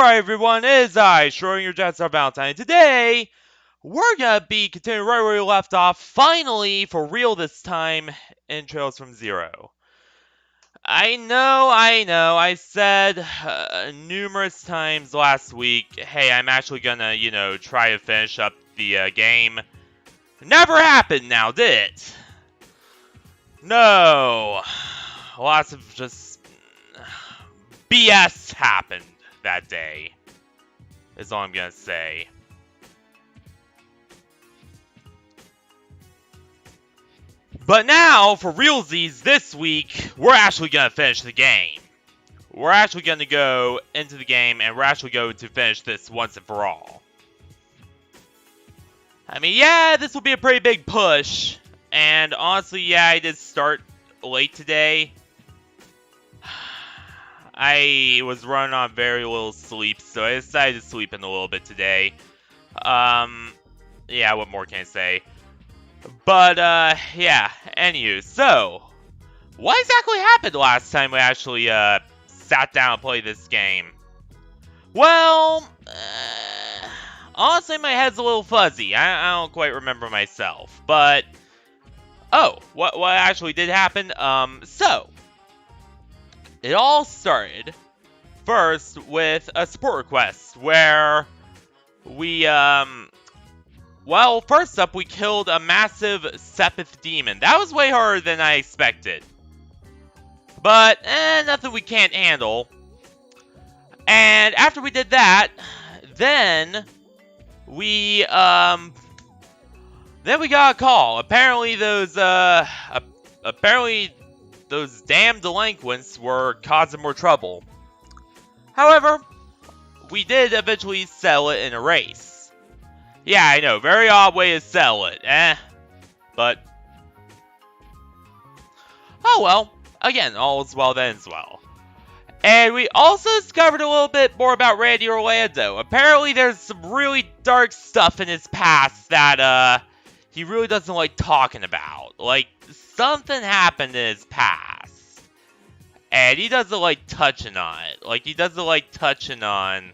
Alright everyone, it is I, Schwarz, your Star Valentine. Today, we're gonna be continuing right where we left off, finally, for real this time, in Trails from Zero. I know, I said numerous times last week, hey, I'm actually gonna, try to finish up the game. Never happened now, did it? No. Lots of just BS happened that day, is all I'm gonna say. But now, for realsies, this week, we're actually gonna finish the game. We're actually gonna go into the game, and we're actually going to finish this once and for all. I mean, yeah, this will be a pretty big push, and honestly, yeah, I did start late today. I was running on very little sleep, so I decided to sleep in a little bit today. Yeah, what more can I say? But, yeah, anywho, so, what exactly happened last time we actually, sat down and played this game? Well, honestly, my head's a little fuzzy. I don't quite remember myself, but, oh, what actually did happen? So, it all started first with a support request where we, well, first up, we killed a massive Sepith demon. That was way harder than I expected. But, nothing we can't handle. And after we did that, then we got a call. Apparently those damn delinquents were causing more trouble. However, we did eventually settle it in a race. Yeah, I know, very odd way to sell it, but, oh well, again, all is well that ends well. And we also discovered a little bit more about Randy Orlando. Apparently there's some really dark stuff in his past that, he really doesn't like talking about. Like, something happened in his past, and he doesn't like touching on it. Like, he doesn't like touching on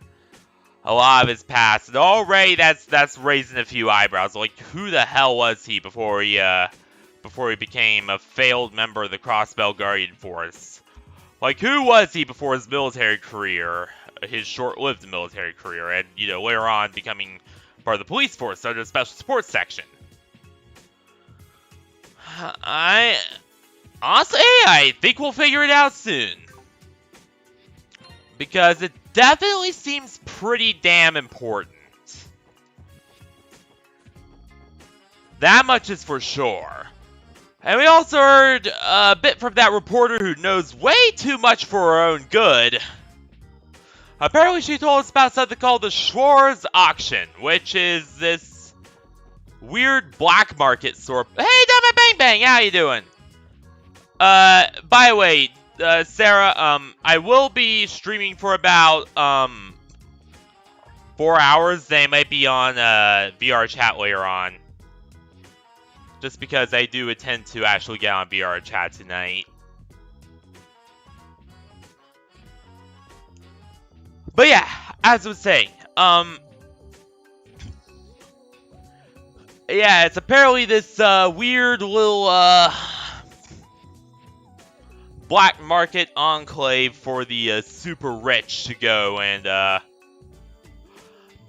a lot of his past, and already that's raising a few eyebrows. Like, who the hell was he before he became a failed member of the Crossbell Guardian Force? Like, who was he before his military career, his short-lived military career, and, later on becoming part of the police force under the Special Support Section? Honestly, I think we'll figure it out soon. Because it definitely seems pretty damn important. That much is for sure. And we also heard a bit from that reporter who knows way too much for her own good. Apparently she told us about something called the Schwarz auction, which is this weird black market sort. Hey, Devin Bang Bang, how you doing? By the way, Sarah, I will be streaming for about, 4 hours. They might be on, VR chat later on. Just because I do intend to actually get on VR chat tonight. But yeah, as I was saying, yeah, it's apparently this, weird little, black market enclave for the super rich to go and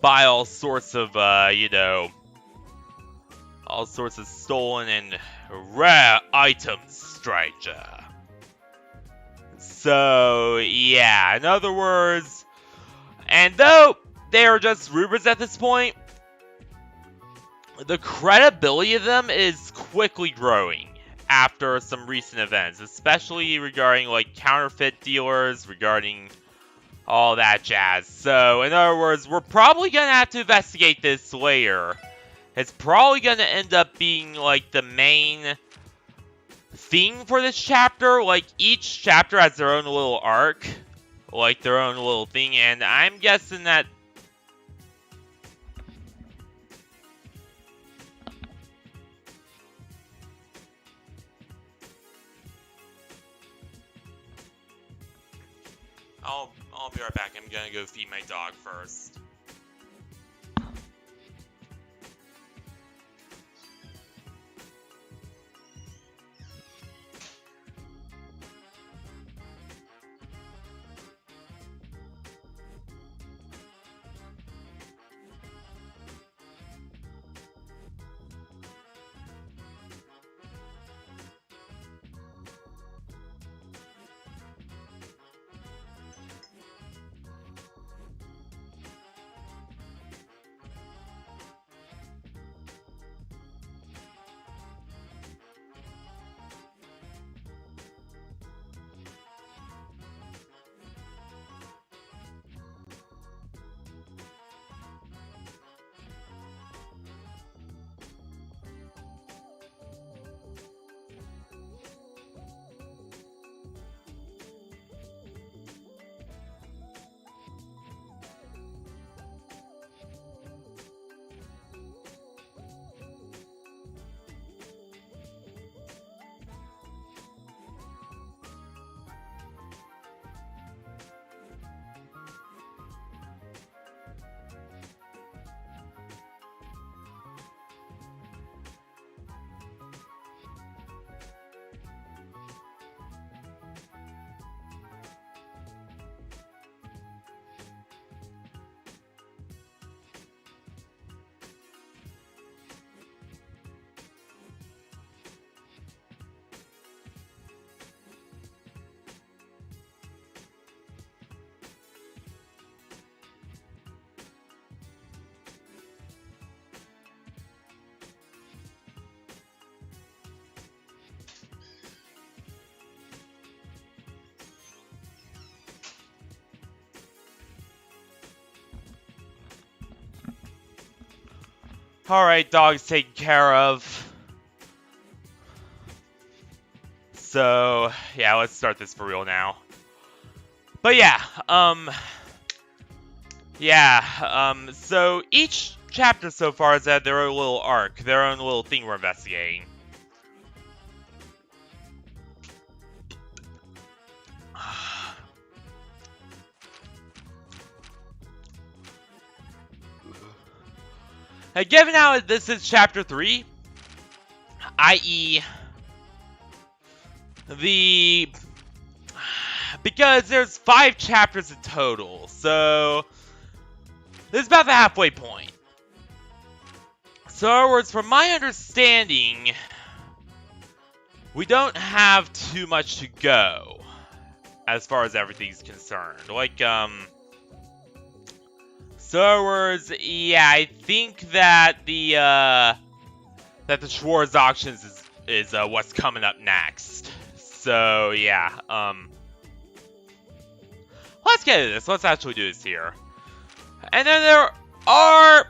buy all sorts of all sorts of stolen and rare items, stranger. So yeah, in other words, and though they are just rumors at this point, the credibility of them is quickly growing after some recent events, especially regarding, like, counterfeit dealers, regarding all that jazz. So, in other words, we're probably gonna have to investigate this later. It's probably gonna end up being, like, the main thing for this chapter. Like, each chapter has their own little arc, like, their own little thing, and I'm guessing that I'll be right back. I'm gonna go feed my dog first. Alright, dog's taken care of. So, yeah, let's start this for real now. But yeah, so each chapter so far has had their own little arc, their own little thing we're investigating. Given how this is chapter 3, i.e. because there's 5 chapters in total, so this is about the halfway point. So in other words, from my understanding, we don't have too much to go as far as everything's concerned. Like, so in other words, yeah, I think that the Schwarz auctions is what's coming up next. So yeah, let's get into this. Let's actually do this here. And then there are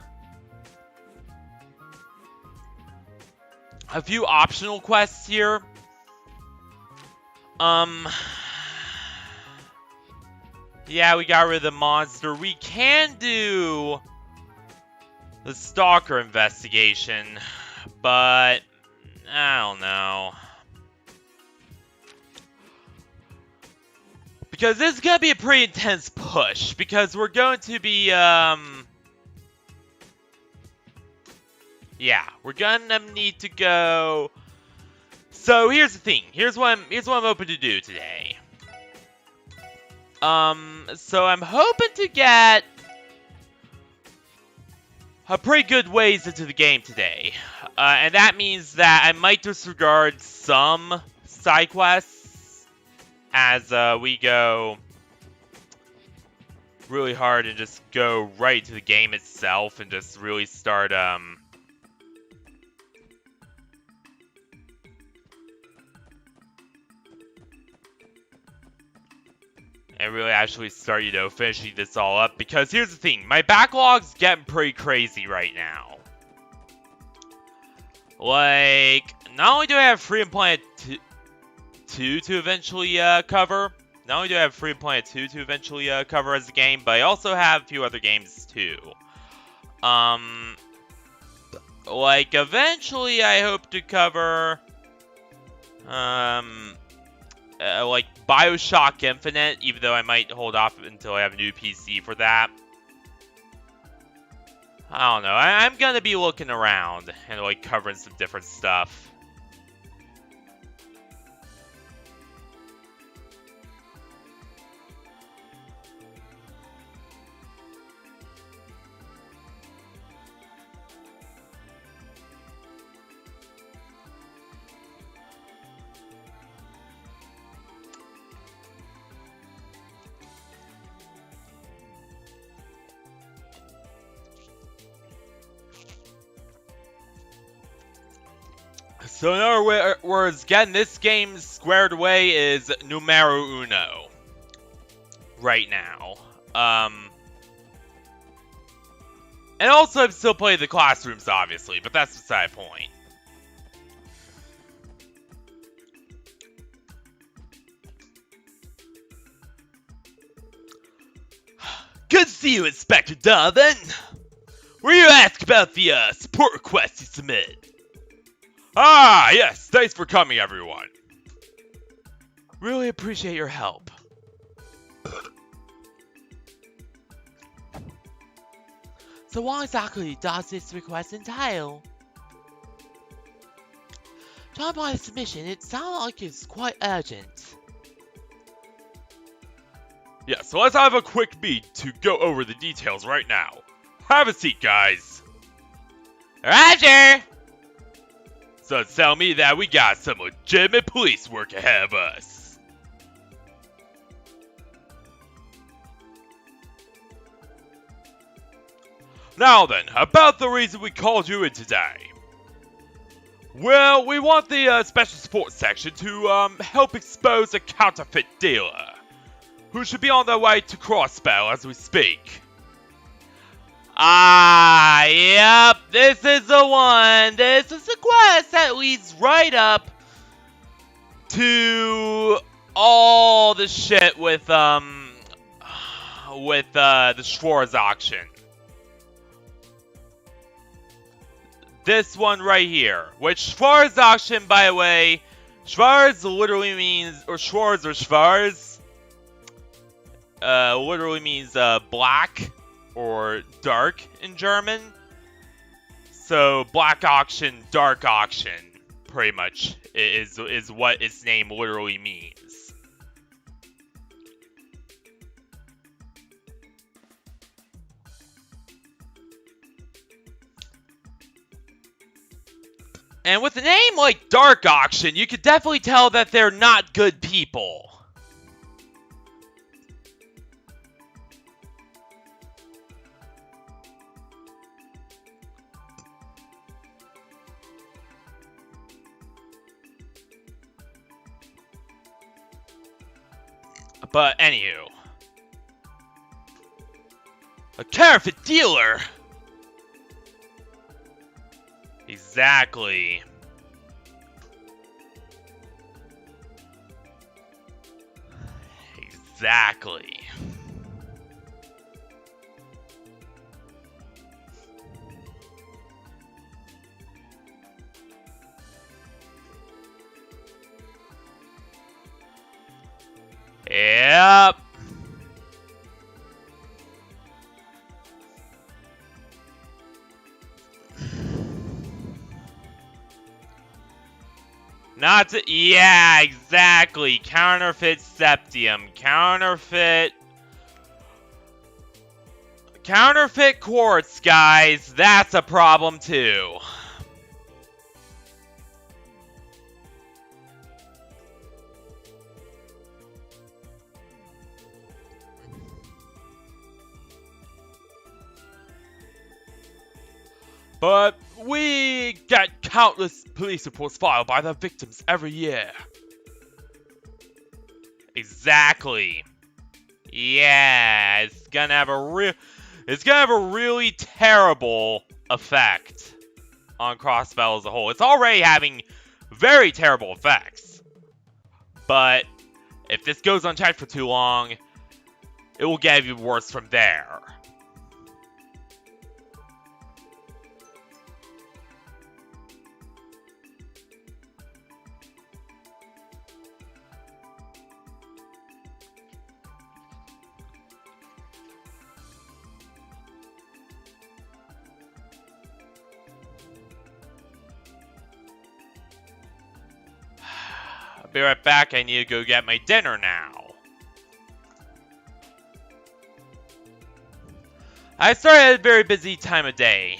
a few optional quests here. Yeah, we got rid of the monster. We can do the stalker investigation, but I don't know. Because this is going to be a pretty intense push, because we're going to be, yeah, we're going to need to go. So here's the thing. Here's what I'm hoping to do today. So I'm hoping to get a pretty good ways into the game today. And that means that I might disregard some side quests as we go really hard and just go right to the game itself and just really start and really actually start, you know, finishing this all up. Because here's the thing, my backlog's getting pretty crazy right now. Like, not only do I have Freedom Planet 2 to eventually cover, not only do I have Freedom Planet 2 to eventually cover as a game, but I also have a few other games too. Like, eventually I hope to cover, like BioShock Infinite, even though I might hold off until I have a new PC for that. I don't know. I'm gonna be looking around and like covering some different stuff. So in other words, getting this game squared away is numero uno. Right now. And also I'm still playing the classrooms, obviously, but that's beside the point. Good to see you, Inspector Donovan. Were you asked about the support request you submitted? Ah, yes, thanks for coming, everyone. Really appreciate your help. So what exactly does this request entail? Judging by the submission, it sounds like it's quite urgent. Yeah, so let's have a quick meet to go over the details right now. Have a seat, guys. Roger! So tell me that we got some legitimate police work ahead of us. Now then, about the reason we called you in today. Well, we want the Special Support Section to help expose a counterfeit dealer, who should be on their way to Crossbell as we speak. Ah, yep, this is the one. This is the quest that leads right up to all the shit with the Schwarz auction. This one right here, which Schwarz auction, by the way, Schwarz literally means, or Schwarz or Schwarz, literally means black or dark in German. So black auction, dark auction, pretty much is what its name literally means. And with a name like Dark Auction, you could definitely tell that they're not good people. But anywho, a counterfeit dealer. Exactly. Exactly. Yep. Not to, yeah, exactly. Counterfeit septium. Counterfeit quartz, guys. That's a problem too. But we get countless police reports filed by the victims every year. Exactly. Yeah, it's gonna have a really terrible effect on Crossbell as a whole. It's already having very terrible effects. But if this goes unchecked for too long, it will get even worse from there. be right back. I need to go get my dinner now. I started at a very busy time of day.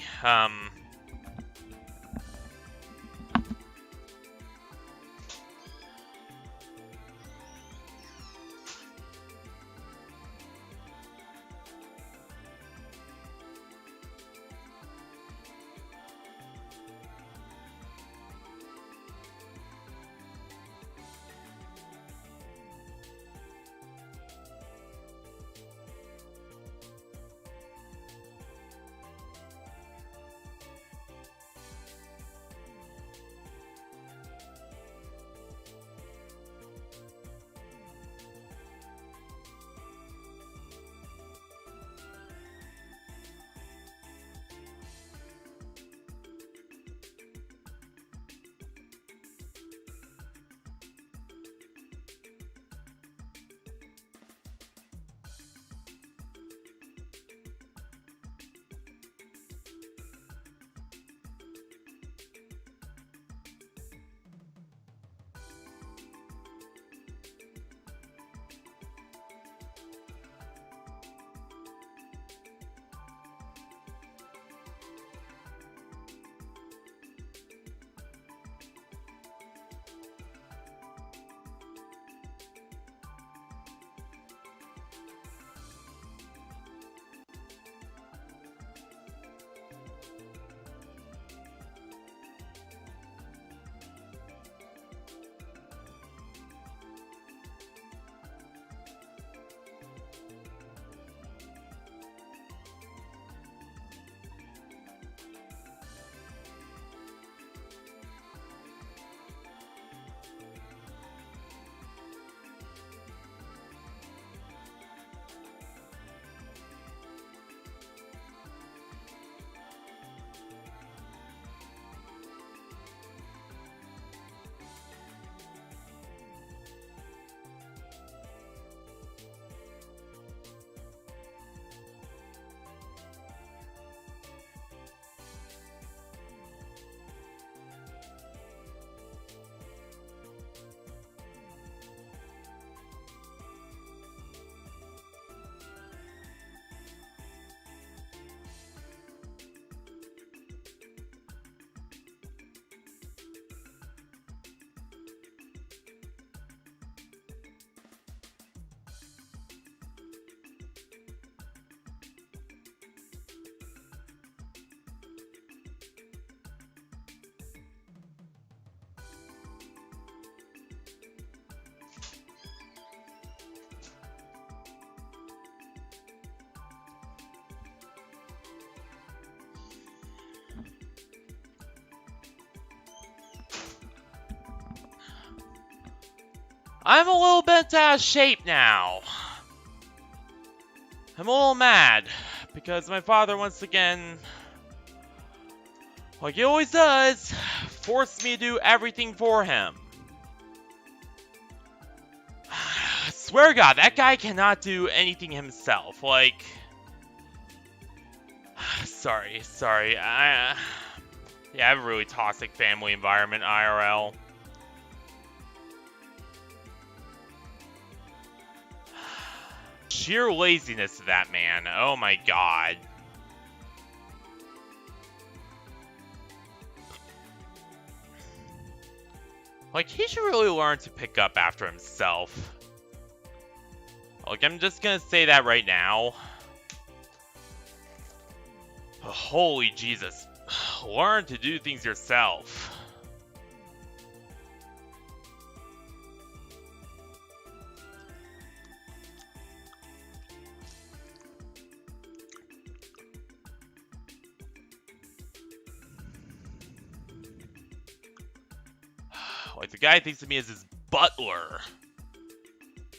I'm a little bit out of shape now. I'm a little mad because my father once again, like he always does, forced me to do everything for him. I swear to God, that guy cannot do anything himself. Like, sorry. Yeah, I have a really toxic family environment, IRL. Sheer laziness of that man. Oh my God. Like, he should really learn to pick up after himself. Like, I'm just gonna say that right now. Oh, holy Jesus. Learn to do things yourself. Like, the guy thinks of me as his butler.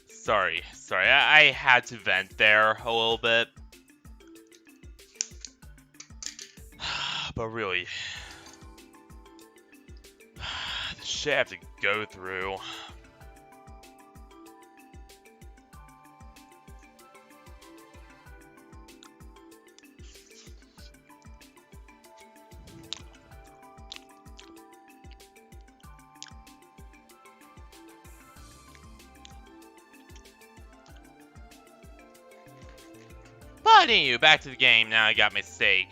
Sorry. I had to vent there a little bit. But really, the shit I have to go through. Anyway, back to the game. Now I got my steak.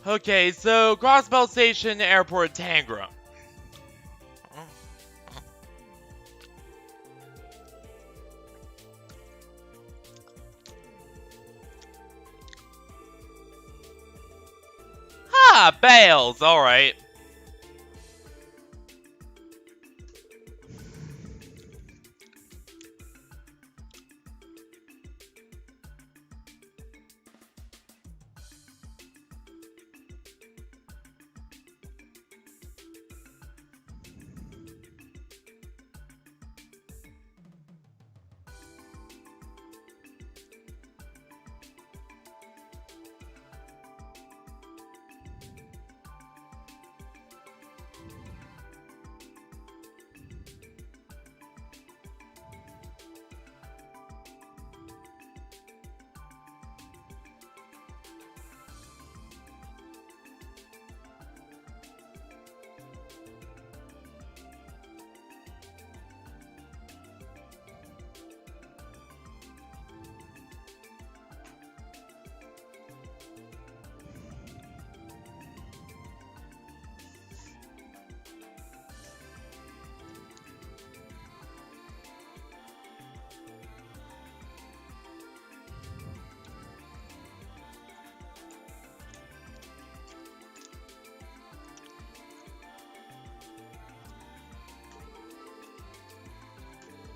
Okay, so Crossbell Station, Airport, Tangram. Ah, Bales, alright.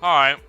Alright.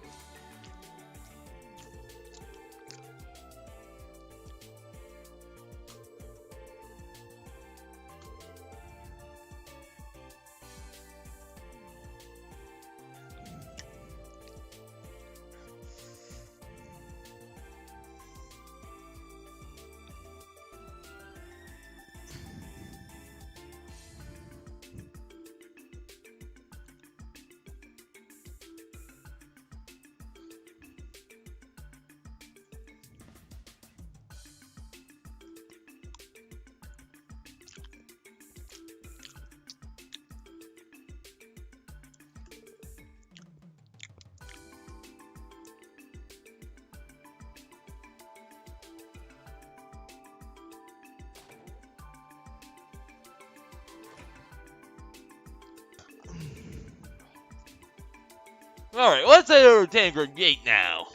Alright, let's head over to Tangram Gate now.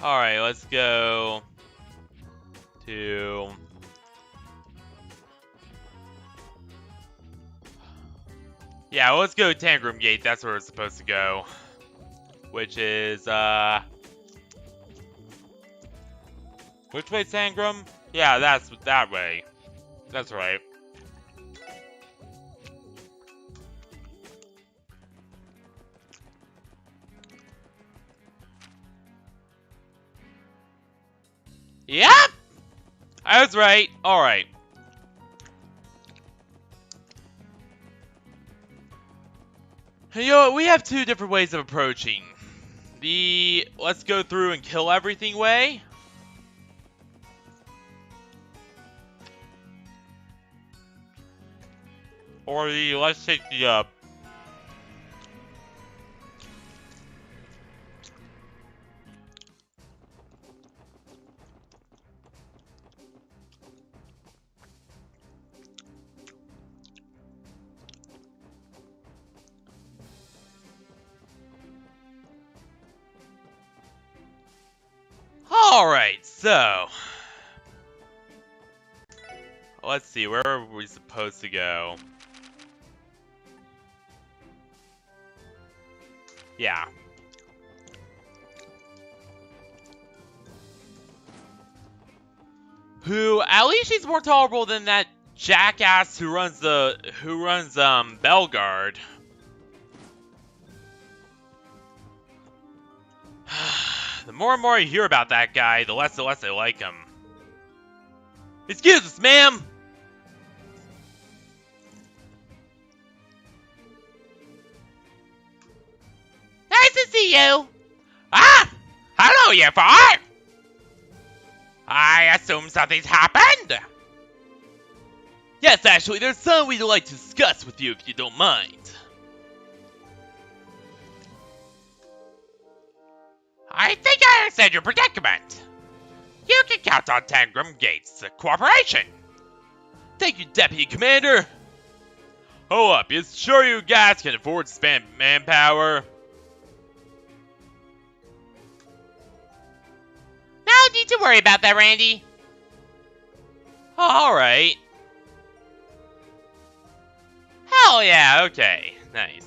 Alright, let's go to... Yeah, let's go to Tangram Gate. That's where we're supposed to go. Which is, which way, Tangram? Yeah, that's that way. That's right. Yep! I was right. Alright. You know what? We have two different ways of approaching. The let's go through and kill everything way. Or the let's take the, Alright, so... let's see, where are we supposed to go? Yeah. Who, at least she's more tolerable than that jackass who runs Belgard. The more and more I hear about that guy, the less I like him. Excuse us, ma'am! Nice to see you! Ah! Hello, you four! I assume something's happened? Yes, actually, there's something we'd like to discuss with you if you don't mind. I think I understand your predicament. You can count on Tangram Gates' cooperation. Thank you, Deputy Commander. Hold up, you sure you guys can afford to spend manpower? No need to worry about that, Randy. Alright. Hell yeah, okay. Nice.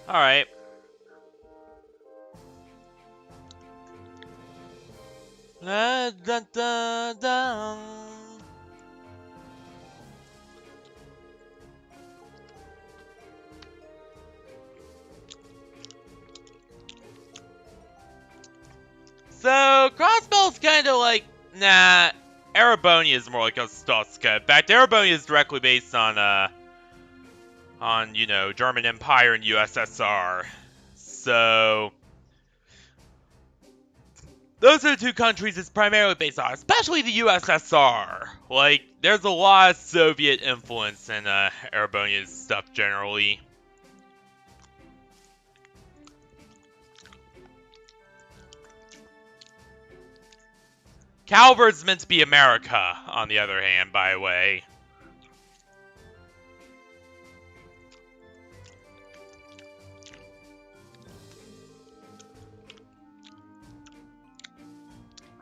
Alright. La da da da. So, Crossbell's kind of like, nah, Ereboni is more like a Stoska. In fact, Ereboni is directly based on, you know, German Empire and USSR. So, those are the two countries it's primarily based on, especially the USSR. Like, there's a lot of Soviet influence in, Erebonia's stuff generally. Calvert's meant to be America, on the other hand, by the way.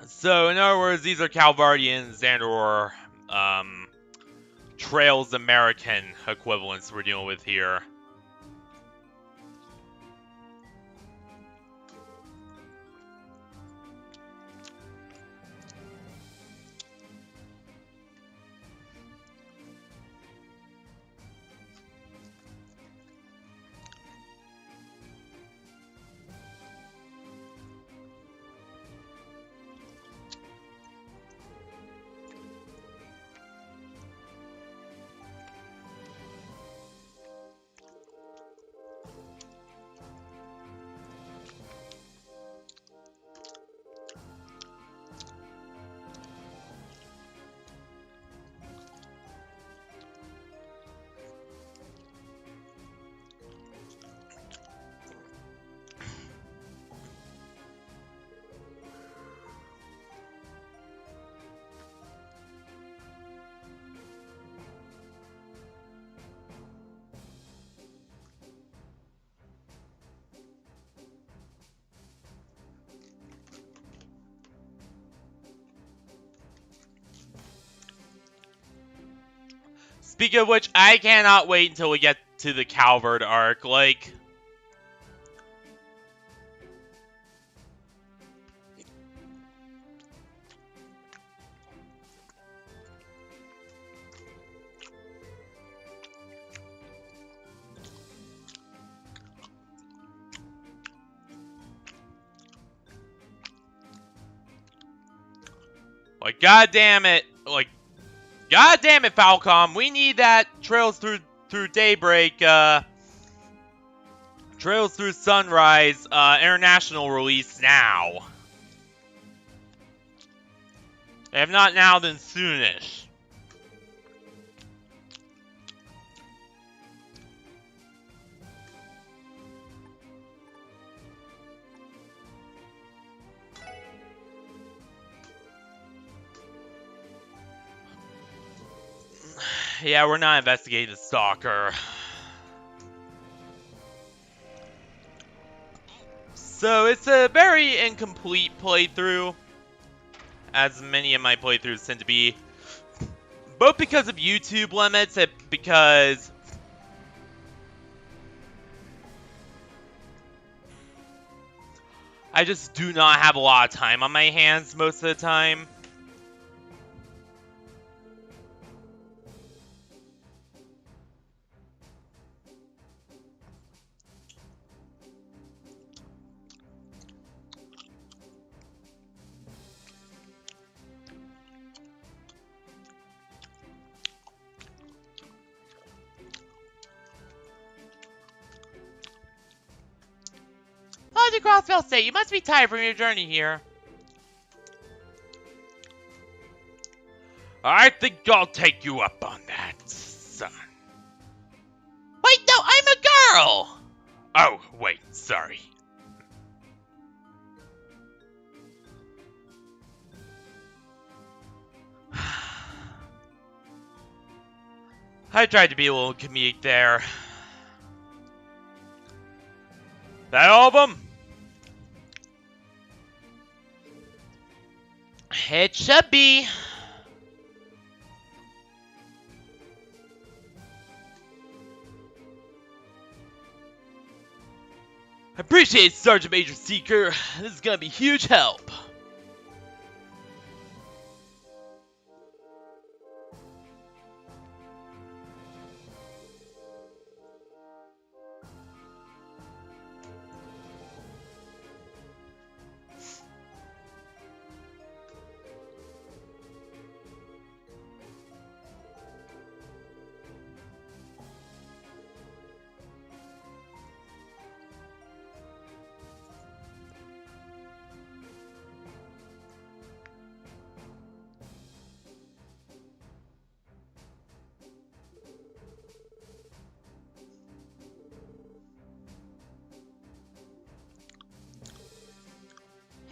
So, in other words, these are Calvardians and or, Trails American equivalents we're dealing with here. Speaking of which, I cannot wait until we get to the Calvard arc. Like, God damn it. Like, God damn it, Falcom. We need that Trails Through Daybreak, Trails Through Sunrise, international release now. If not now, then soonish. Yeah, we're not investigating the Stalker. So it's a very incomplete playthrough, as many of my playthroughs tend to be. Both because of YouTube limits and because I just do not have a lot of time on my hands most of the time. Oh, to Crossville State, you must be tired from your journey here. I think I'll take you up on that, son. Wait, no, I'm a girl! Oh, wait, sorry. I tried to be a little comedic there. That all of them? It should be. I appreciate it, Sergeant Major Seeker. This is gonna be huge help.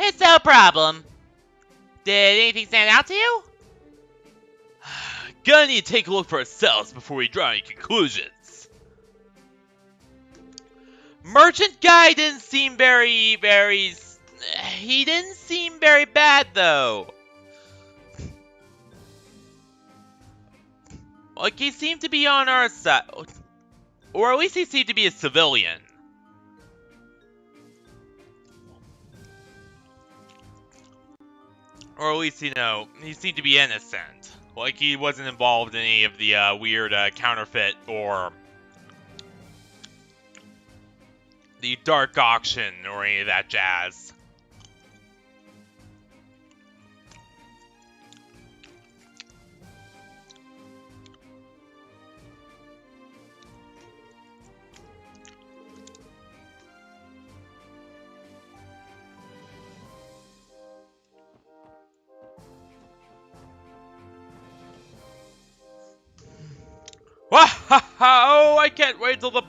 It's no problem. Did anything stand out to you? Gonna need to take a look for ourselves before we draw any conclusions. Merchant guy didn't seem he didn't seem very bad though. Like he seemed to be on our side. Or at least he seemed to be a civilian. Or at least, you know, he seemed to be innocent. Like he wasn't involved in any of the weird counterfeit or the dark auction or any of that jazz. Oh, I can't wait till the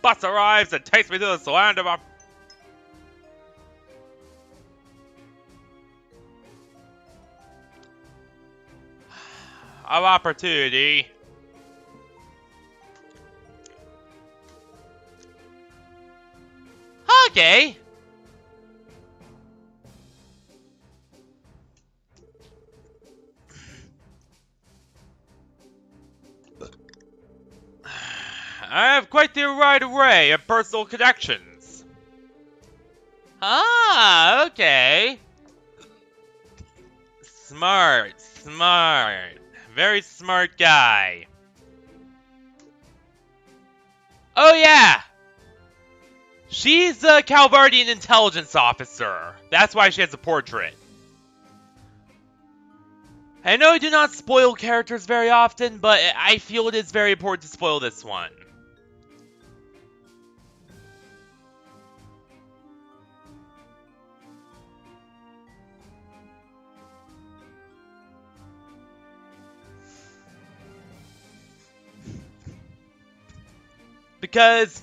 bus arrives and takes me to this land of opportunity. Okay. I have quite the wide array of personal connections. Ah, okay. Smart. Very smart guy. Oh yeah! She's a Calvardian intelligence officer. That's why she has a portrait. I know I do not spoil characters very often, but I feel it is very important to spoil this one. Because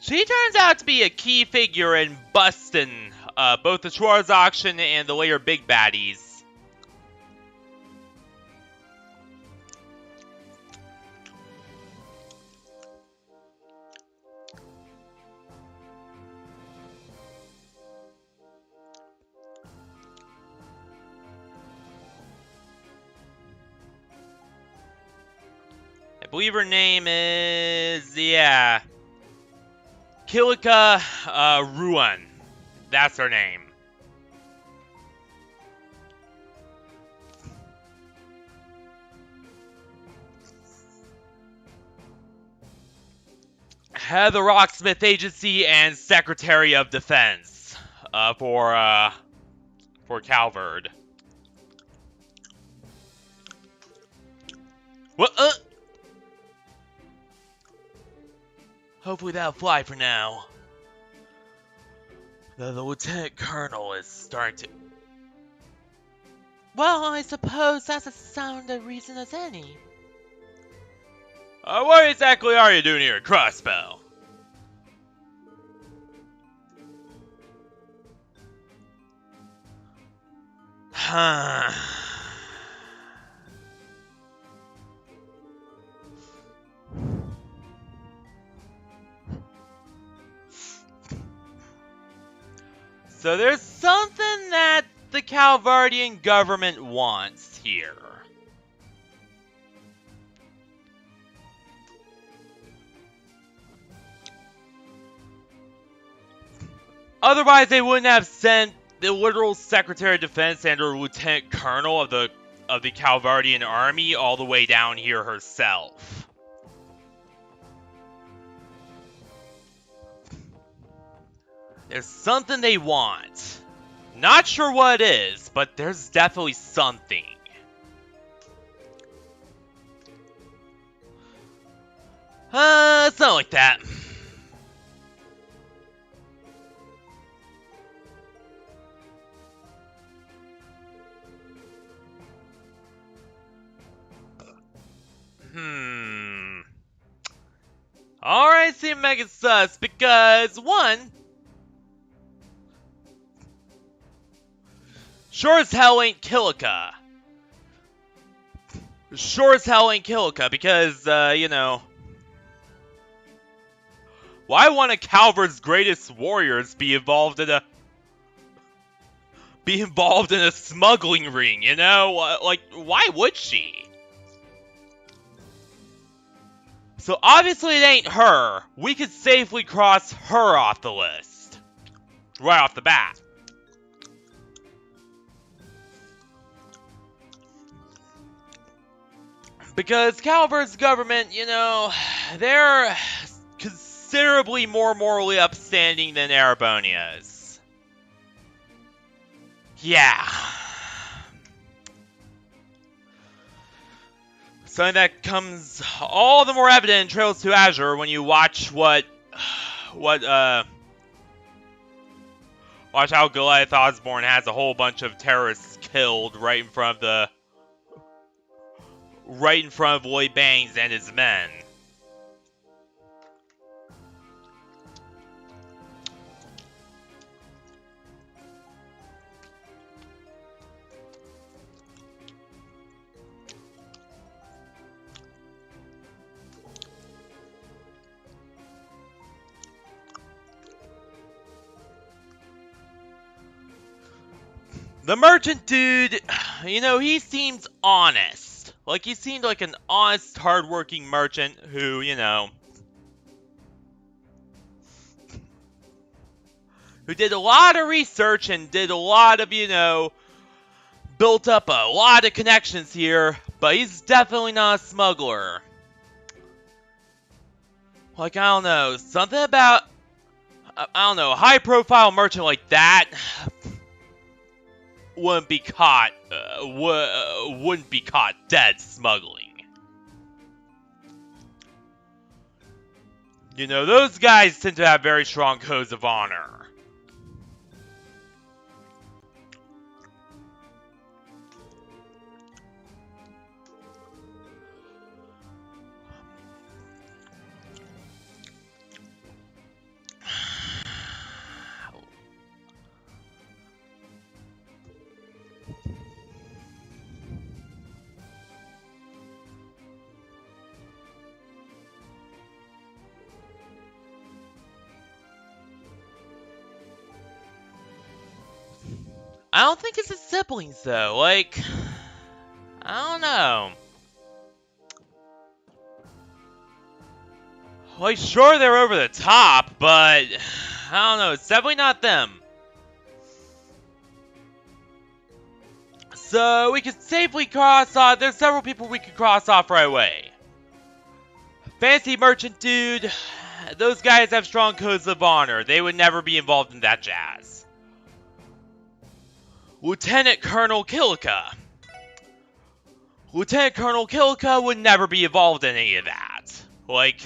she turns out to be a key figure in busting both the Schwarz auction and the later big baddies. I believe her name is, yeah, Kilika Ruan. That's her name. Head of the Rocksmith Agency and Secretary of Defense for Calvard. What? Hopefully that'll fly for now. The Lieutenant Colonel is starting to... Well, I suppose that's as sound a reason as any. What exactly are you doing here at Crossbow? So there's something that the Calvardian government wants here. Otherwise, they wouldn't have sent the literal Secretary of Defense and or Lieutenant Colonel of the Calvardian army all the way down here herself. There's something they want. Not sure what it is, but there's definitely something. It's not like that. Alright, see Mega Sus, because one, sure as hell ain't Kilika. Sure as hell ain't Kilika, because, you know, why one of Calvard's greatest warriors be involved in a smuggling ring, you know? Like, why would she? So obviously it ain't her. We could safely cross her off the list. Right off the bat. Because Calvard's government, you know, they're considerably more morally upstanding than Erebonia's. Yeah. Something that comes all the more evident in Trails to Azure when you watch watch how Goliath Osborne has a whole bunch of terrorists killed right in front of Lloyd Bangs and his men. The merchant dude, you know, he seems honest. Like, he seemed like an honest, hardworking merchant who, you know, who did a lot of research and did a lot of, you know, built up a lot of connections here, but he's definitely not a smuggler. Like, I don't know, something about, I don't know, a high-profile merchant like that wouldn't be caught dead smuggling. You know, those guys tend to have very strong codes of honor. I don't think it's his siblings, though. Like, I don't know. Like, sure, they're over the top, but I don't know. It's definitely not them. So, we can safely cross off. There's several people we can cross off right away. Fancy merchant dude. Those guys have strong codes of honor. They would never be involved in that jazz. Lieutenant Colonel Killica. Lieutenant Colonel Killica would never be involved in any of that. Like,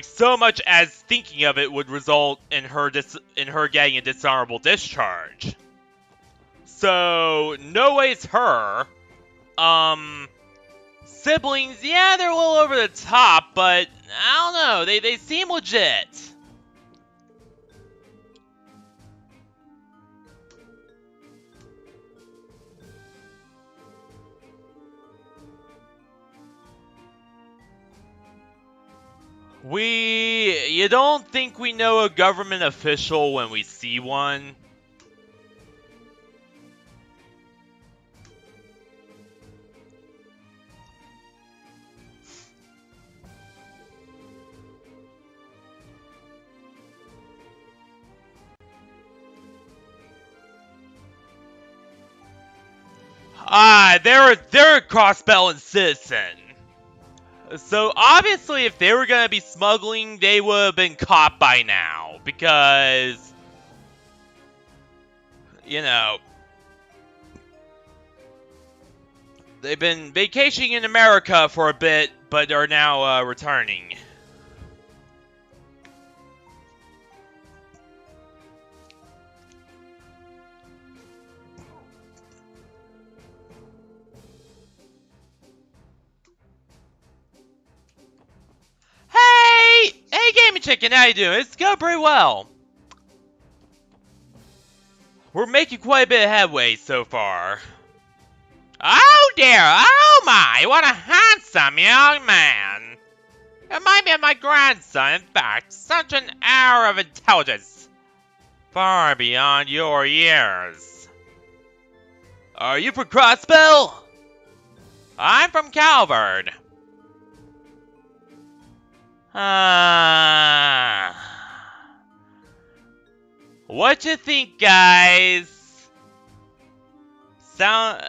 so much as thinking of it would result in her getting a dishonorable discharge. So, no way it's her. Siblings, yeah, they're a little over the top, but I don't know, they seem legit. You don't think we know a government official when we see one? They're a cross-belt citizen. So obviously if they were gonna be smuggling, they would have been caught by now. Because, you know, they've been vacationing in America for a bit, but are now returning. Hey, Gaming Chicken, how you doing? It's going pretty well. We're making quite a bit of headway so far. Oh dear, oh my, what a handsome young man. It might be my grandson, in fact, such an air of intelligence. Far beyond your years. Are you from Crossbill? I'm from Calvard. What you think, guys? Sound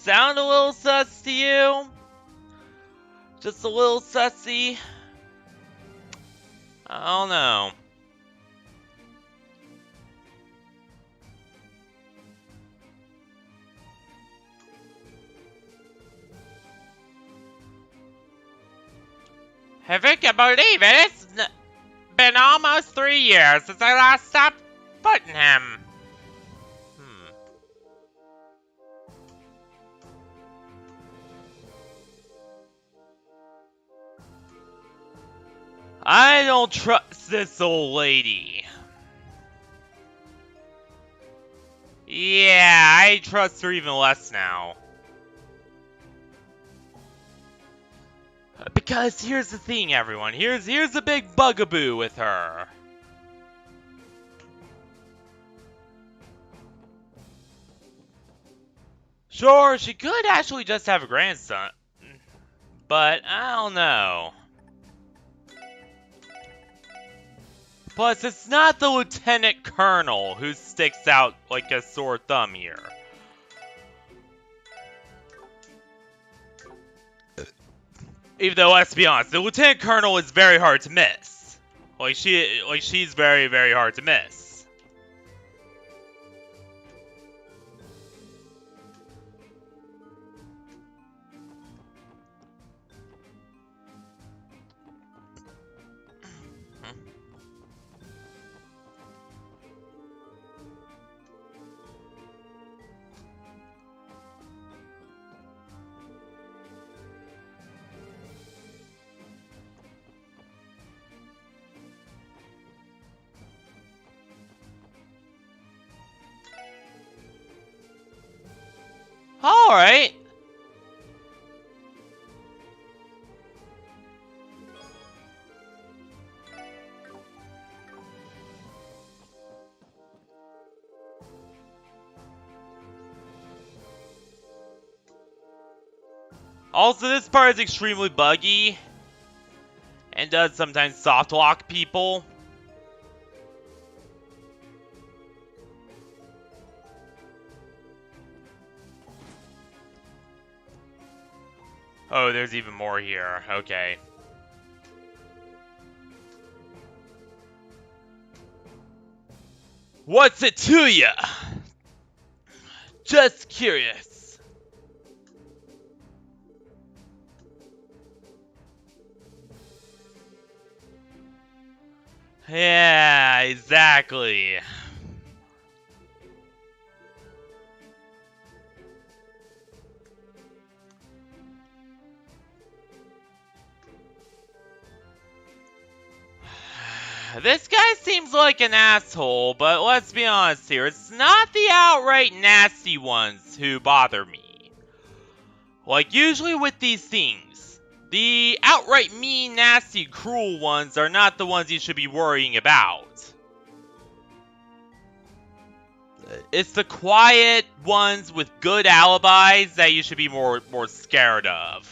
a little sus to you? Just a little sussy? I don't know. If you can believe it, it's been almost 3 years since I last stopped footing him. I don't trust this old lady. Yeah, I trust her even less now. Because here's the thing, everyone. Here's the big bugaboo with her. Sure, she could actually just have a grandson, but I don't know. Plus, it's not the lieutenant colonel who sticks out like a sore thumb here. Even though, let's be honest, the lieutenant colonel is very hard to miss. She's very, very hard to miss. Alright. Also, this part is extremely buggy and does sometimes soft lock people. Oh, there's even more here. Okay. What's it to ya? Just curious. Yeah, exactly. This guy seems like an asshole, but let's be honest here, it's not the outright nasty ones who bother me. Like, usually with these things, the outright mean, nasty, cruel ones are not the ones you should be worrying about. It's the quiet ones with good alibis that you should be more scared of.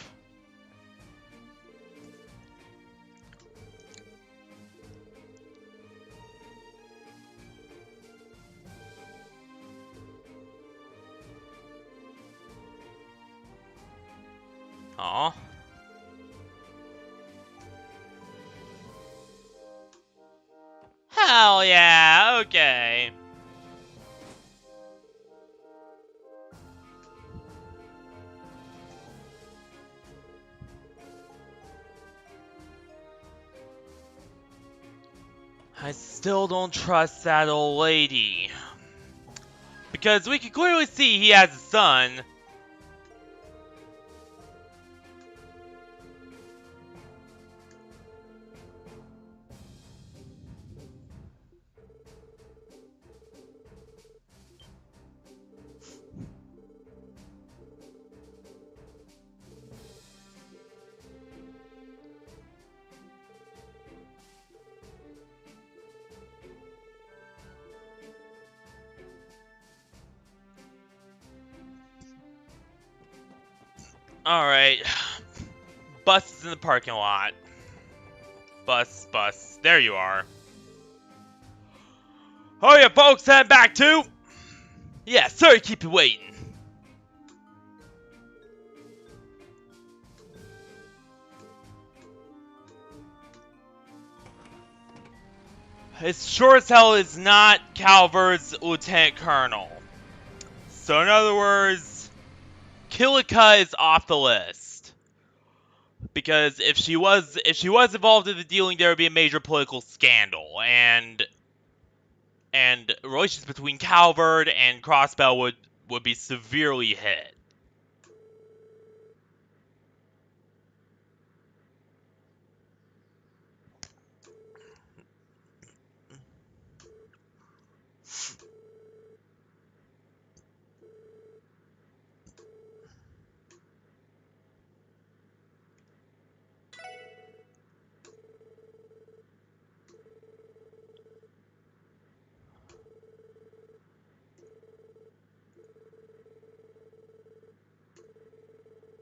Aw. Hell yeah, okay. I still don't trust that old lady. Because we can clearly see he has a son. Alright. Bus is in the parking lot. Bus. There you are. Oh, you folks heading back too? Yeah, sorry to keep you waiting. It sure as hell is not Calvert's lieutenant colonel. So in other words, Kilika is off the list. Because if she was involved in the dealing, there would be a major political scandal, and relations between Calvert and Crossbell would be severely hit.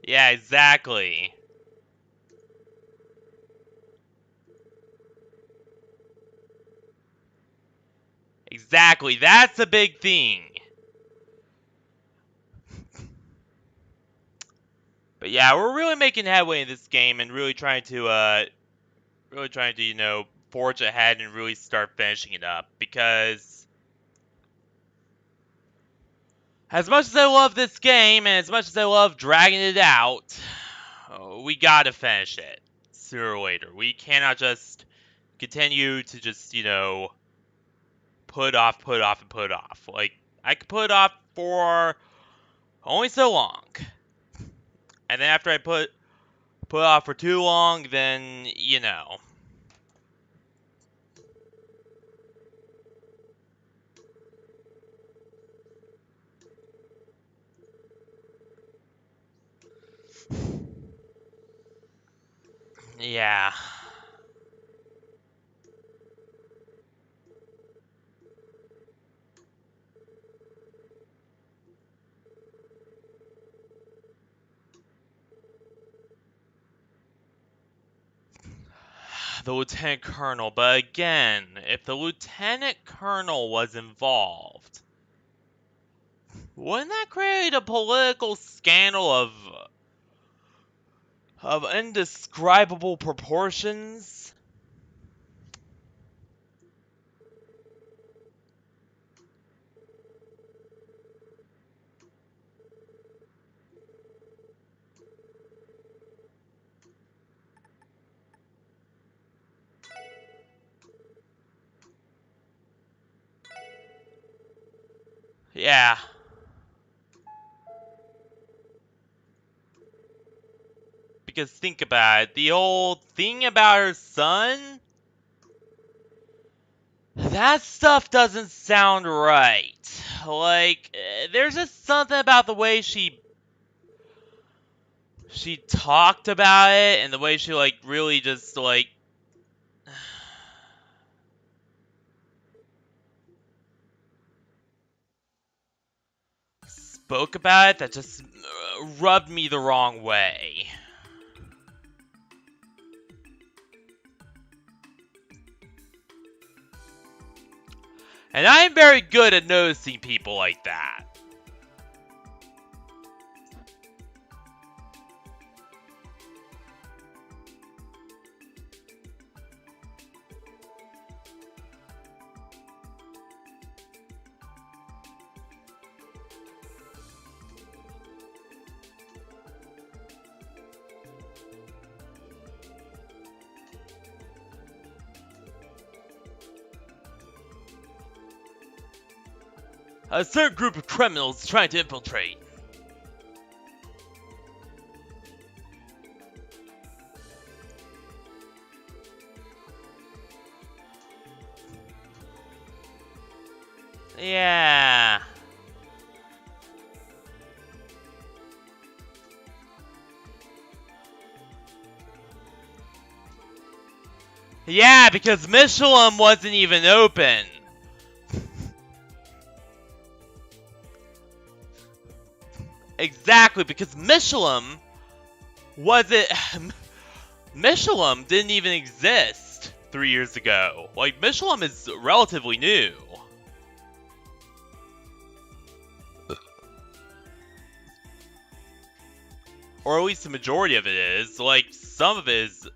Yeah, exactly. Exactly, that's a big thing. But yeah, we're really making headway in this game and really trying to, you know, forge ahead and really start finishing it up. Because as much as I love this game and as much as I love dragging it out, we gotta finish it sooner or later. We cannot just continue to just, you know, put off, and put off. Like, I could put off for only so long. And then after I put off for too long, then, you know. Yeah. The lieutenant colonel, but again, if the lieutenant colonel was involved, wouldn't that create a political scandal of indescribable proportions? Yeah. Because think about it, the old thing about her son, that stuff doesn't sound right. Like, there's just something about the way she talked about it and the way she, like, really just, like, spoke about it that just rubbed me the wrong way. And I'm very good at noticing people like that. A certain group of criminals trying to infiltrate. Yeah. Yeah, because Michelin wasn't even open. Exactly, because Michelin wasn't... Michelin didn't even exist 3 years ago. Like, Michelin is relatively new. Or at least the majority of it is. Like, some of it is...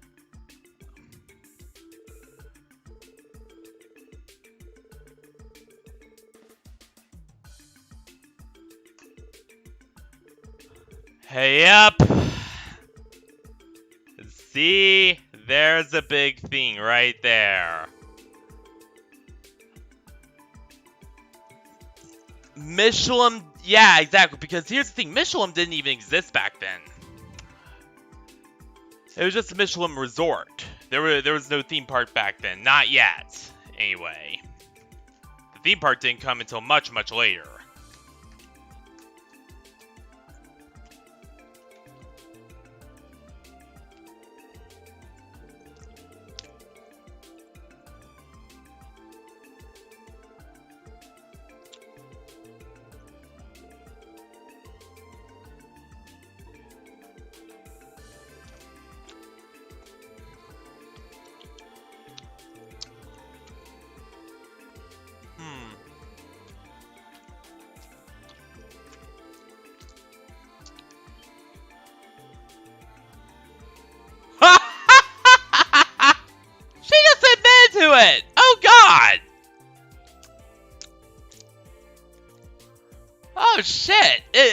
Hey up! See? There's a big thing right there. Michelin... Yeah, exactly, because here's the thing. Michelin didn't even exist back then. It was just a Michelin resort. There was no theme park back then. Not yet, anyway. The theme park didn't come until much, much later.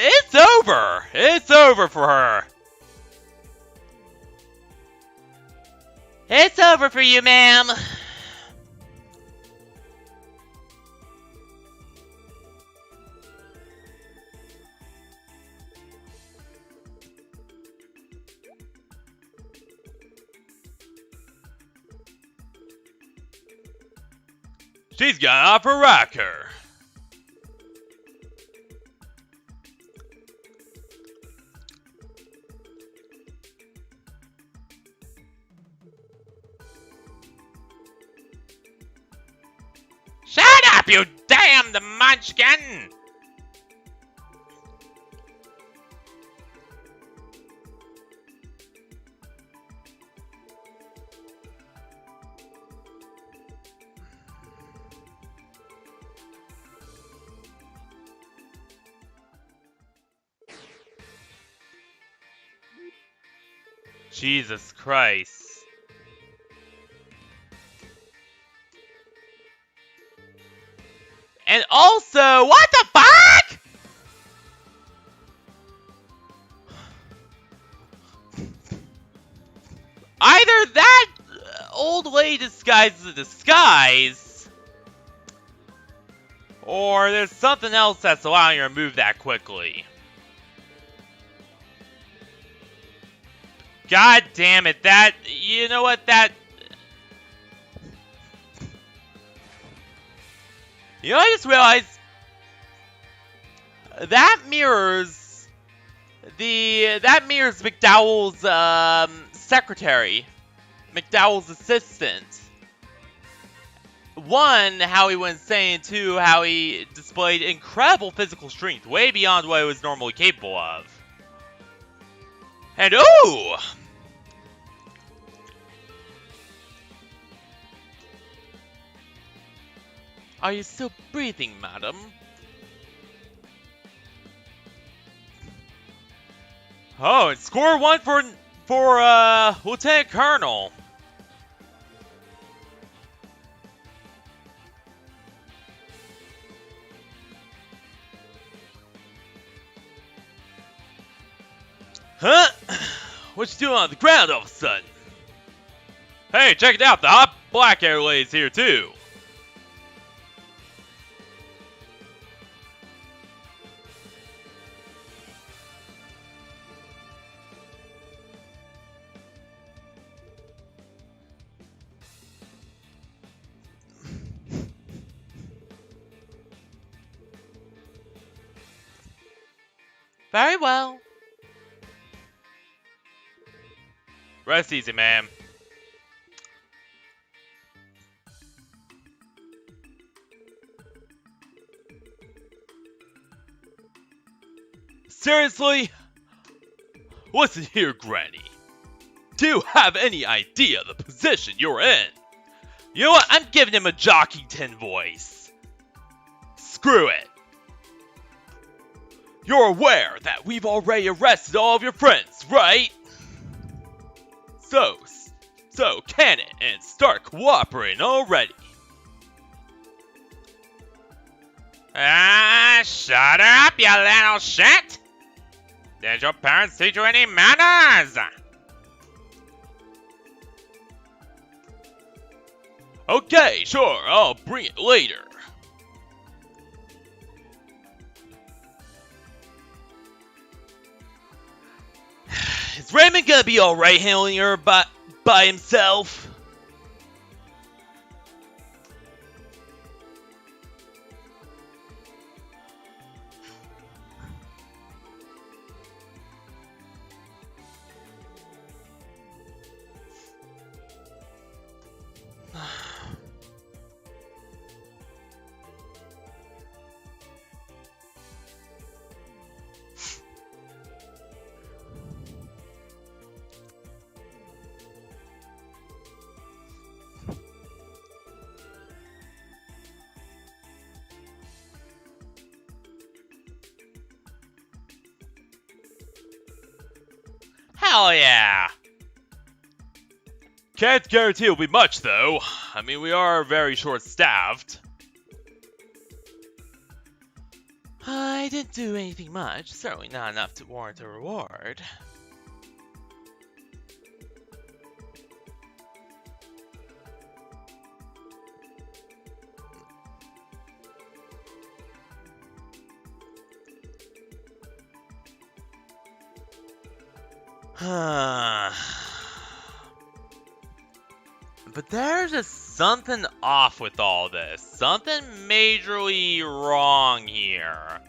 It's over. It's over for her. It's over for you, ma'am. She's gone off her rocker. Shut up, you damned munchkin! Jesus Christ. And also, what the fuck? Either that old lady disguises a disguise, or there's something else that's allowing her to move that quickly. God damn it, that, you know what, that... You know, I just realized that mirrors McDowell's secretary, McDowell's assistant. One, how he went insane. Two, how he displayed incredible physical strength, way beyond what he was normally capable of. And ooh! Are you still breathing, madam? Oh, it's score 1 for Lieutenant Colonel. Huh? What you doing on the ground all of a sudden? Hey, check it out, the hot black hair lady's here too. Very well. Rest easy, ma'am. Seriously? Listen here, Granny. Do you have any idea the position you're in? You know what? I'm giving him a Jockington voice. Screw it. You're aware that we've already arrested all of your friends, right? So Cannon and start cooperating already. Shut up, you little shit! Did your parents teach you any manners? Okay, sure, I'll bring it later. Is Raymond gonna be alright handling her by himself? Hell yeah! Can't guarantee it'll be much, though. I mean, we are very short-staffed. I didn't do anything much, certainly not enough to warrant a reward. But there's just something off with all this. Something majorly wrong here.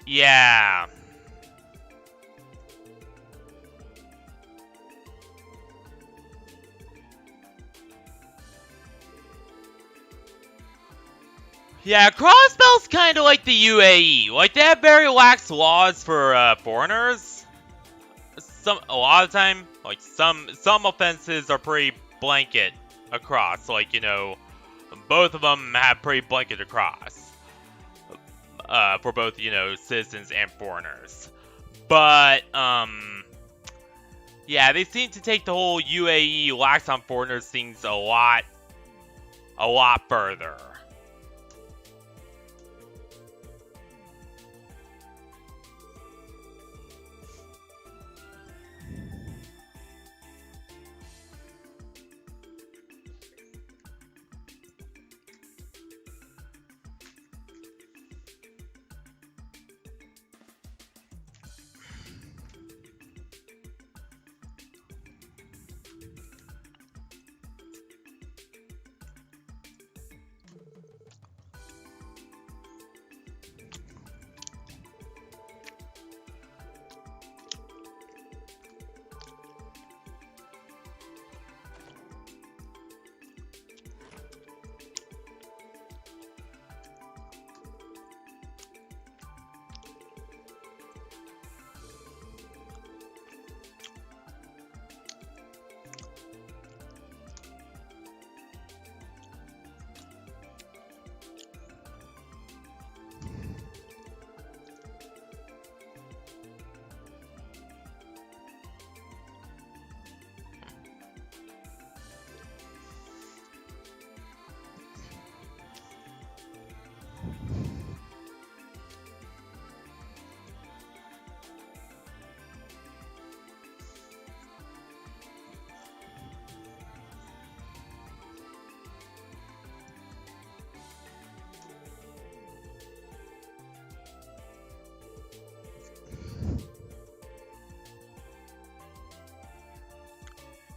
Yeah. Yeah, Crossbell's kind of like the UAE. Like, they have very lax laws for foreigners. A lot of time, like, some offenses are pretty blanket across. Like, you know, both of them have pretty blanket across. For both, you know, citizens and foreigners. But, yeah, they seem to take the whole UAE lax on foreigners things a lot further.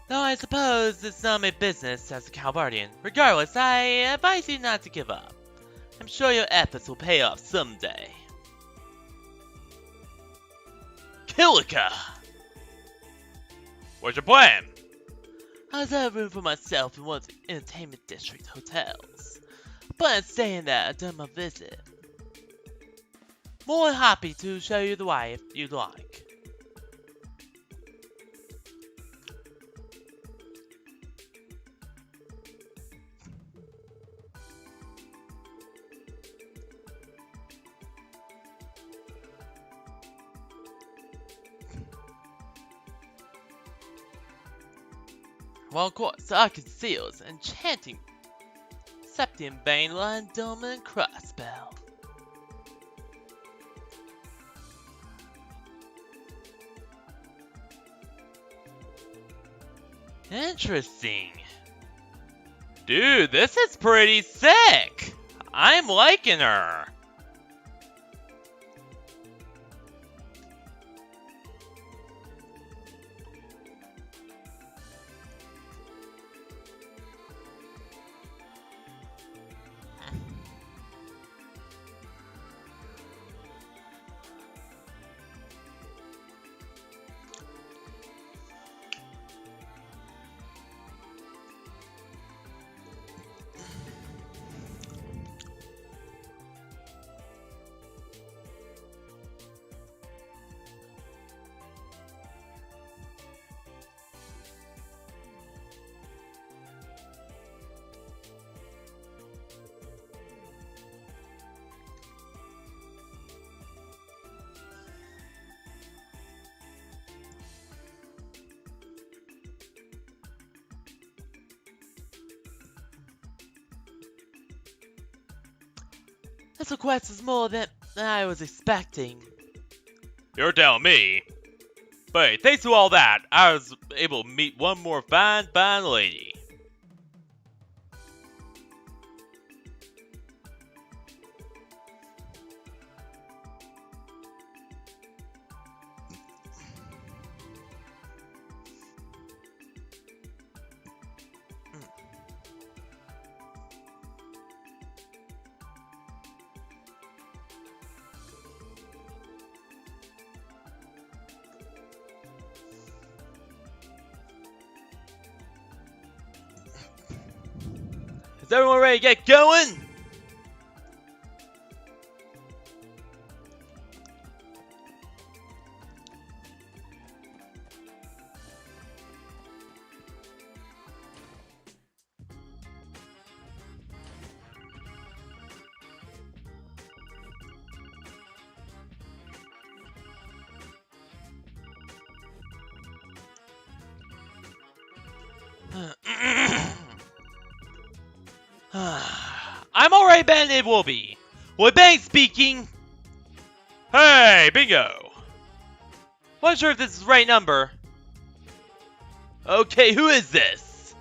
Though I suppose it's not my business as a Calvardian. Regardless, I advise you not to give up. I'm sure your efforts will pay off someday. Kilika! What's your plan? I reserve room for myself in one of the entertainment district hotels. I plan on staying there during my visit. More than happy to show you the way if you'd like. Well, of course, I conceals enchanting Septium Vein Line Dome and Crossbell. Interesting. Dude, this is pretty sick. I'm liking her. This request is more than I was expecting. You're telling me? But thanks to all that, I was able to meet one more fine lady. Is everyone ready to get going? I'm alright, Ben, it will be. With Bang speaking. Hey, bingo. Not sure if this is the right number. Okay, who is this?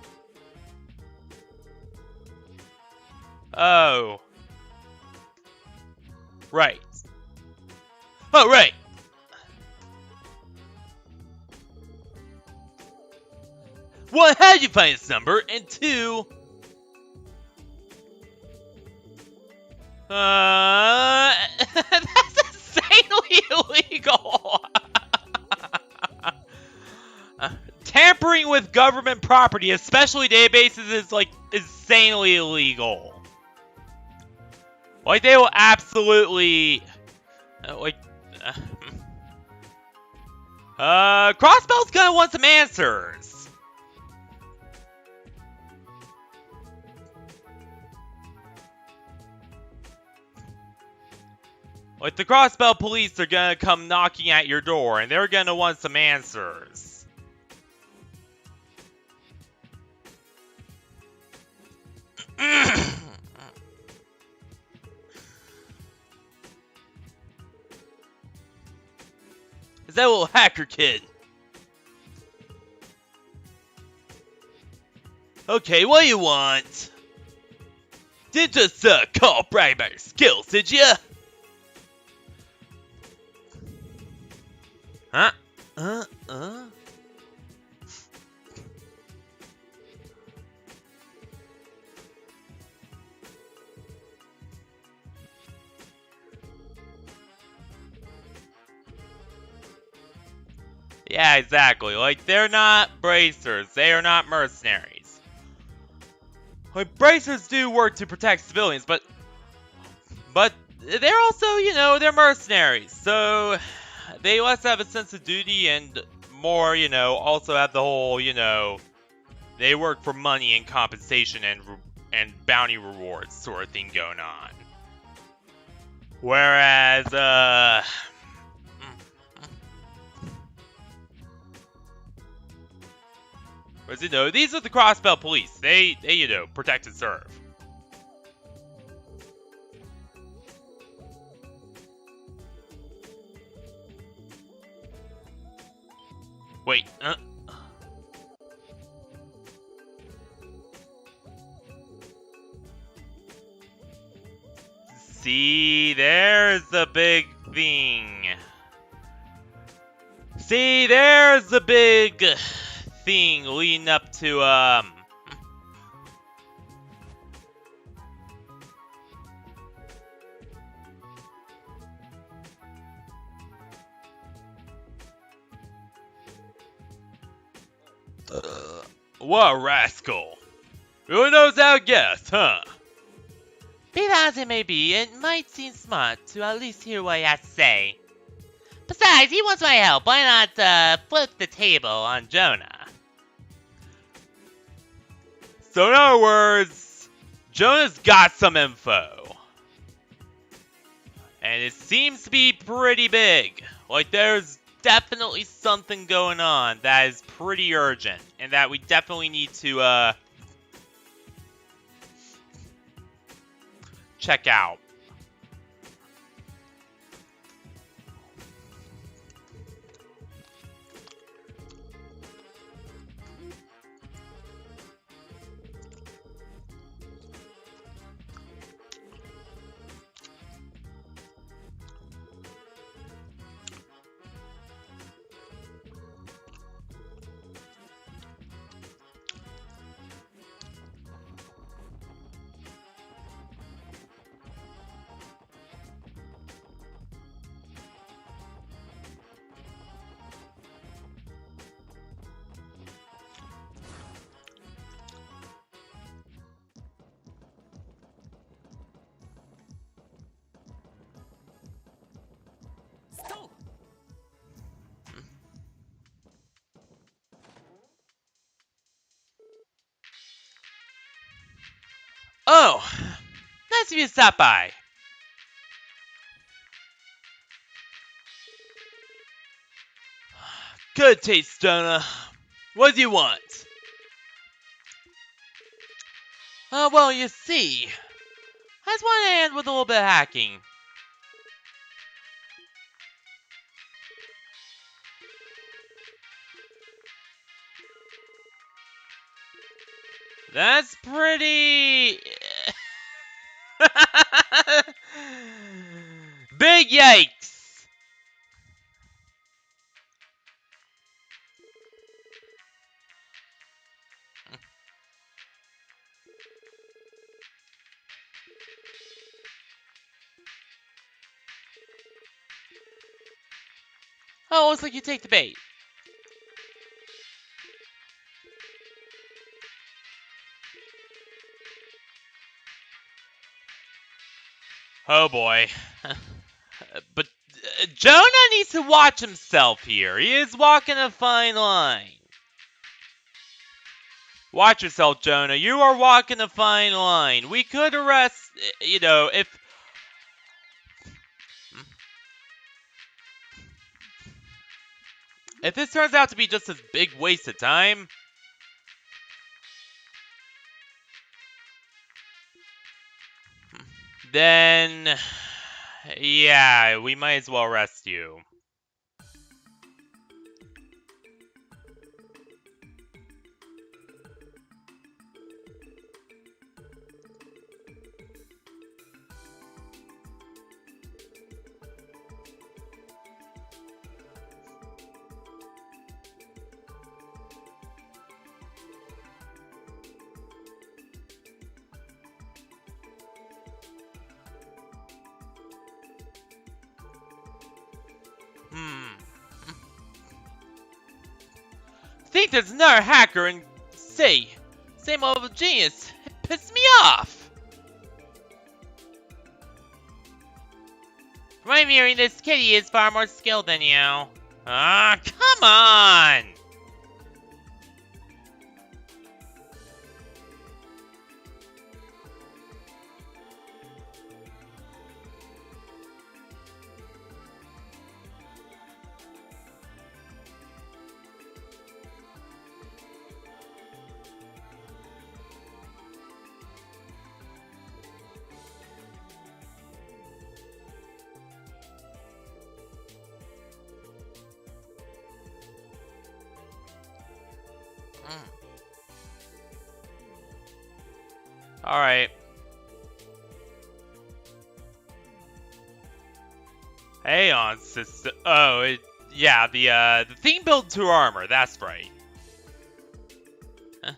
Oh. Right. Oh, right. One, how did you find this number? And two... that's insanely illegal! Tampering with government property, especially databases, is, like, insanely illegal. Like, they will absolutely... Crossbell's gonna want some answers. Like, the Crossbell police are gonna come knocking at your door, and they're gonna want some answers. Is that little hacker kid? Okay, what do you want? Didn't just, call brag about your skills, did ya? Huh? Yeah, exactly. Like, they're not bracers. They are not mercenaries. Like, bracers do work to protect civilians, but they're also, you know, they're mercenaries. So, they less have a sense of duty and more, you know, also have the whole, you know, they work for money and compensation and bounty rewards sort of thing going on. Whereas, you know, these are the Crossbell police. They, you know, protect and serve. Wait, See, there's the big thing. See, there's the big thing leading up to, what a rascal. Who knows how to guess, huh? Be that as it may be, it might seem smart to at least hear what he has to say. Besides, he wants my help. Why not, flip the table on Jonah? So in other words, Jonah's got some info. And it seems to be pretty big. Like, there's definitely something going on that is pretty urgent. And that we definitely need to, check out. Oh, nice of you to stop by. Good taste, Jonah. What do you want? Well, you see, I just want to end with a little bit of hacking. That's pretty... Big yikes! Oh, looks like you take the bait. Oh boy. But Jonah needs to watch himself here. He is walking a fine line. Watch yourself, Jonah. You are walking a fine line. We could arrest, you know, if this turns out to be just a big waste of time, then yeah, we might as well arrest you. Think there's another hacker and say, same level of genius. It pissed me off. From my hearing, this kitty is far more skilled than you. Ah, come on! Alright. Hey on, sister. Oh, yeah, the thing built to armor, that's right. Huh?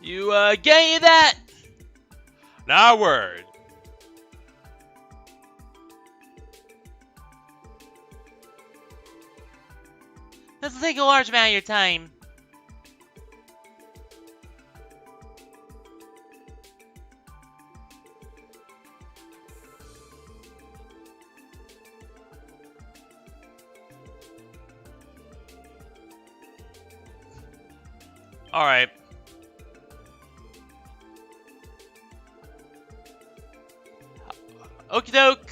You, get any of that? Not a word. This will take a large amount of your time. Alright. Okie doke.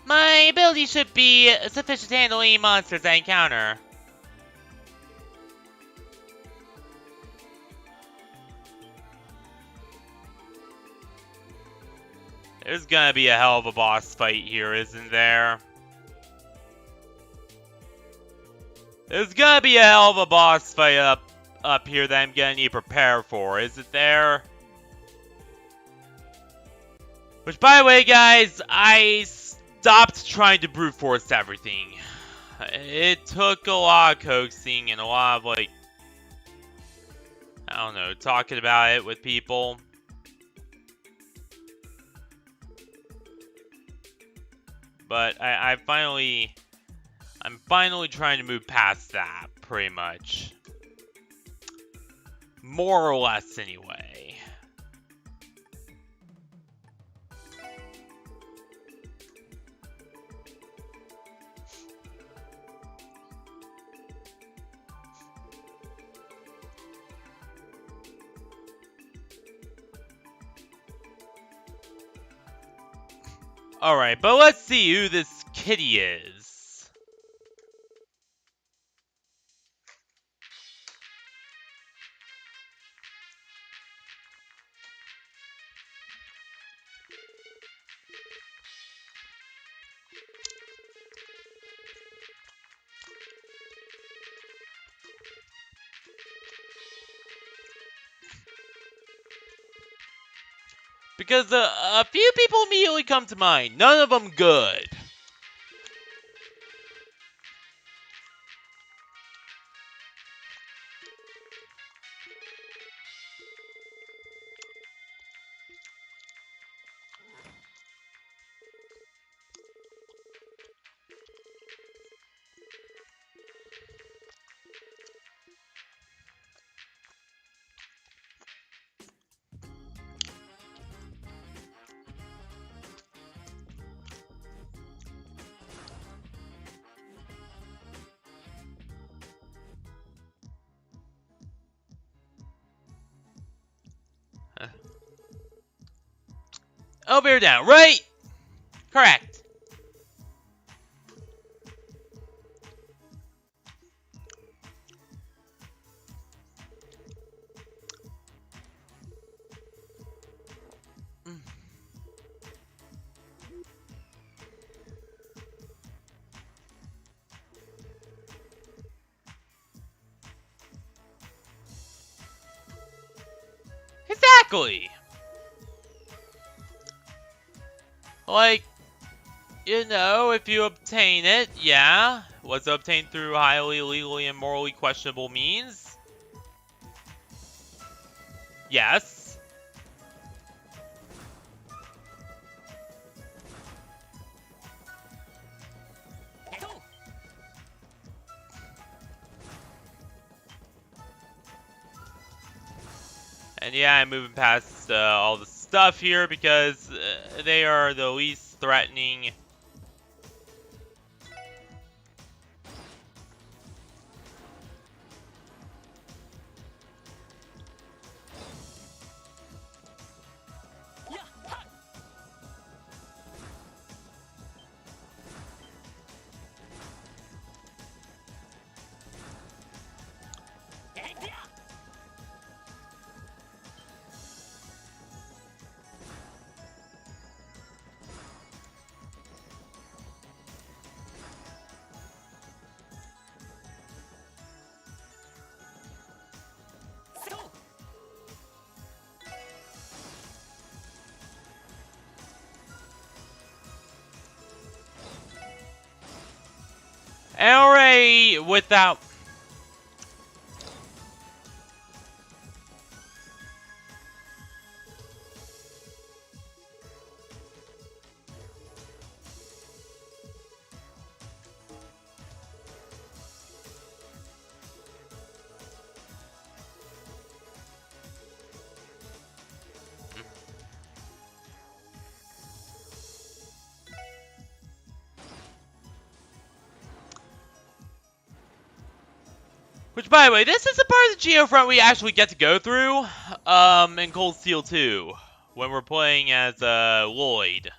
My ability should be sufficient to handle any monsters I encounter. There's gonna be a hell of a boss fight here, isn't there? There's gonna be a hell of a boss fight up here that I'm gonna need to prepare for, isn't there? Which, by the way, guys, I stopped trying to brute force everything. It took a lot of coaxing and a lot of, like, I don't know, talking about it with people. But I'm finally trying to move past that, pretty much. More or less, anyway. Alright, but let's see who this kitty is. Because a few people immediately come to mind. None of them good. Over or down, right? Correct. Exactly. Like, you know, if you obtain it, yeah. Was it obtained through highly illegally and morally questionable means? Yes. And yeah, I'm moving past all the stuff here because they are the least threatening. Alright, without... Which, by the way, this is the part of the Geofront we actually get to go through, in Cold Steel 2, when we're playing as, Lloyd.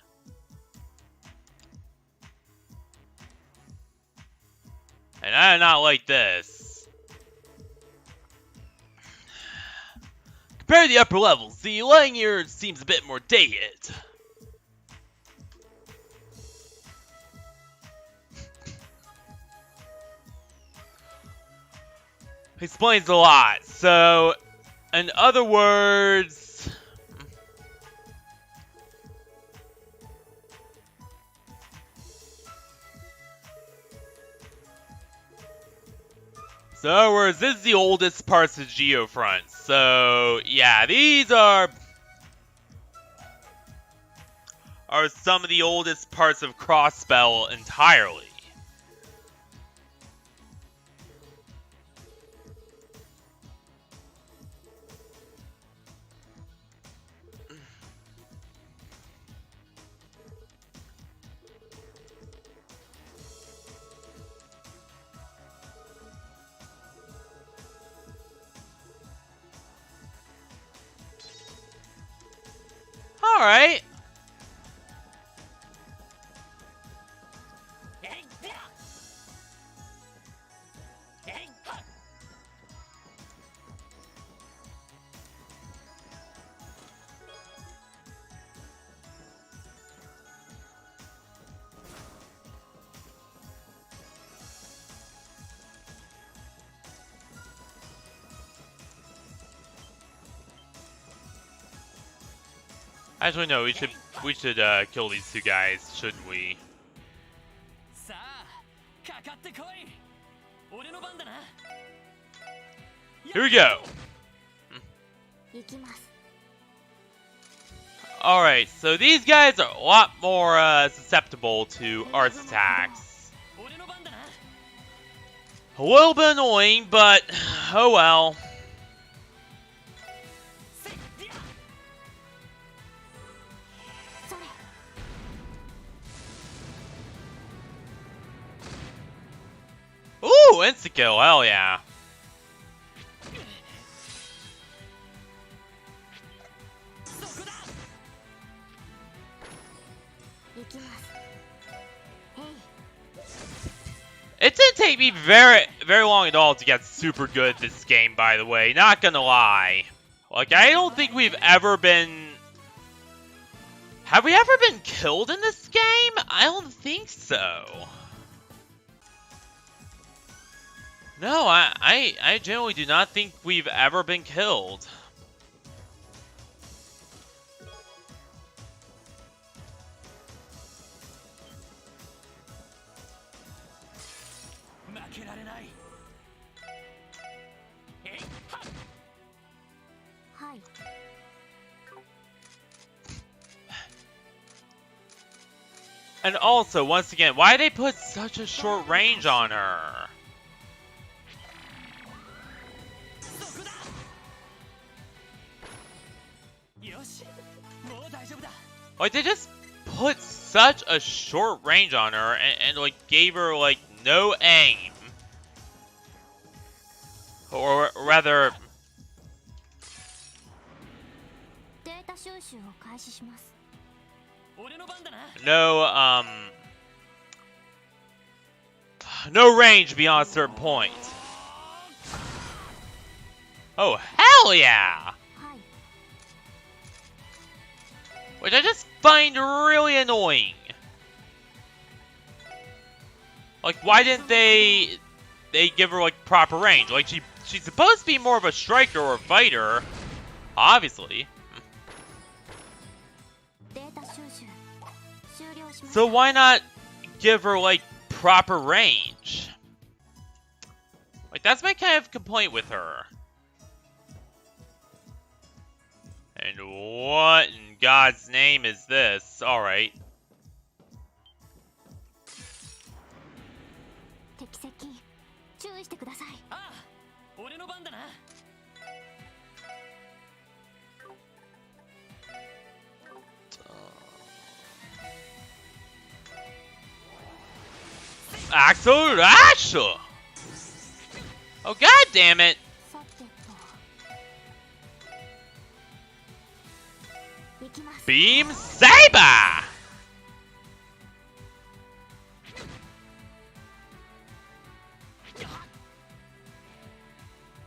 And I do not like this. Compared to the upper levels, the lighting here seems a bit more dated. Explains a lot. So, in other words... So, in other words, this is the oldest parts of Geofront. So, yeah, these are are some of the oldest parts of Crossbell entirely. Alright. Actually, no. We should kill these two guys, shouldn't we? Here we go. Alright, so these guys are a lot more susceptible to Art's attacks. A little bit annoying, but oh well. Ooh, insta-kill, hell yeah. It didn't take me very long at all to get super good at this game, by the way. Not gonna lie. Like, I don't think we've ever been... Have we ever been killed in this game? I don't think so. No, I generally do not think we've ever been killed. And also, once again, why they put such a short range on her? Like, they just put such a short range on her and like, gave her, like, no aim. Or rather... No, no range beyond a certain point. Oh, hell yeah! Which I just find really annoying. Like, why didn't they give her, like, proper range? Like, she's supposed to be more of a striker or a fighter, obviously. So why not give her, like, proper range? Like, that's my kind of complaint with her. And what in God's name is this? Alright. Axel Rashel! Oh, god damn it! Beam Saber!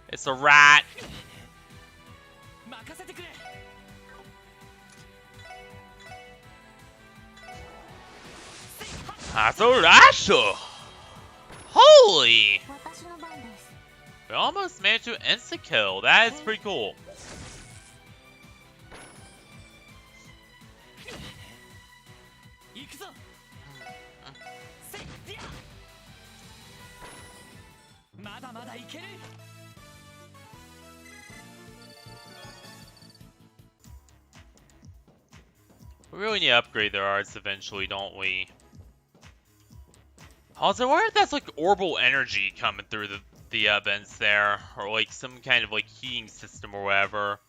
It's a rat. Axel Rashel! Holy! We almost managed to insta-kill. That is pretty cool. really need to upgrade their arts eventually, don't we? Also, I wonder if that's like orbital energy coming through the vents there, or like some kind of like heating system or whatever.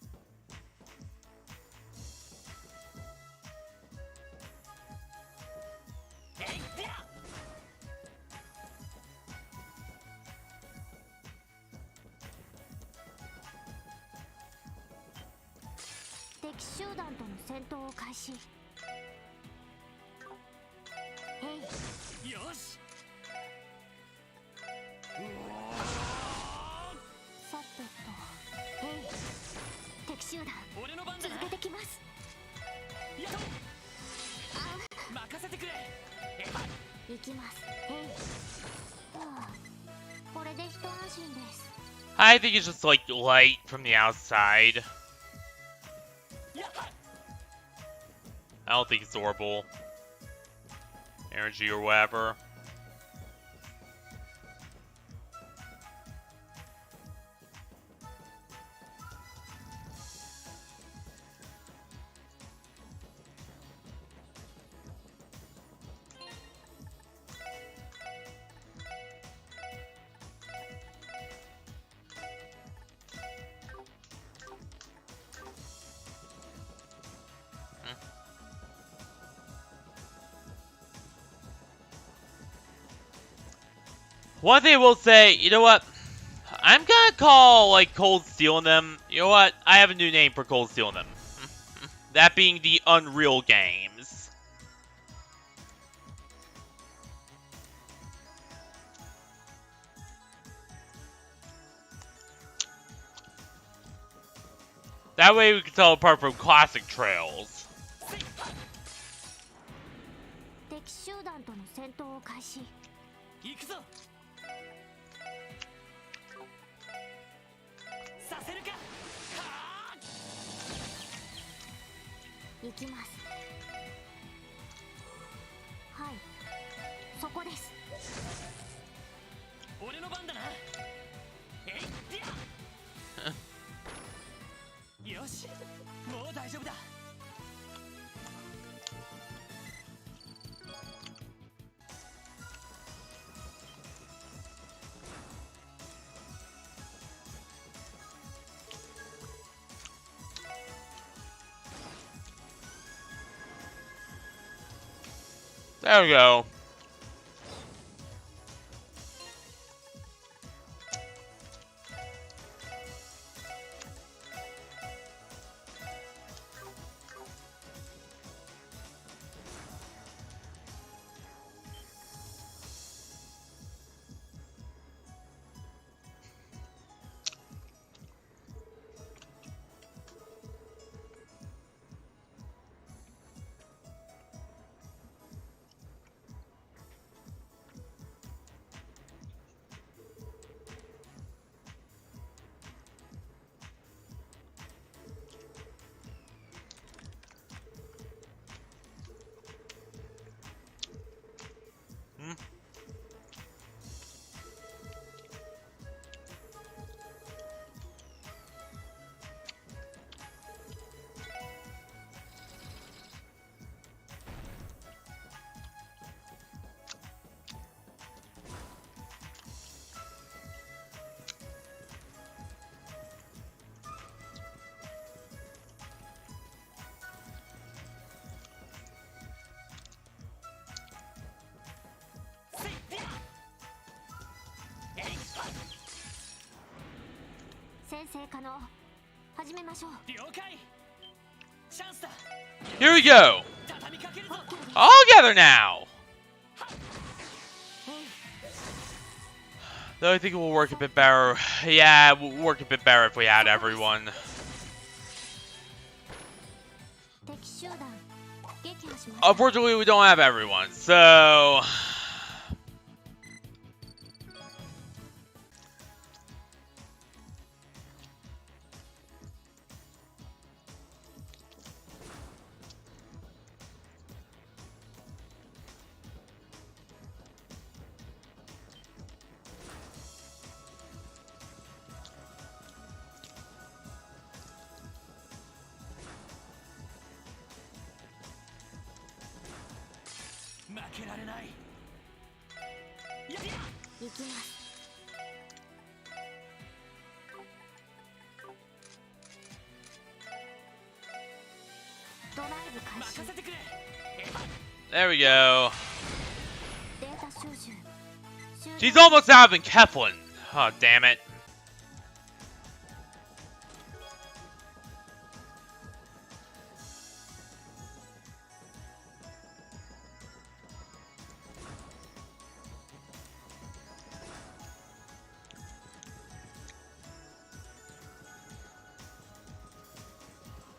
I think it's just like light from the outside. I don't think it's orbital energy or whatever. One thing I will say, you know what? I'm gonna call, like, Cold Stealing them. You know what? I have a new name for Cold Stealing them. That being the Unreal Games. That way we can tell apart from classic trails. There we go. Here we go. All together now. Though I think it will work a bit better. Yeah, it will work a bit better if we had everyone. Unfortunately, we don't have everyone, so... There we go. She's almost out of Keflin. Oh, damn it.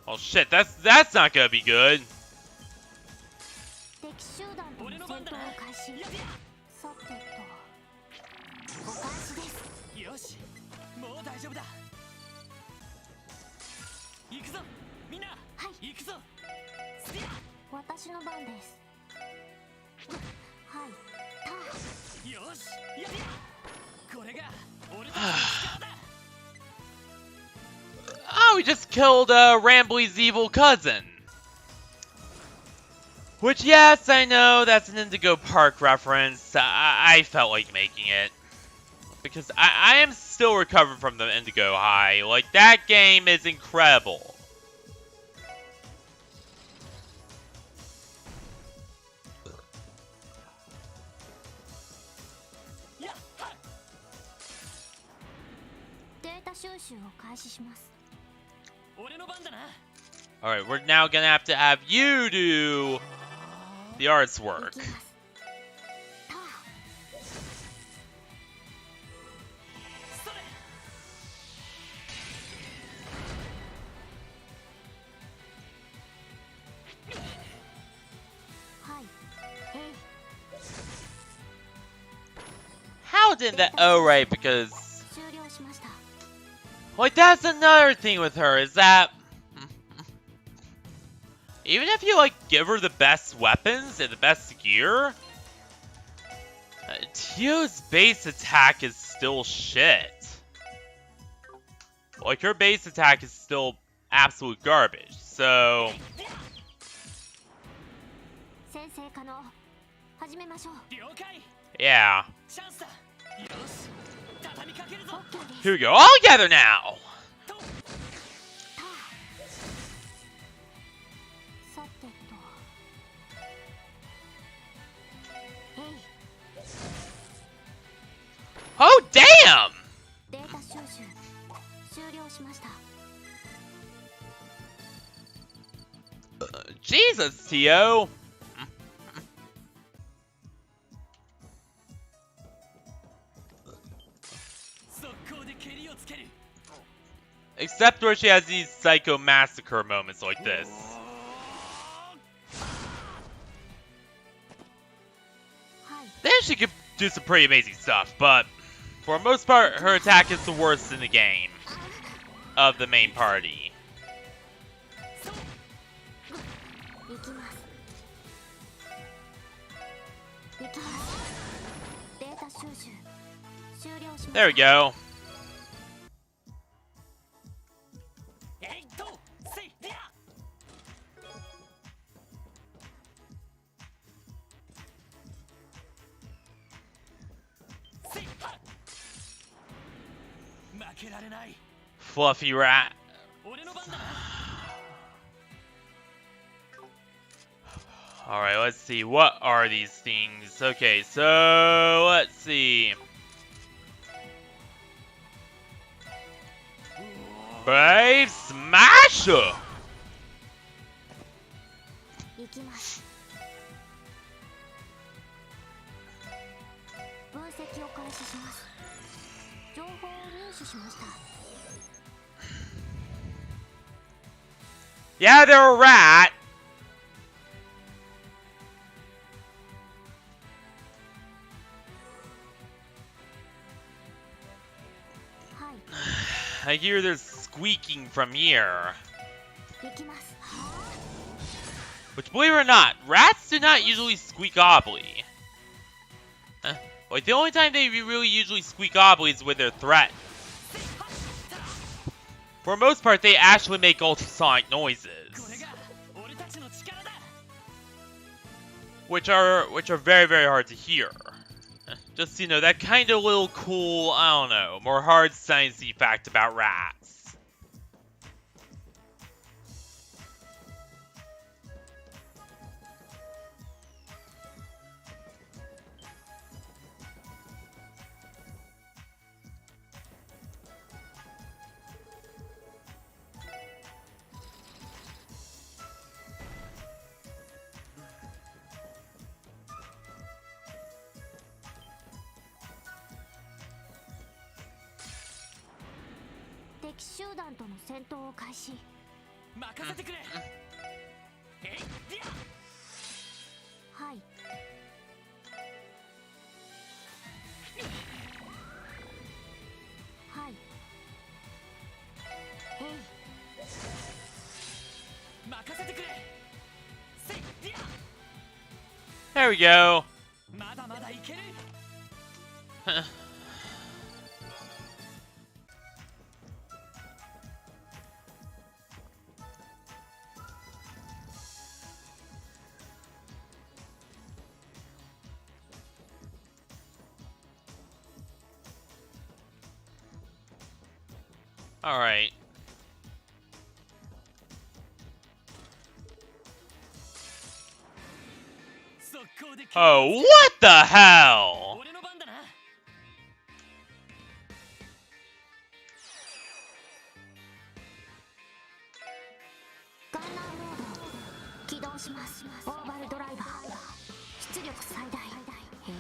Oh shit, that's not gonna be good. Oh, we just killed Rambly's evil cousin. Which, yes, I know that's an Indigo Park reference. I felt like making it. Because I am still recovering from the Indigo High. Like, that game is incredible. Alright, we're now gonna have you do the arts work. How did that? Oh, right, because like that's another thing with her is that even if you like give her the best weapons and the best gear, Tio's base attack is still shit. Like her base attack is still absolute garbage. So yeah. Here we go, all together now! Oh, damn! Jesus, Tio! Except where she has these Psycho Massacre moments like this. Then she could do some pretty amazing stuff, but for the most part, her attack is the worst in the game of the main party. There we go. Fluffy rat. Alright, let's see. What are these things? Okay, so let's see. Brave Smasher! Yeah, they're a rat. I hear there's squeaking from here. Which, believe it or not, rats do not usually squeak audibly. Like, the only time they really usually squeak audibly is when they're threatened. For the most part, they actually make ultrasonic noises. which are very, very hard to hear. Just, you know, that kind of little cool, I don't know, more hard sciencey fact about rats. There we go. All right. Oh, what the hell?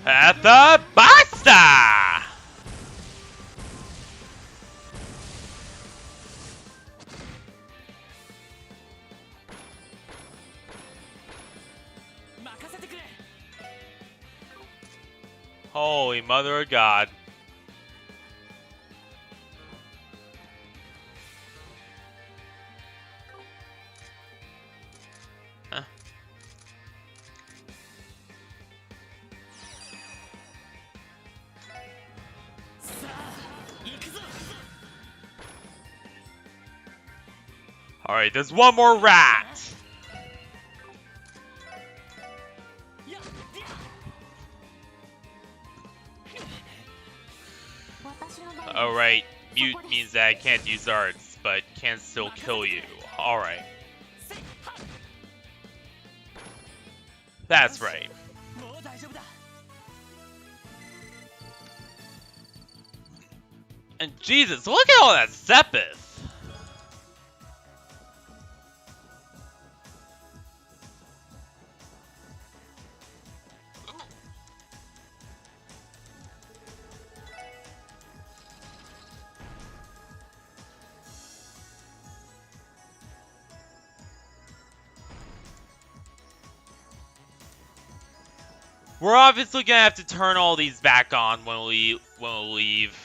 At the Basta! Holy Mother of God. Huh. Alright, there's one more rat! Oh right, mute means that I can't use arts, but can still kill you. Alright. That's right. And Jesus, look at all that Sepith! We're obviously gonna have to turn all these back on when we leave.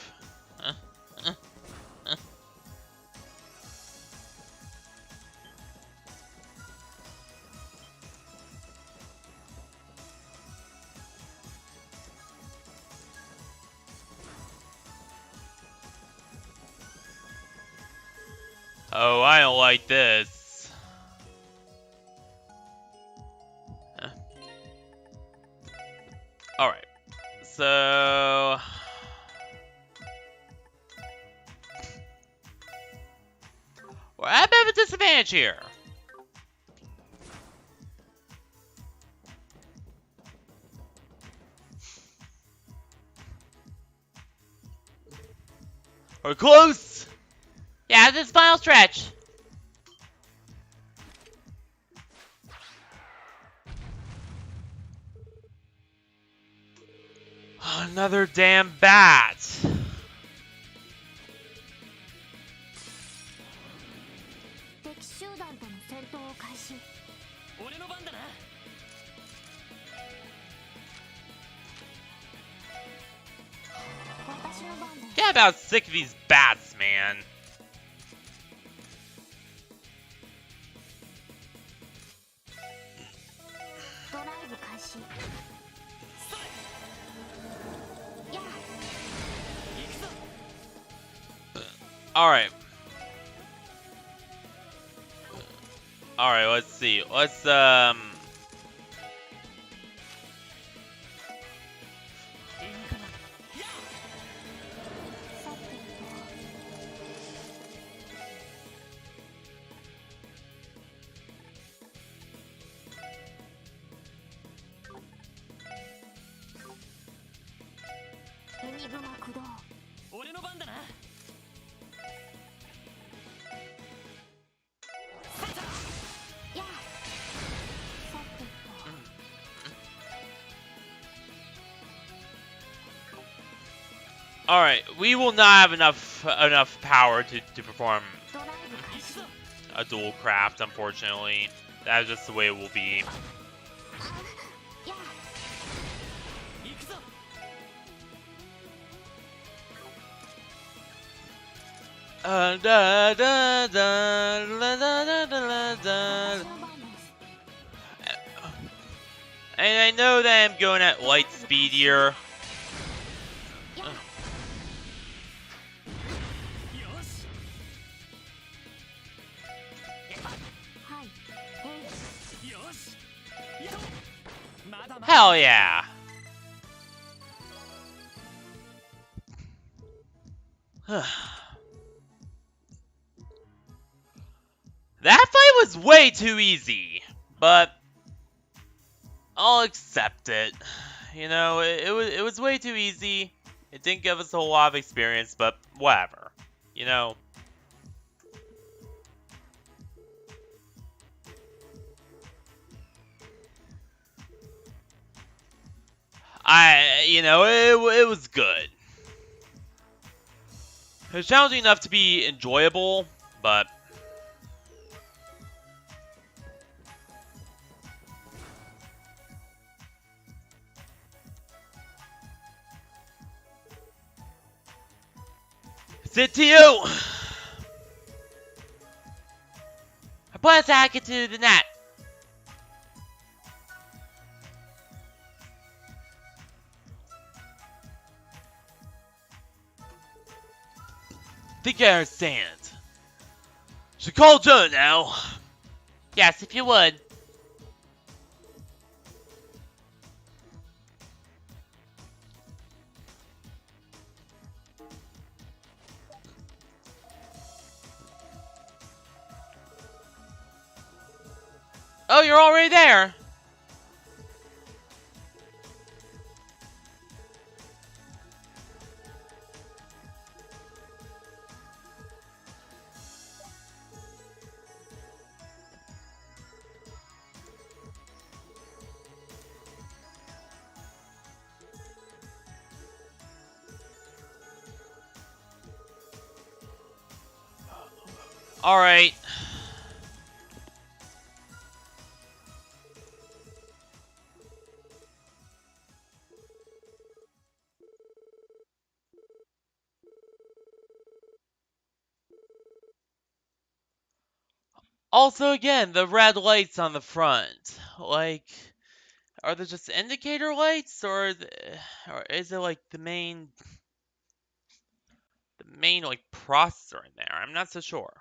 Oh, I don't like this. Alright. So... we're at a bit of a disadvantage here. We're close! Yeah, this final stretch. Another damn bat. Get about sick of these bats, man. Alright. Alright, let's see. Let's, Alright, we will not have enough power to perform a dual craft, unfortunately. That's just the way it will be. And I know that I'm going at light speed here. Hell yeah! That fight was way too easy, but I'll accept it. You know, it was way too easy. It didn't give us a whole lot of experience, but whatever. You know. It was good. It was challenging enough to be enjoyable, but it's it to you. I put attack into the net. Think I understand. Should call Joe now. Yes, if you would. Oh, you're already there. All right. Also, again, the red lights on the front. Like, are they just indicator lights, or is it like the main like processor in there? I'm not so sure.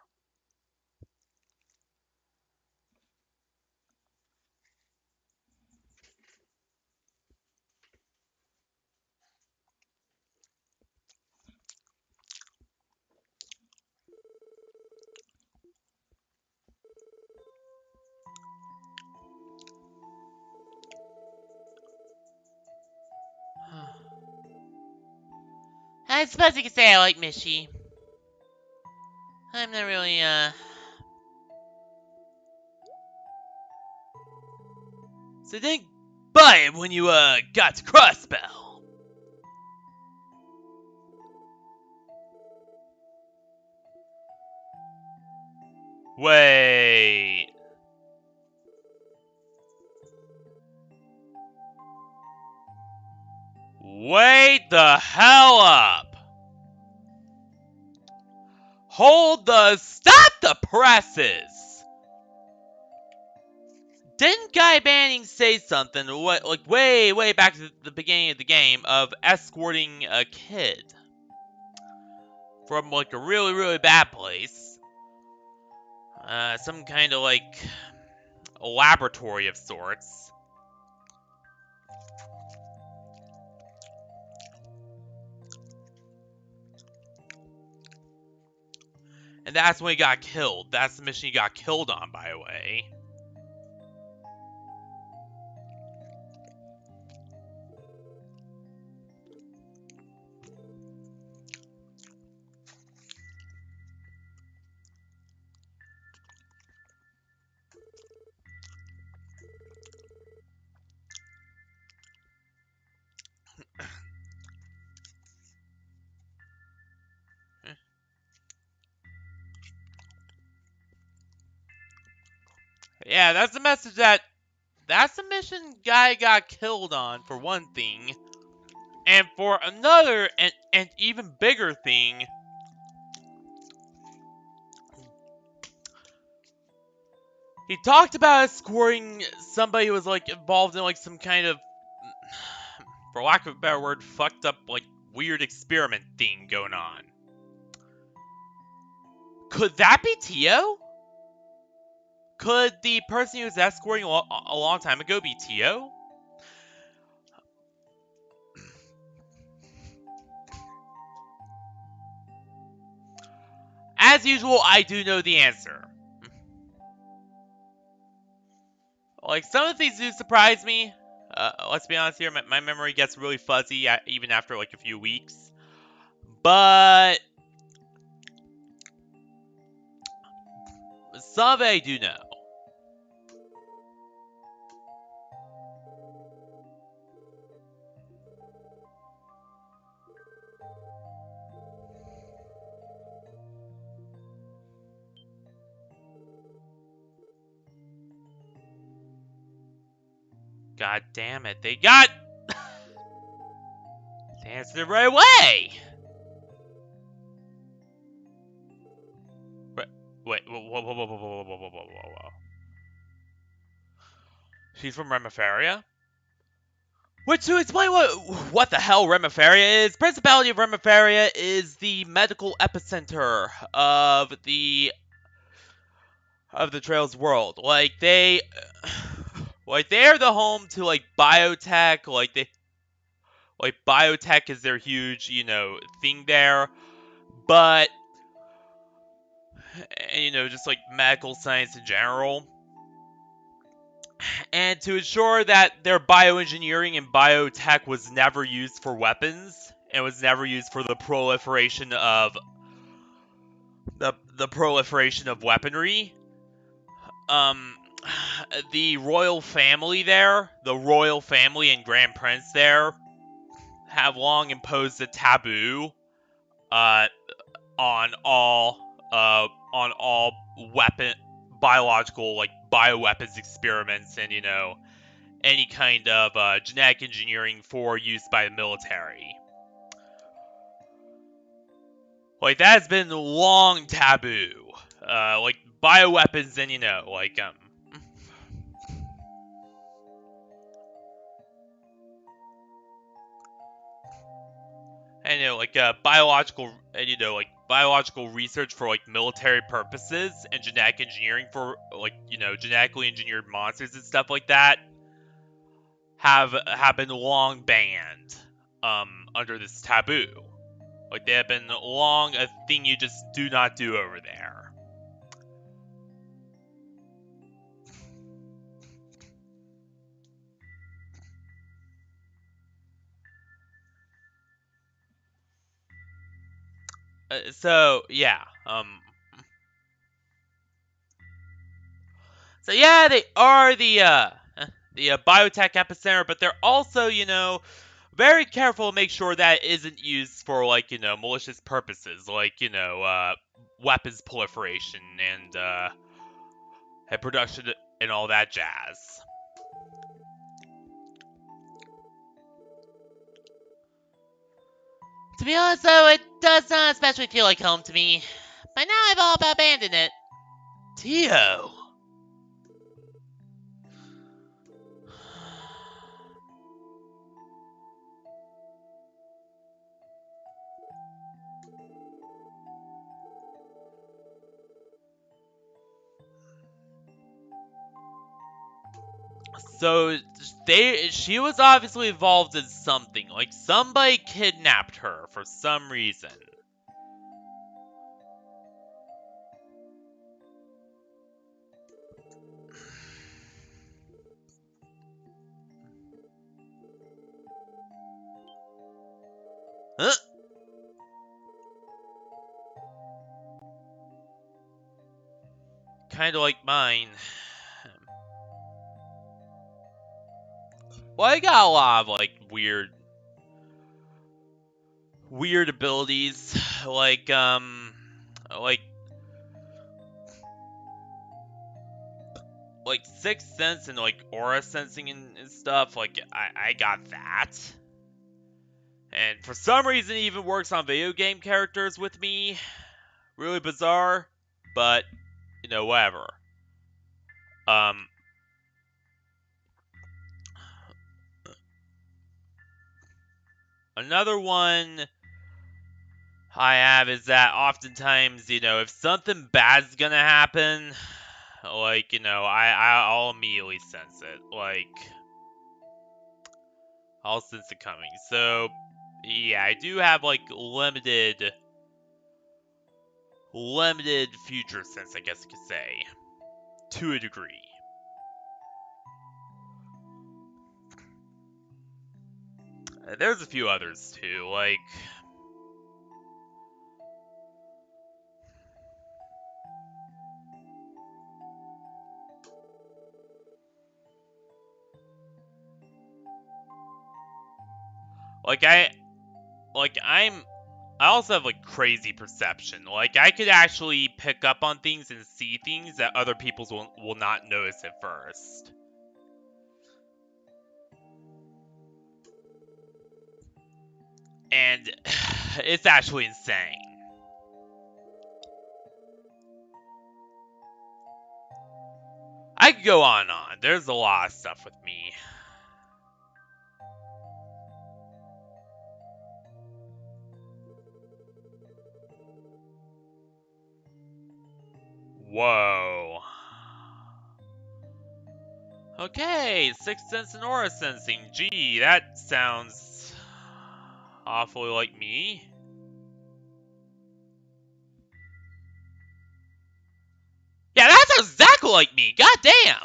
I suppose you could say I like Mishi. I'm not really, So didn't buy it when you, got to Crossbell. Wait. Wait the hell up. Stop the presses. Didn't Guy Banning say something, like way back to the beginning of the game, of escorting a kid from like a really bad place? Some kind of like a laboratory of sorts. And that's when he got killed. That's the mission he got killed on, by the way. Yeah, that's the message that's the mission guy got killed on, for one thing. And for another, and even bigger thing, he talked about escorting somebody who was, like, involved in, like, some kind of, for lack of a better word, fucked up, like, weird experiment thing going on. Could that be Tio? Could the person he was escorting a long time ago be Tio? As usual, I do know the answer. Like, some of these do surprise me. Let's be honest here, my memory gets really fuzzy even after, like, a few weeks. But some of it I do know. God damn it, they got the answer the right way! Wait, whoa. She's from Remifaria? Which, to explain what the hell Remifaria is, Principality of Remifaria is the medical epicenter of the Trails world. Like, they're the home to, like, biotech, biotech is their huge, thing there, but, and, just, like, medical science in general. And to ensure that their bioengineering and biotech was never used for weapons, and was never used for the proliferation of weaponry, the royal family and Grand Prince there, have long imposed a taboo, on all biological, like, bioweapons experiments and, any kind of, genetic engineering for use by the military. Like, that has been long taboo. Like, bioweapons and, like, and, like, biological research for, like, military purposes, and genetic engineering for, like, genetically engineered monsters and stuff like that have been long banned, under this taboo. Like, they have been long a thing you just do not do over there. So yeah, so yeah, they are the biotech epicenter, but they're also, very careful to make sure that it isn't used for, like, malicious purposes, like, weapons proliferation and production and all that jazz. To be honest, though, it does not especially feel like home to me. By now, I've all but abandoned it. Tio. So she was obviously involved in something. Like, somebody kidnapped her for some reason. Huh? Kinda like mine. Well, I got a lot of, like, weird abilities. Like, like, Sixth Sense and, like, aura sensing and stuff, like, I got that. And for some reason, it even works on video game characters with me. Really bizarre, but, you know, whatever. Another one I have is that oftentimes, you know, if something bad's gonna happen, like, you know, I'll immediately sense it. Like, I'll sense it coming. So, yeah, I do have, like, limited future sense, I guess you could say. To a degree. There's a few others, too, like... I also have, like, crazy perception. Like, I could actually pick up on things and see things that other people will not notice at first. And it's actually insane. I could go on and on. There's a lot of stuff with me. Whoa. Okay, Sixth Sense and Aura Sensing. Gee, that sounds awfully like me. Yeah, that sounds exactly like me. God damn.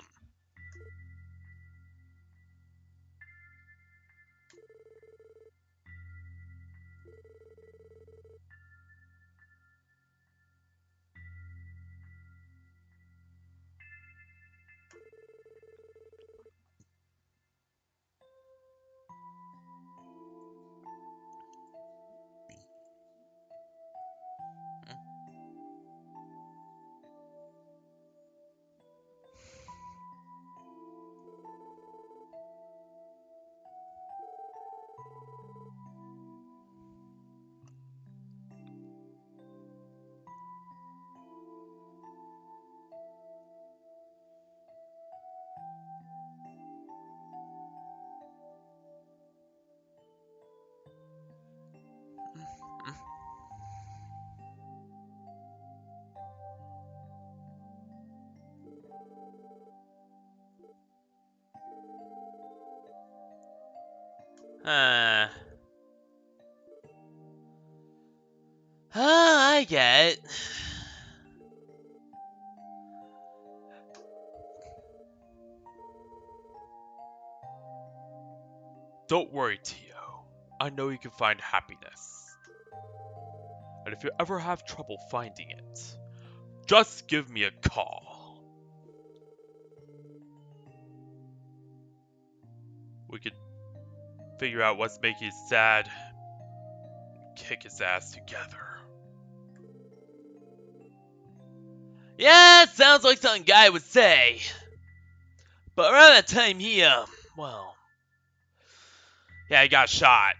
I get it. Don't worry, Tio. I know you can find happiness. And if you ever have trouble finding it, just give me a call. We could figure out what's making you sad, kick his ass together. Yeah, sounds like something Guy would say. But around that time he, well... Yeah, he got shot.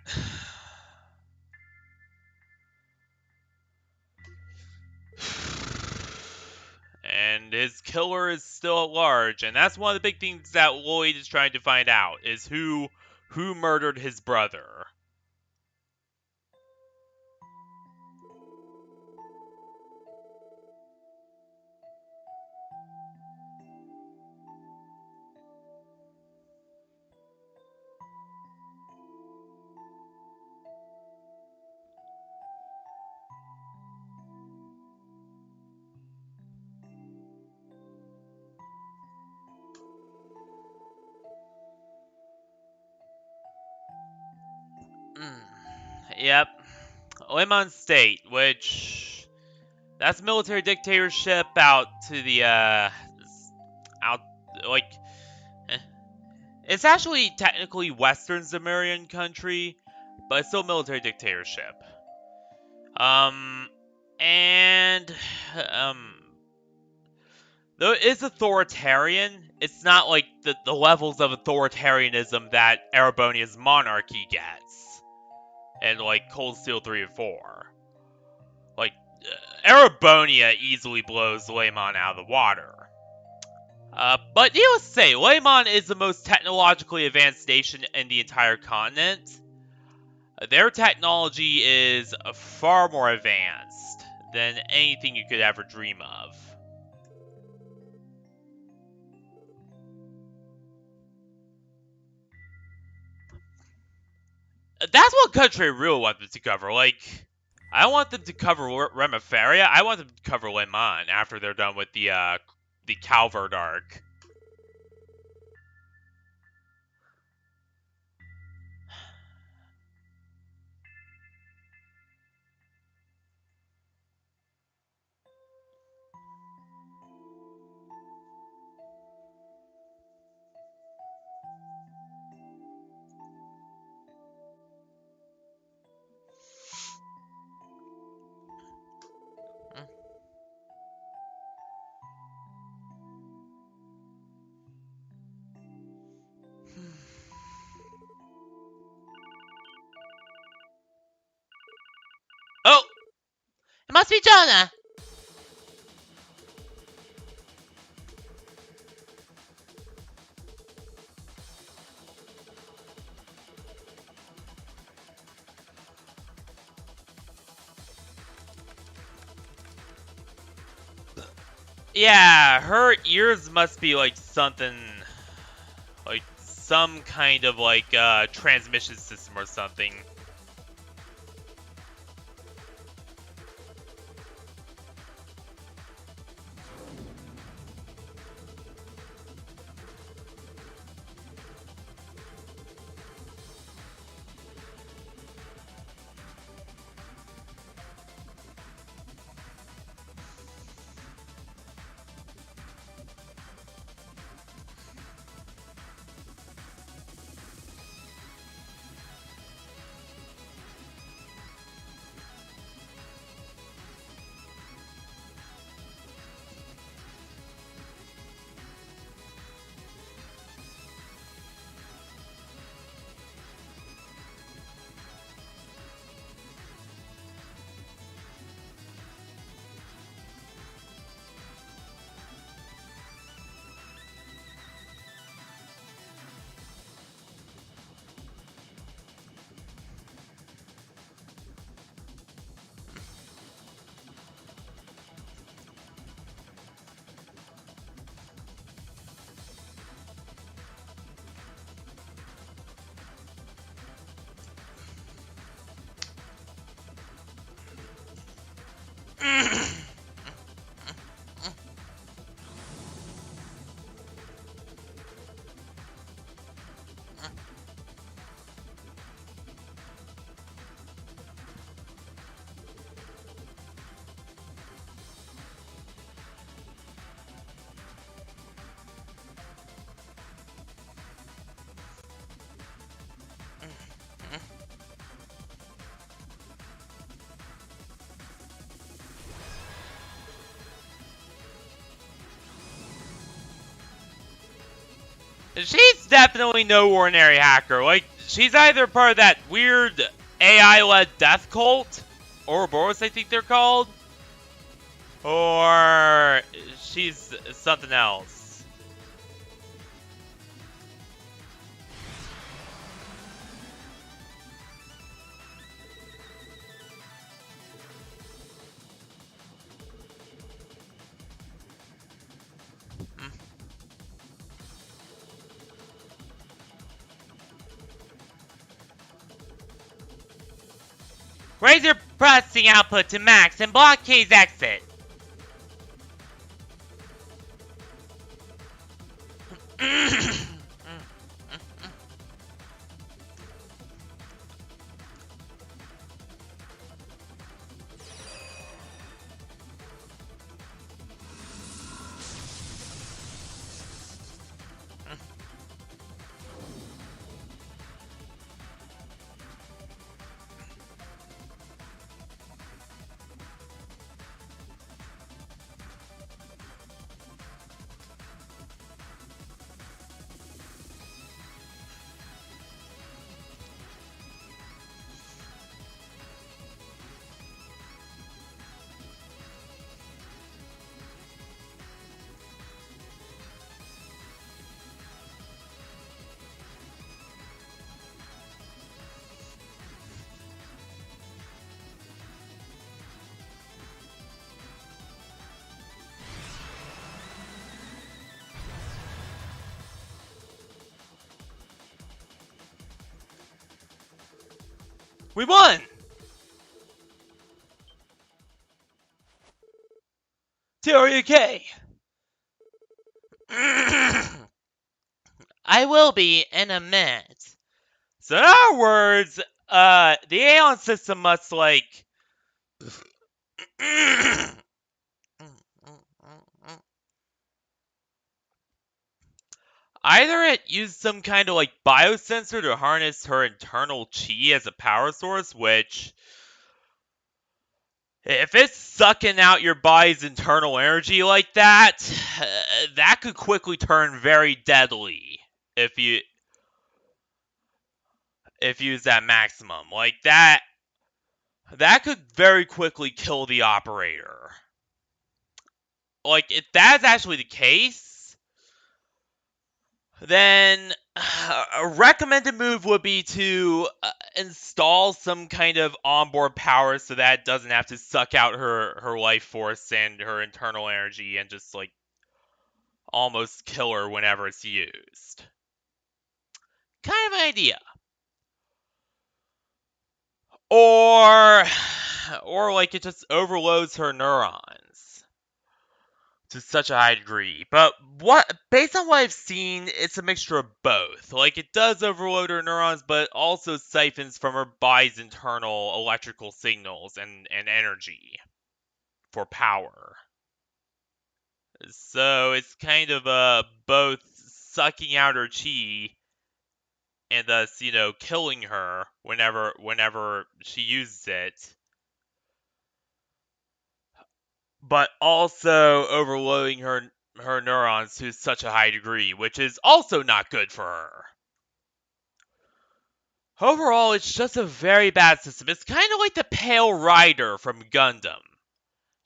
And his killer is still at large, and that's one of the big things that Lloyd is trying to find out, is who murdered his brother. Yep. Lemon State, which... That's military dictatorship out to the, out, like... It's actually technically Western Zamarian country, but it's still military dictatorship. And... Though it is authoritarian, it's not like the levels of authoritarianism that Erebonia's monarchy gets. And like Cold Steel 3 and 4. Like, Erebonia easily blows Leymon out of the water. But needless to say, Leymon is the most technologically advanced nation in the entire continent. Their technology is far more advanced than anything you could ever dream of. That's what country I really want them to cover. Like, I want them to cover Remiferia. I want them to cover Leymon after they're done with the Calvard arc. Oh! It must be Jonah! Yeah, her ears must be like something, like some kind of like transmission system or something. She's definitely no ordinary hacker. Like, she's either part of that weird AI-led death cult, Ouroboros I think they're called, or she's something else. Raise your processing output to max and block K's exit. We won! T-R-U-K! I will be in a minute. So in other words, the Aeon system must, like... Either it used some kind of, like, biosensor to harness her internal chi as a power source, which... If it's sucking out your body's internal energy like that, that could quickly turn very deadly if you use that maximum. Like that could very quickly kill the operator. Like if that's actually the case, then a recommended move would be to install some kind of onboard power so that it doesn't have to suck out her life force and her internal energy and just like almost kill her whenever it's used. Kind of an idea. Or like it just overloads her neurons to such a high degree. But based on what I've seen, it's a mixture of both. Like it does overload her neurons, but it also siphons from her body's internal electrical signals and energy for power. So it's kind of both sucking out her chi and thus, killing her whenever she uses it, but also overloading her neurons to such a high degree, which is also not good for her. Overall, it's just a very bad system. It's kind of like the Pale Rider from Gundam.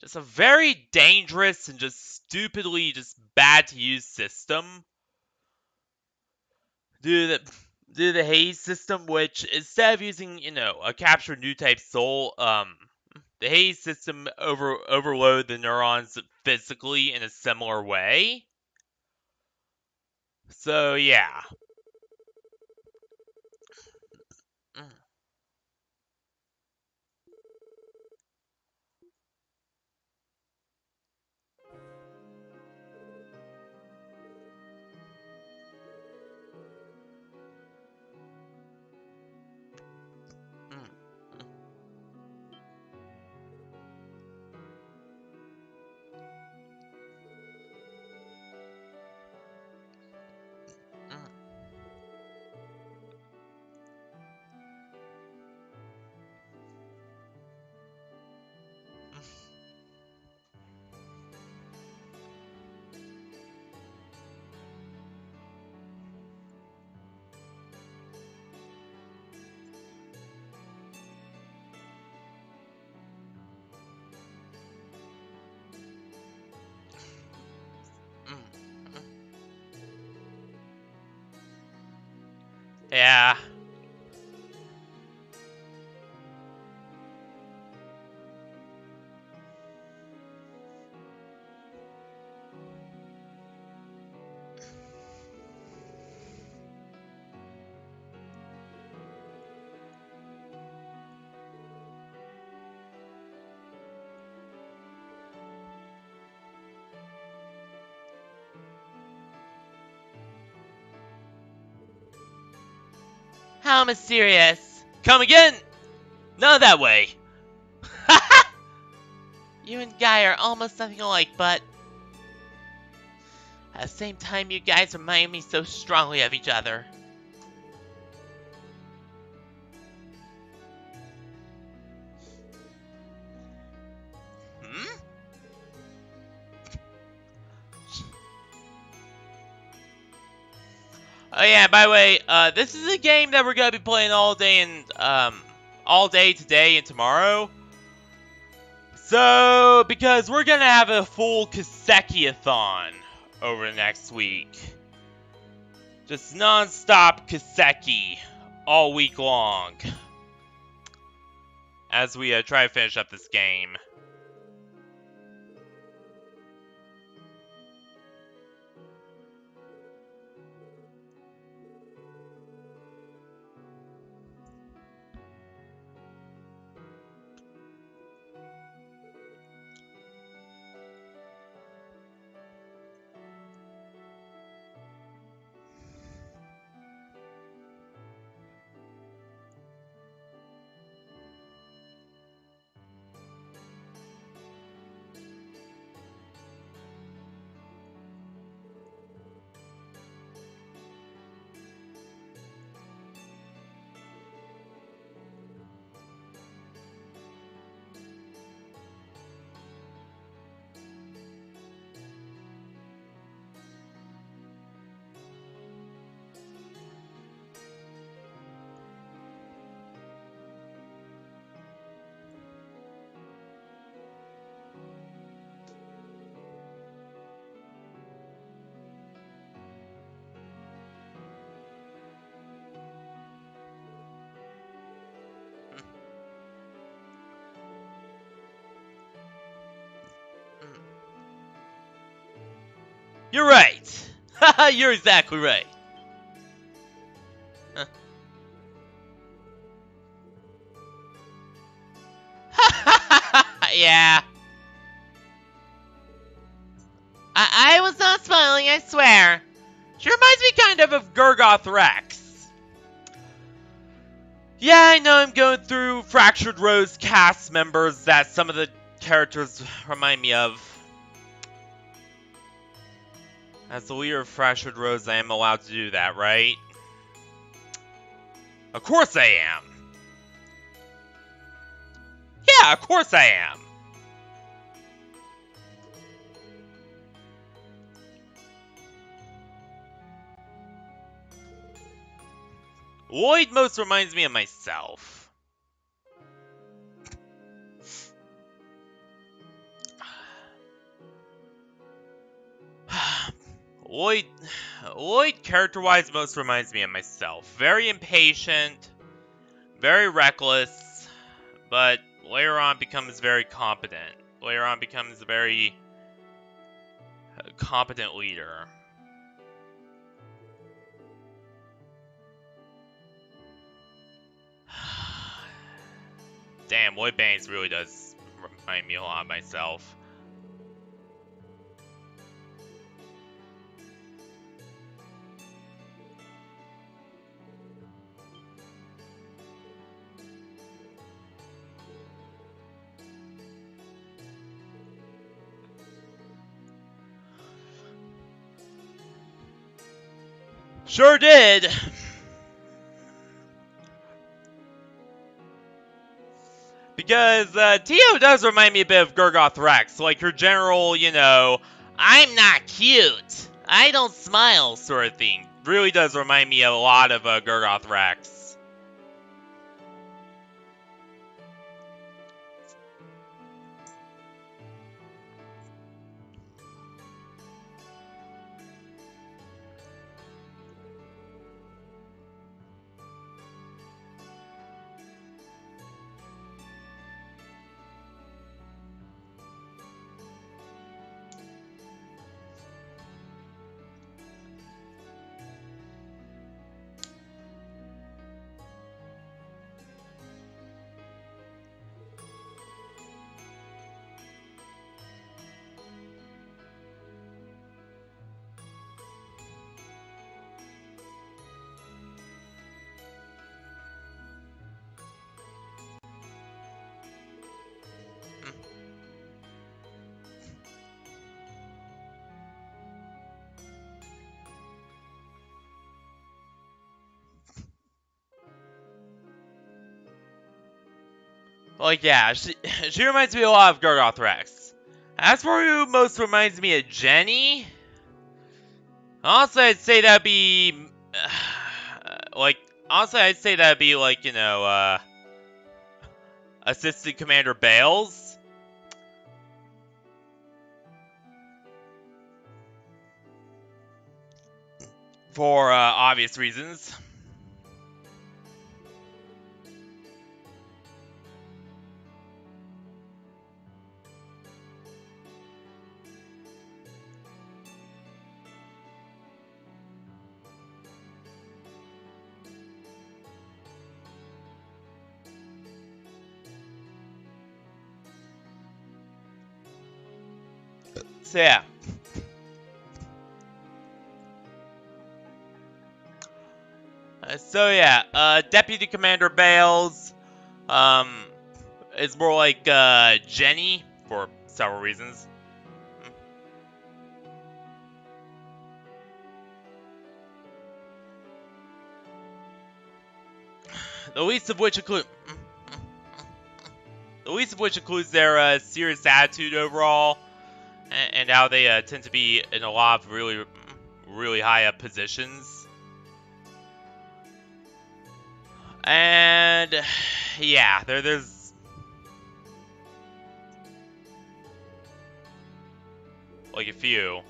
Just a very dangerous and just stupidly just bad to use system. Due to the haze system, which instead of using, a captured new type soul, the haze system overload the neurons physically in a similar way. So yeah. Yeah. How mysterious. Come again? Not that way. You and Guy are almost nothing alike, but at the same time, you guys remind me so strongly of each other. Hmm? Oh yeah, by the way, this is a game that we're gonna be playing all day today and tomorrow. So, because we're gonna have a full Kaseki-a-thon over the next week. Just non-stop Kaseki all week long. As we try to finish up this game. You're right. Haha, you're exactly right. Yeah. I was not smiling, I swear. She reminds me kind of Gurgoth Rex. Yeah, I know I'm going through Fractured Rose cast members that some of the characters remind me of. As the leader of Fractured Rose, I am allowed to do that, right? Of course I am. Yeah, of course I am. Lloyd most reminds me of myself. Lloyd character-wise most reminds me of myself. Very impatient, very reckless, but later on becomes very competent. Later on becomes a very competent leader. Damn, Lloyd Banks really does remind me a lot of myself. Sure did! Because Tio does remind me a bit of Gurgoth Rex, like her general, you know, I'm not cute, I don't smile sort of thing. Really does remind me a lot of Gurgoth Rex. Like, yeah, she reminds me a lot of Gurgoth Rex. As for who most reminds me of Jenny, honestly, I'd say that'd be... like, honestly, I'd say that'd be, like, you know, Assistant Commander Bales. For obvious reasons. So yeah. Deputy Commander Bales, is more like, Jenny, for several reasons. The least of which includes their, serious attitude overall, and how they, tend to be in a lot of really, really high up positions. And yeah, there's like a few.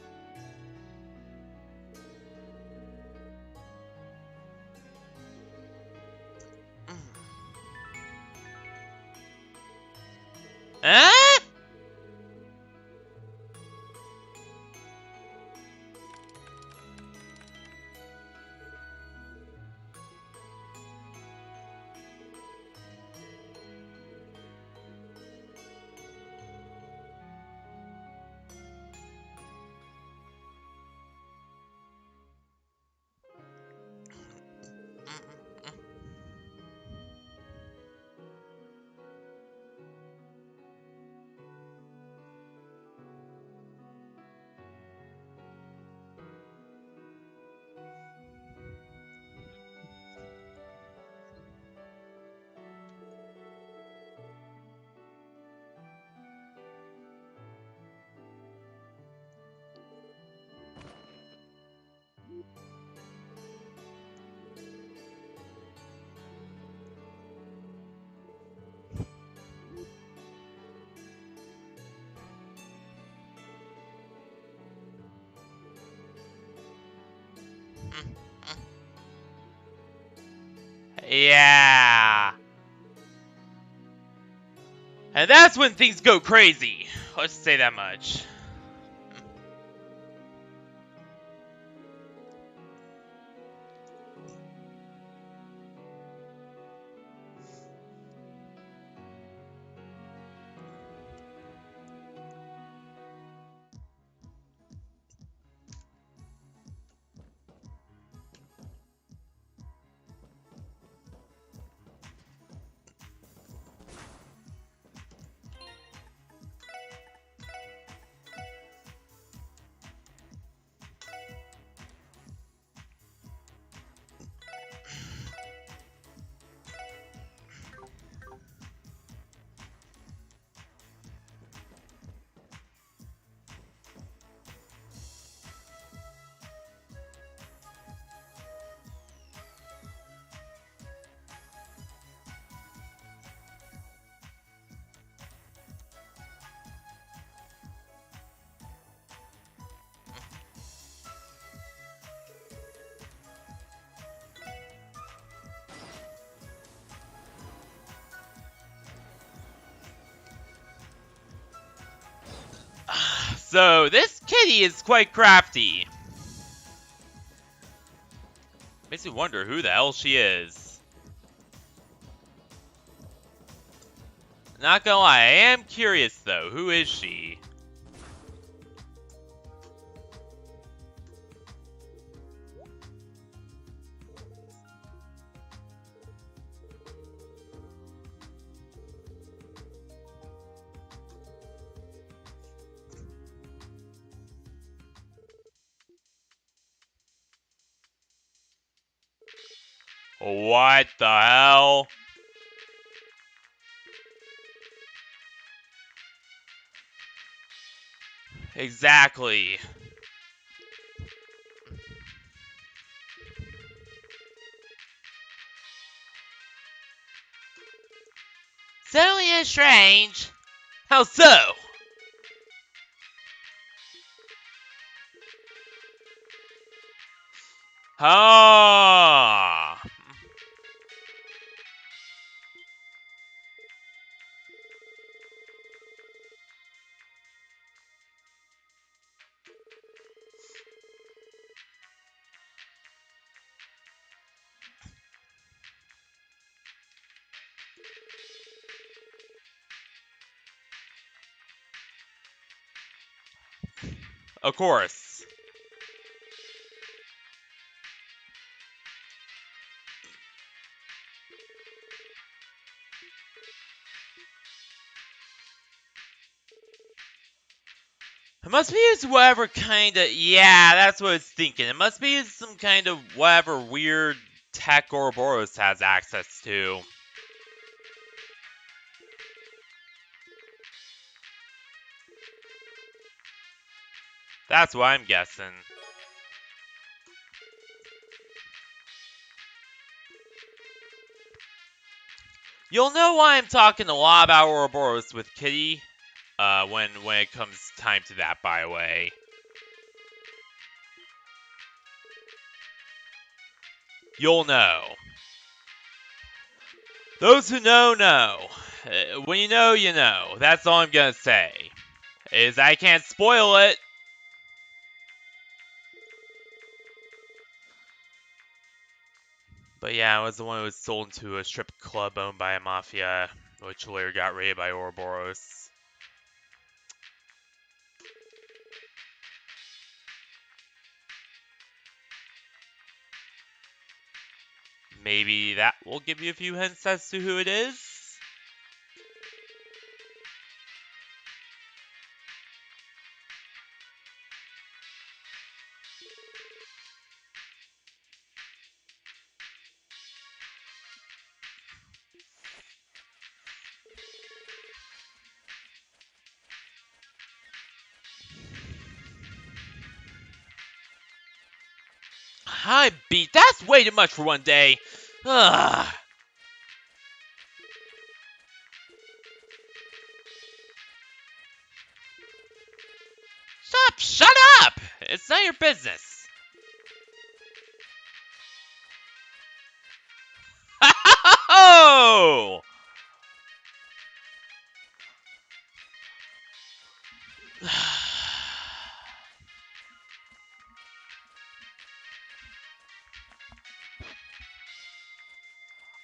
Huh? Yeah. And that's when things go crazy. Let's say that much. So, this kitty is quite crafty. Makes me wonder who the hell she is. Not gonna lie, I am curious though. Who is she? What the hell? Exactly. Certainly is strange. How so? Ah. Of course. It must be used whatever kind of... Yeah, that's what I was thinking. It must be used some kind of whatever weird tech Ouroboros has access to. That's what I'm guessing. You'll know why I'm talking a lot about Ouroboros with Kitty, when it comes time to that, by the way. You'll know. Those who know, know. When you know, you know. That's all I'm gonna say. Is I can't spoil it. But yeah, I was the one who was sold into a strip club owned by a mafia, which later got raided by Ouroboros. Maybe that will give you a few hints as to who it is? I'm beat. That's way too much for one day. Ugh. Shut up! It's not your business.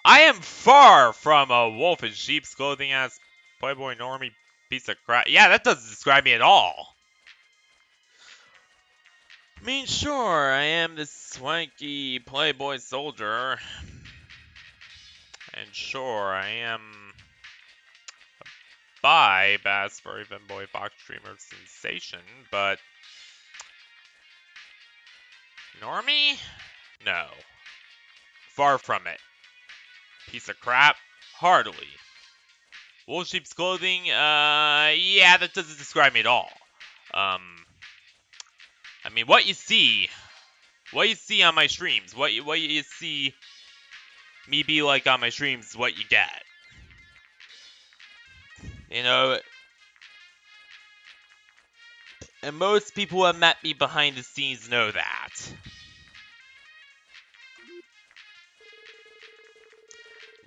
I am far from a wolf in sheep's clothing ass playboy normie piece of crap. Yeah, that doesn't describe me at all. I mean, sure, I am this swanky playboy soldier. And sure, I am bi bass furry femboy fox streamer sensation, but normie? No. Far from it. Piece of crap? Hardly. Wolf sheep's clothing? Yeah, that doesn't describe me at all. I mean, what you see on my streams, what you see me be like on my streams is what you get. You know, and most people who have met me behind the scenes know that.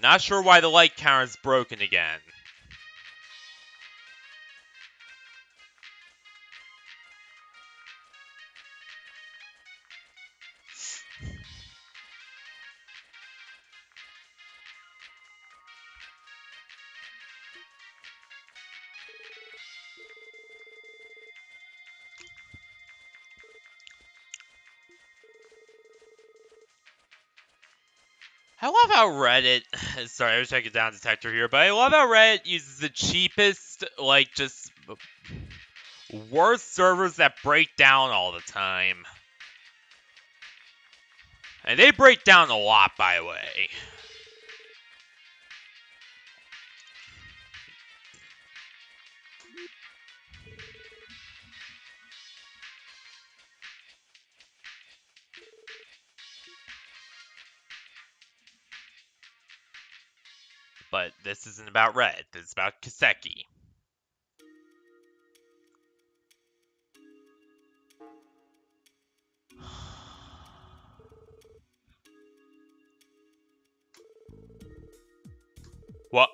Not sure why the light counter's broken again. I love how Reddit, sorry, I wish I could down detector here, but I love how Reddit uses the cheapest, like, just worst servers that break down all the time. And they break down a lot, by the way. But this isn't about Reddit, this is about Kaseki. What?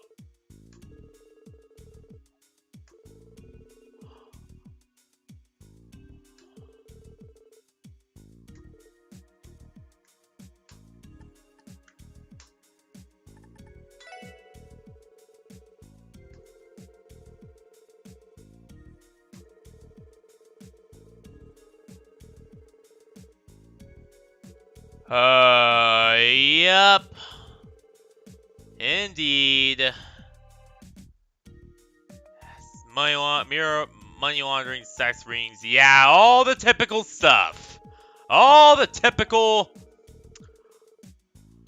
Yep. Indeed. Yes, money laundering, sex rings. Yeah, all the typical stuff. All the typical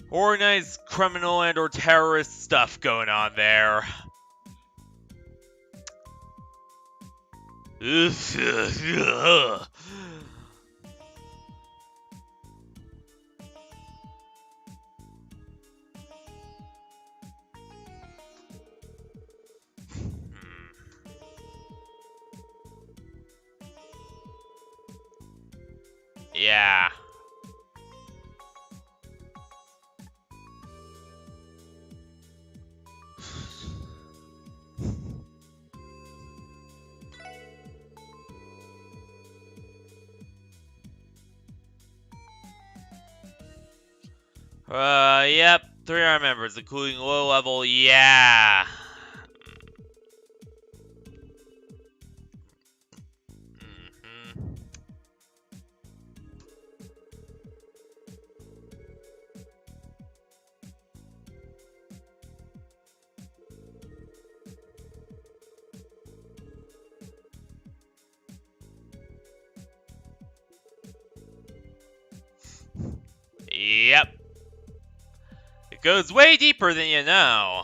organized criminal and or terrorist stuff going on there. Yeah. Yep. 3 R members, including low level. Yeah. Yep. It goes way deeper than you know.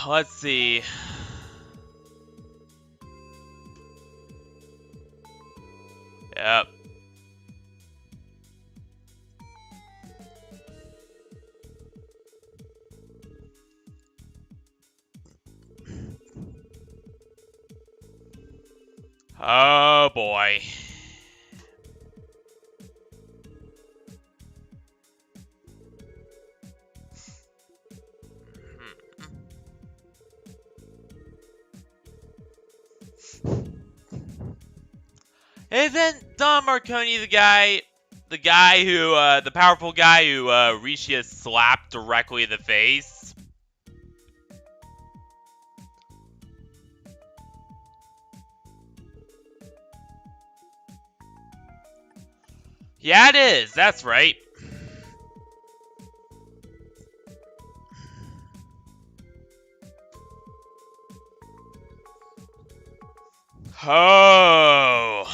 Let's see. Yep. Oh boy. Isn't Don Marconi the guy who, the powerful guy who, Rishi slapped directly in the face? Yeah, it is. That's right. Oh.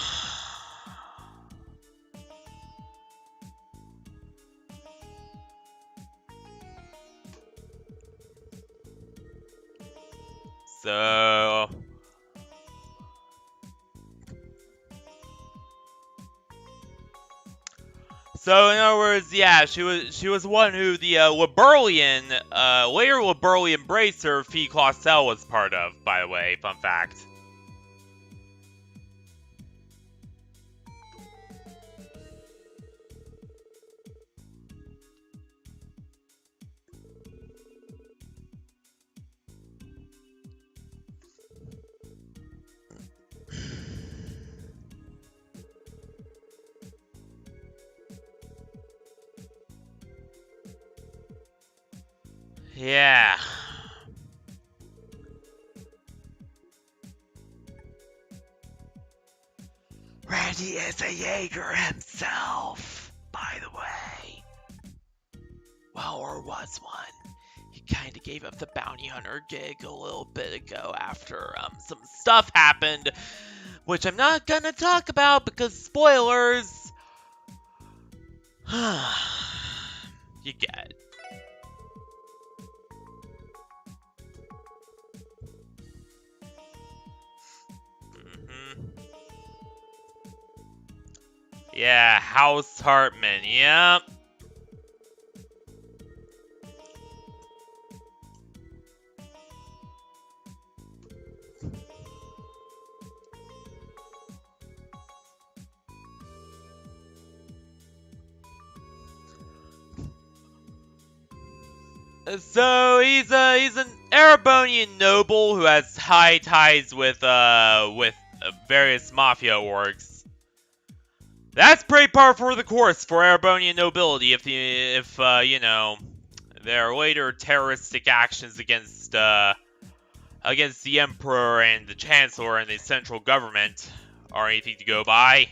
So in other words, yeah, she was one who the later Liberlian Bracer Fee Clausel was part of, by the way, fun fact. Yeah. Randy is a Jaeger himself, by the way. Well, or was one. He kinda gave up the bounty hunter gig a little bit ago after some stuff happened, which I'm not gonna talk about because spoilers. You get it. Yeah, House Hartman, yep. So he's an Erebonian noble who has high ties with various mafia orgs. That's pretty par for the course for Erebonian nobility if you know, their later terroristic actions against the Emperor and the Chancellor and the central government are anything to go by.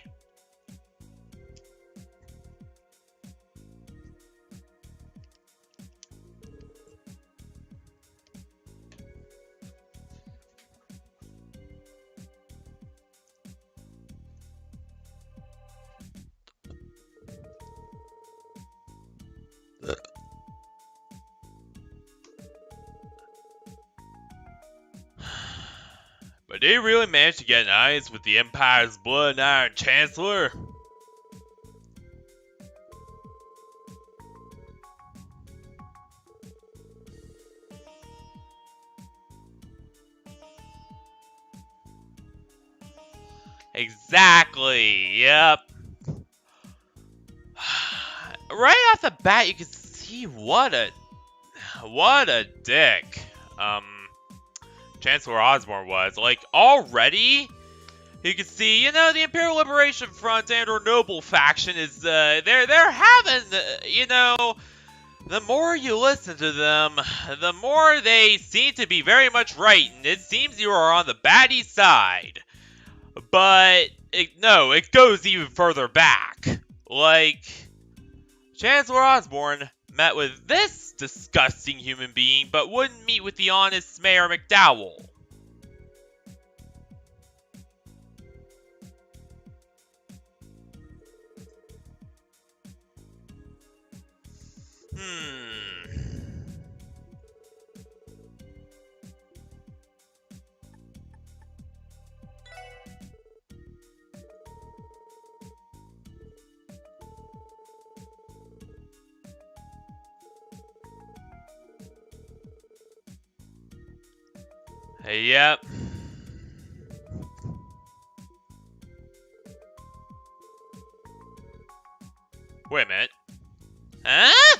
But did he really manage to get nice with the Empire's Blood and Iron Chancellor? Exactly, yep. Right off the bat, you can see what a dick, Chancellor Osborne was. Like, already, you can see, you know, the Imperial Liberation Front and or Noble faction is, they're having, you know, the more you listen to them, the more they seem to be very much right, and it seems you are on the baddie side. But, no, it goes even further back. Like, Chancellor Osborne met with this disgusting human being, but wouldn't meet with the honest Mayor McDowell. Yep. Wait a minute. Huh?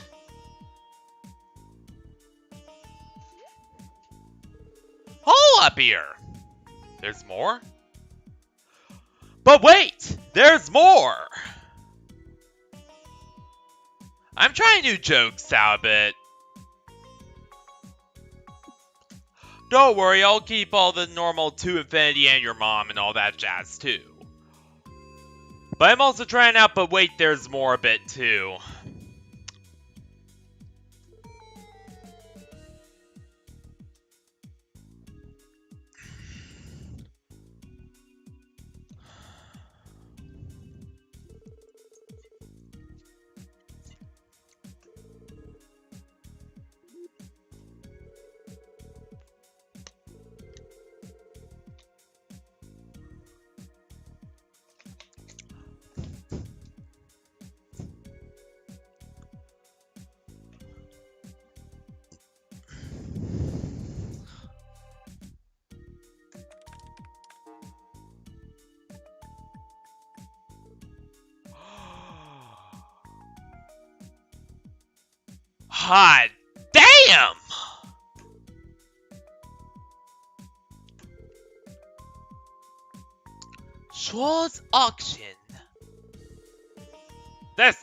Hole up here! There's more? But wait! There's more! I'm trying new jokes out a bit. Don't worry, I'll keep all the normal to infinity and your mom and all that jazz too. But I'm also trying out but wait, there's more a bit too. Hot damn! Schwarz auction. That's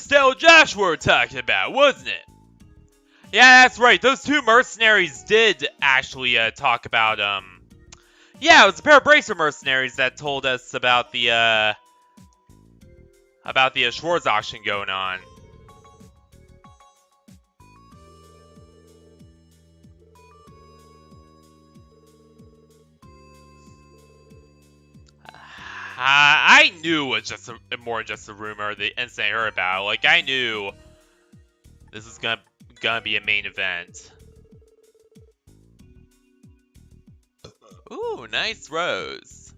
still Josh we're talking about, wasn't it? Yeah, that's right. Those two mercenaries did actually talk about yeah, it was a pair of bracer mercenaries that told us about the Schwarz auction going on. I knew it was just more than just a rumor the instant I heard about it. Like, I knew this is gonna be a main event. Ooh, nice rose.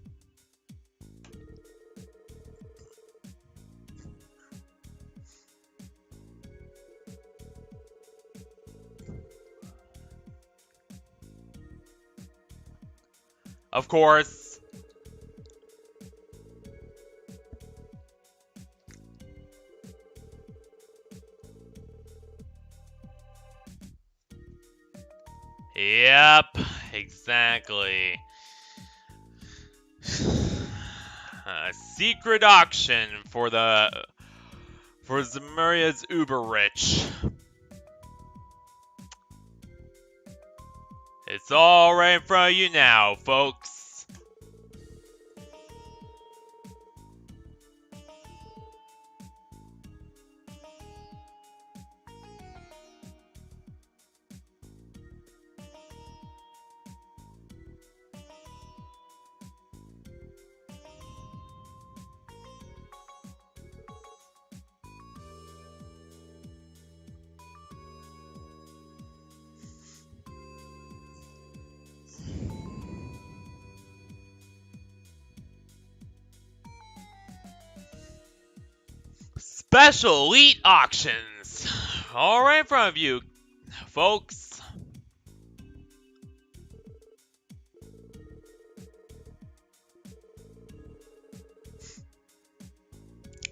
Of course. Yep, exactly. A secret auction for Zemuria's uber rich. It's all right in front of you now, folks. Special elite auctions. All right in front of you, folks.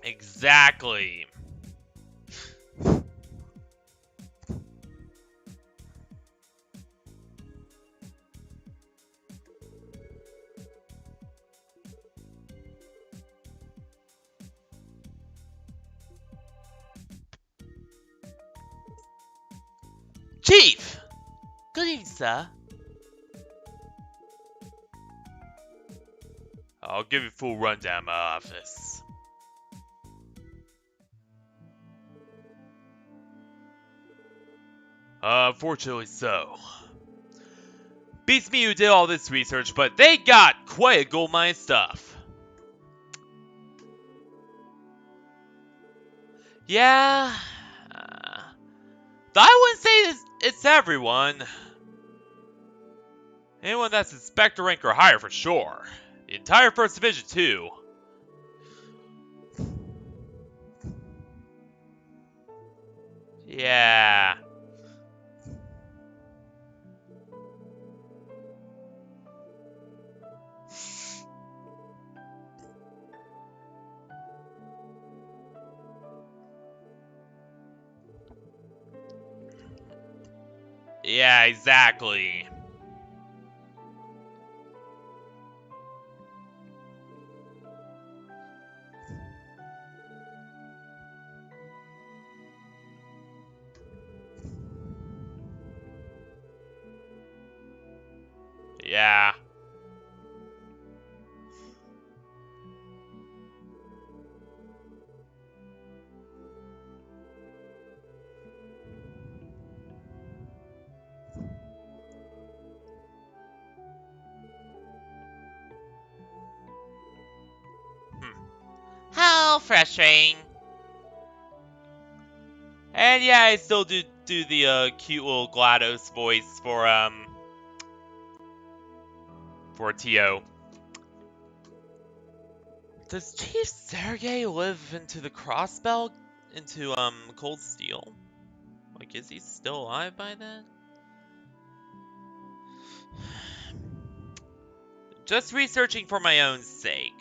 Exactly. Chief! Good evening, sir. I'll give you a full rundown of my office. Unfortunately so. Beats me who did all this research, but they got quite a goldmine stuff. Yeah... I wouldn't say it's everyone. Anyone that's Inspector rank or higher for sure. The entire First Division too. Yeah. Yeah, exactly. Yeah. How frustrating. And yeah, I still do the cute little GLaDOS voice for Tio. Does Chief Sergei live into the Crossbell into Cold Steel? Like, is he still alive by then? Just researching for my own sake.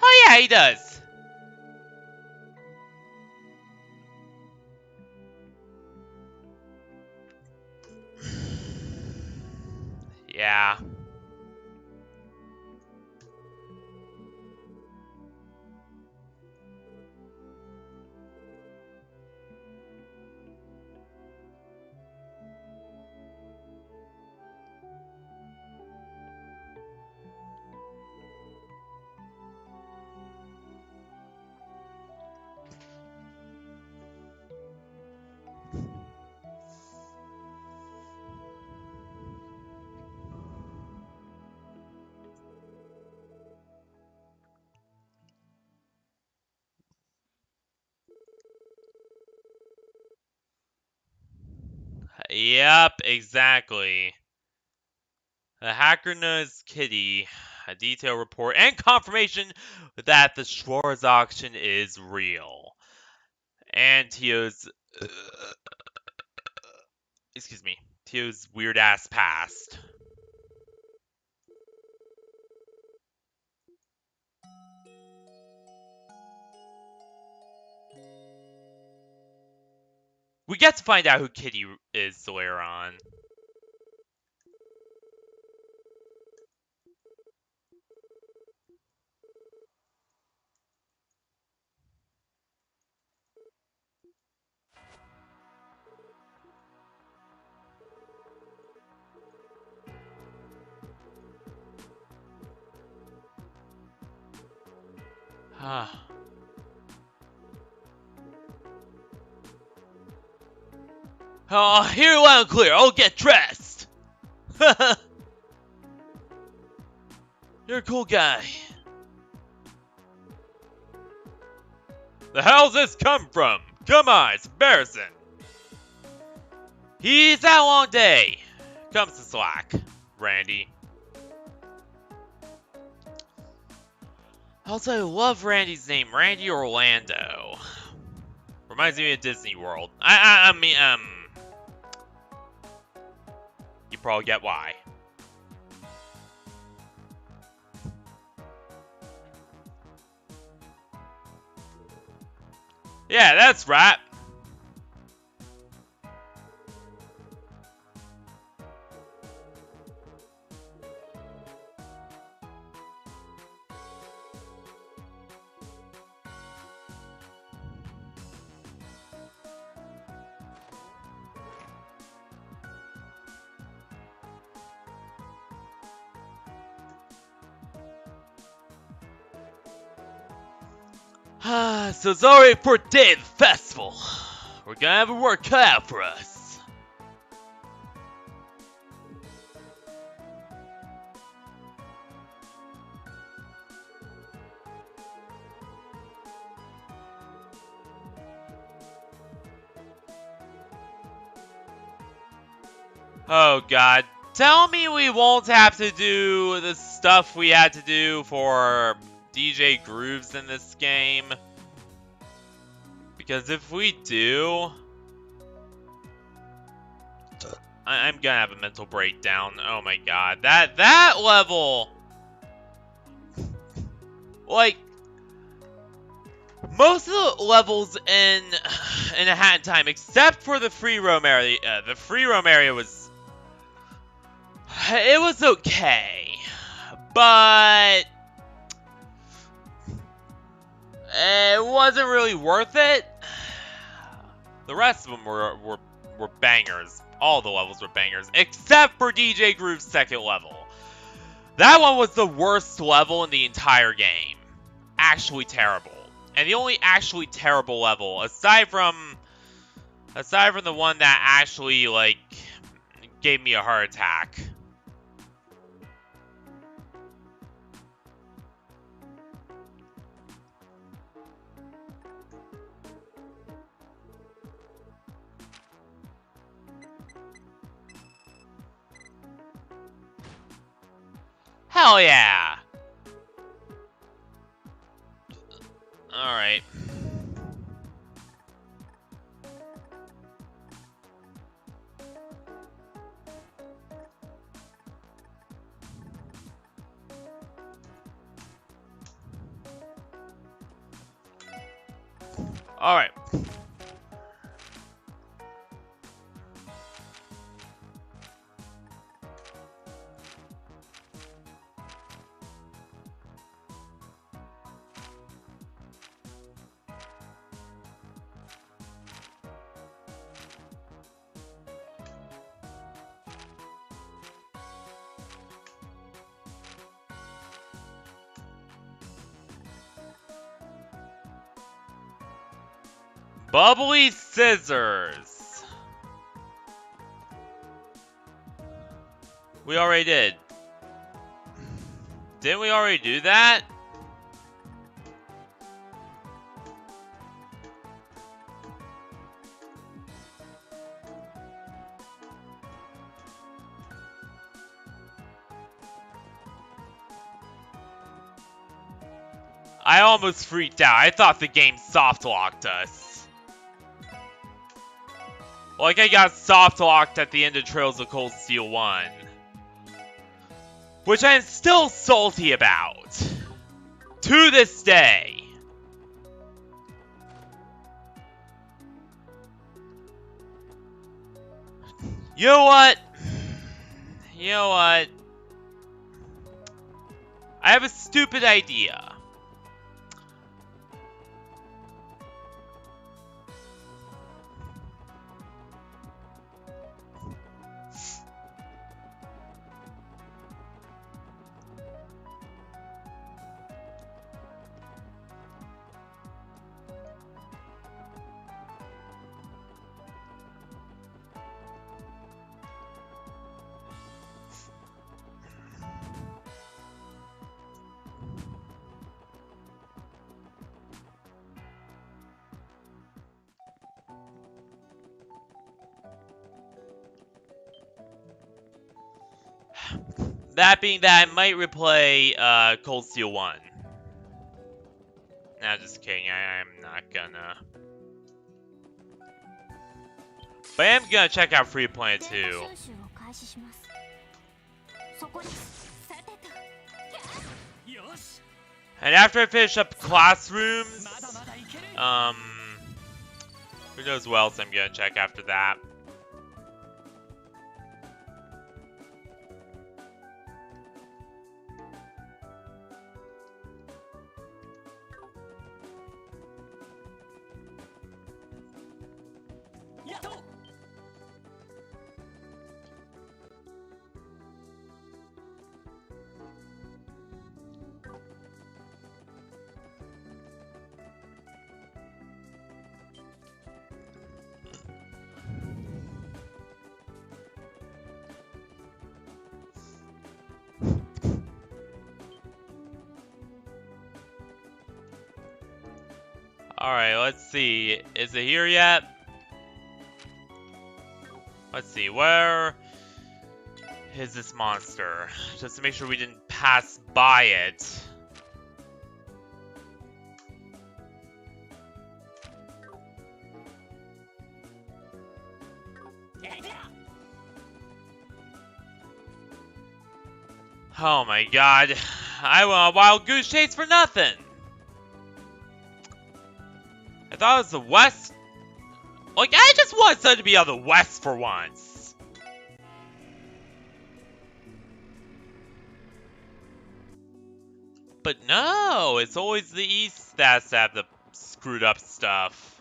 Oh yeah, he does. Yeah. Yep, exactly. The hacker knows Kitty, a detailed report, and confirmation that the Schwarz auction is real. And Tio's, excuse me, Tio's weird ass past. We get to find out who Kitty is later on. Oh, here loud and clear. I'll get dressed. You're a cool guy. The hell's this come from? Come on, it's embarrassing. He's had a long day. Comes to slack, Randy. Also, I love Randy's name, Randy Orlando. Reminds me of Disney World. I mean, you probably get why. Yeah, that's right. So it's already for day of the festival. We're gonna have a work cut out for us. Oh god. Tell me we won't have to do the stuff we had to do for DJ Grooves in this game. Because if we do, I'm gonna have a mental breakdown. Oh my god. That level, like, most of the levels in A Hat in Time, except for the free roam area, was, it was okay, but it wasn't really worth it. The rest of them were bangers. All the levels were bangers, except for DJ Groove's second level. That one was the worst level in the entire game. Actually terrible. And the only actually terrible level, aside from the one that actually, like, gave me a heart attack. Hell yeah! Alright. Alright. Bubbly Scissors. We already did. Didn't we already do that? I almost freaked out. I thought the game soft-locked us. Like I got soft-locked at the end of Trails of Cold Steel 1. Which I'm still salty about. To this day. You know what? You know what? I have a stupid idea. That being that, I might replay Cold Steel 1. Nah, just kidding. I'm not gonna. But I am gonna check out Free Planet 2. And after I finish up Classrooms, who knows what else I'm gonna check after that. Alright, let's see. Is it here yet? Let's see, where is this monster? Just to make sure we didn't pass by it. Oh my god. I went a wild goose chase for nothing. I thought it was the west. Like, I just want something to be on the west for once. But no, it's always the east that's have the screwed up stuff.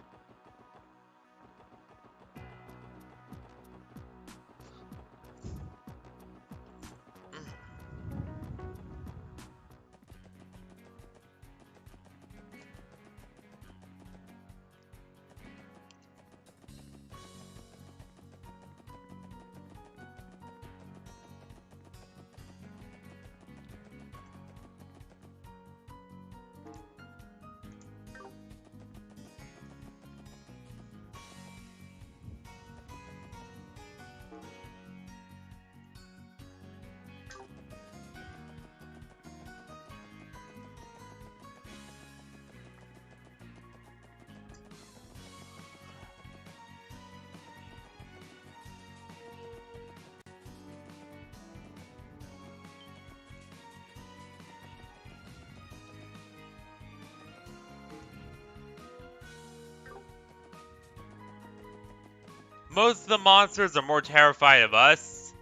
Most of the monsters are more terrified of us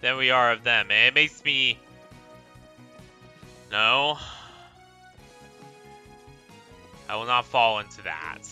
than we are of them, and it makes me... No. I will not fall into that.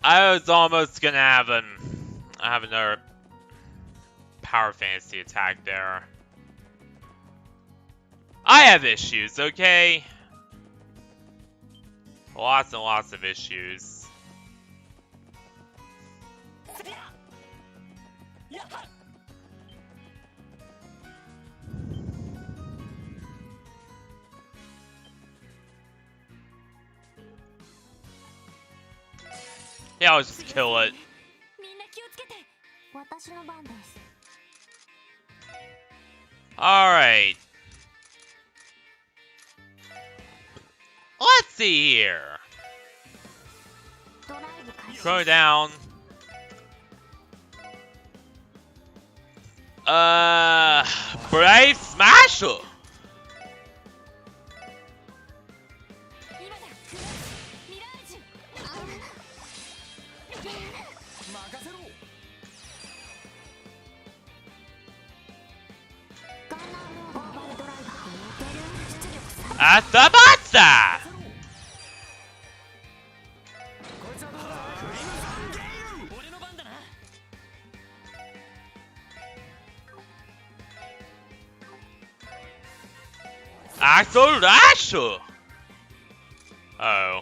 I was almost gonna have another power fantasy attack there. I have issues, okay? Lots and lots of issues. Yeah, I'll just kill it. Alright. Let's see here. Go down. Brave Smasher! At the monster! Axel Rasher! Oh.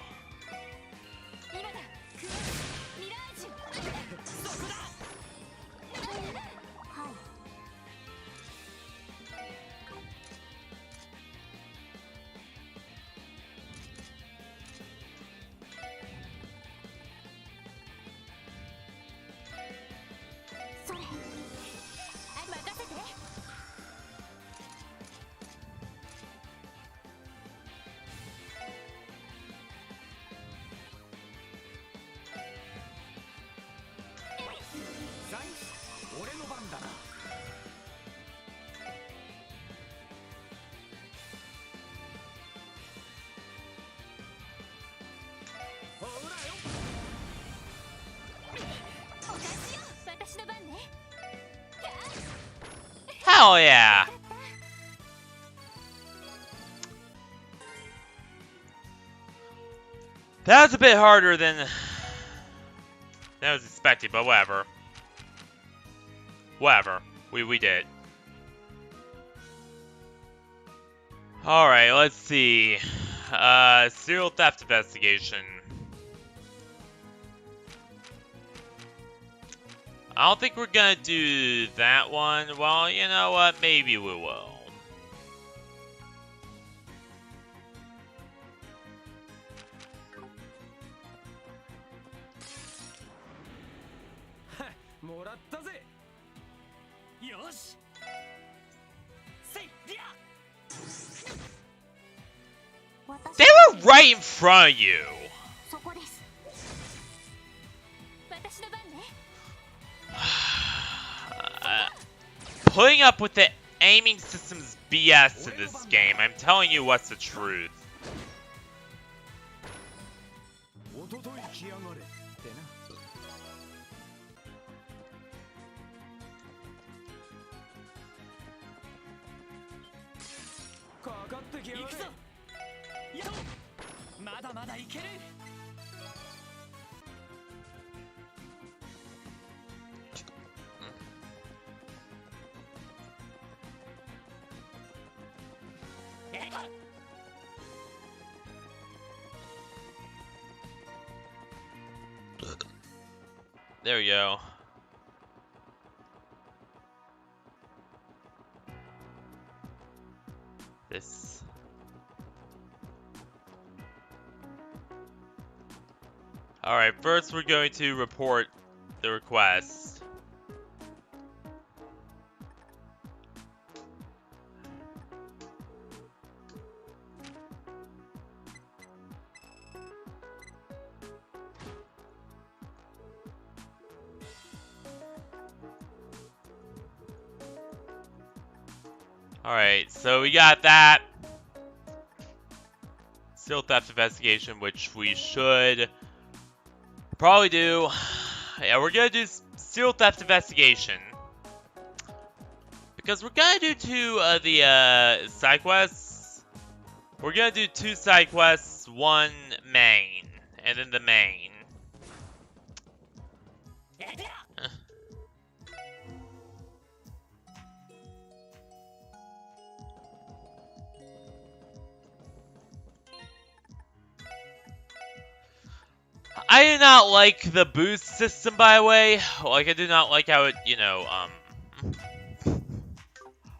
Hell yeah! That was a bit harder than I was expecting, but whatever. Whatever. We did. Alright, let's see. Serial theft investigation. I don't think we're gonna do that one. Well, you know what? Maybe we will. They were right in front of you. Putting up with the aiming system's BS in this game, I'm telling you what's the truth. There we go. This. Alright, first we're going to report the request. Alright, so we got that. Still theft investigation, which we should probably do. Yeah, we're gonna do serial theft investigation. Because we're gonna do two of the side quests. We're gonna do two side quests, one main, and then the main. I do not like the boost system, by the way. Like, I do not like how it, you know,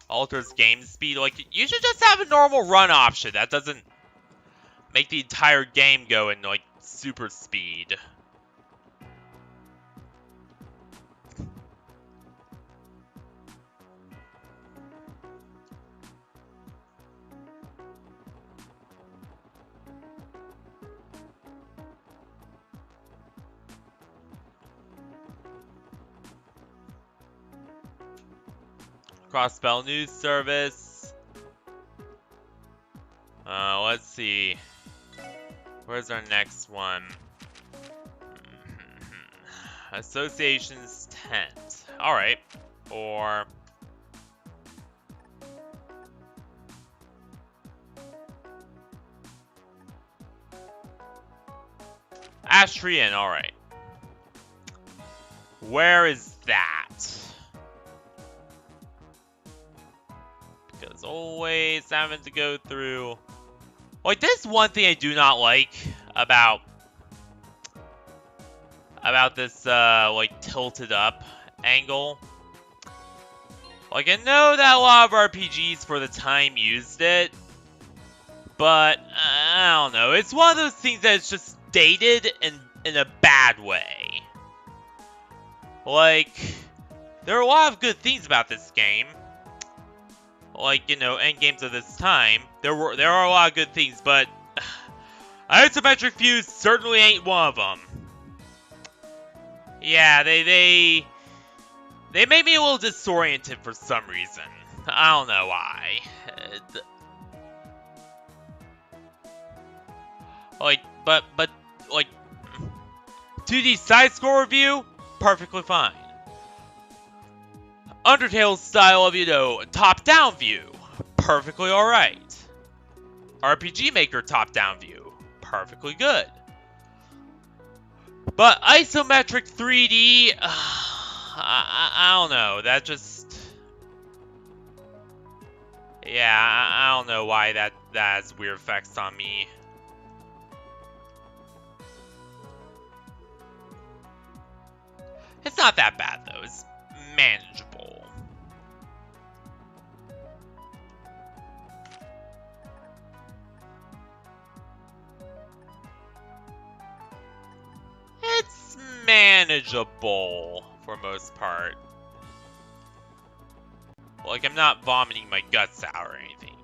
alters game speed. Like, you should just have a normal run option. That doesn't make the entire game go in, like, super speed. Cross-spell news service. Let's see. Where's our next one? Association's tent. Alright. Or... Ash Tree Inn, alright. Where is that? Because always having to go through... Like, this one thing I do not like about this, like, tilted up angle. Like, I know that a lot of RPGs for the time used it, but, I don't know. It's one of those things that is just dated in a bad way. Like, there are a lot of good things about this game. Like, you know, endgames of this time, there are a lot of good things, but isometric views certainly ain't one of them. Yeah, they made me a little disoriented for some reason. I don't know why. But like 2D side scroll review, perfectly fine. Undertale's style of, you know, top-down view, perfectly alright. RPG Maker top-down view, perfectly good. But isometric 3D, I don't know, that just... Yeah, I don't know why that that has weird effects on me. It's not that bad though, it's manageable. It's manageable for most part. Like, I'm not vomiting my guts out or anything.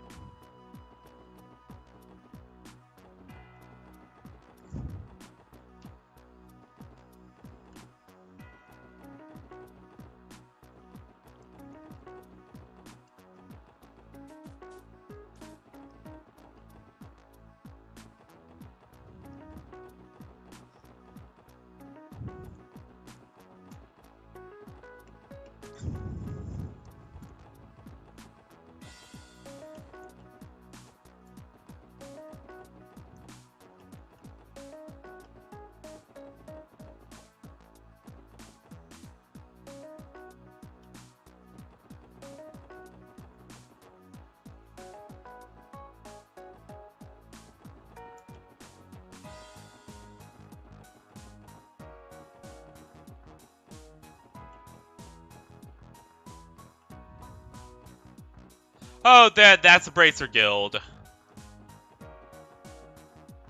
Oh, that's a Bracer Guild.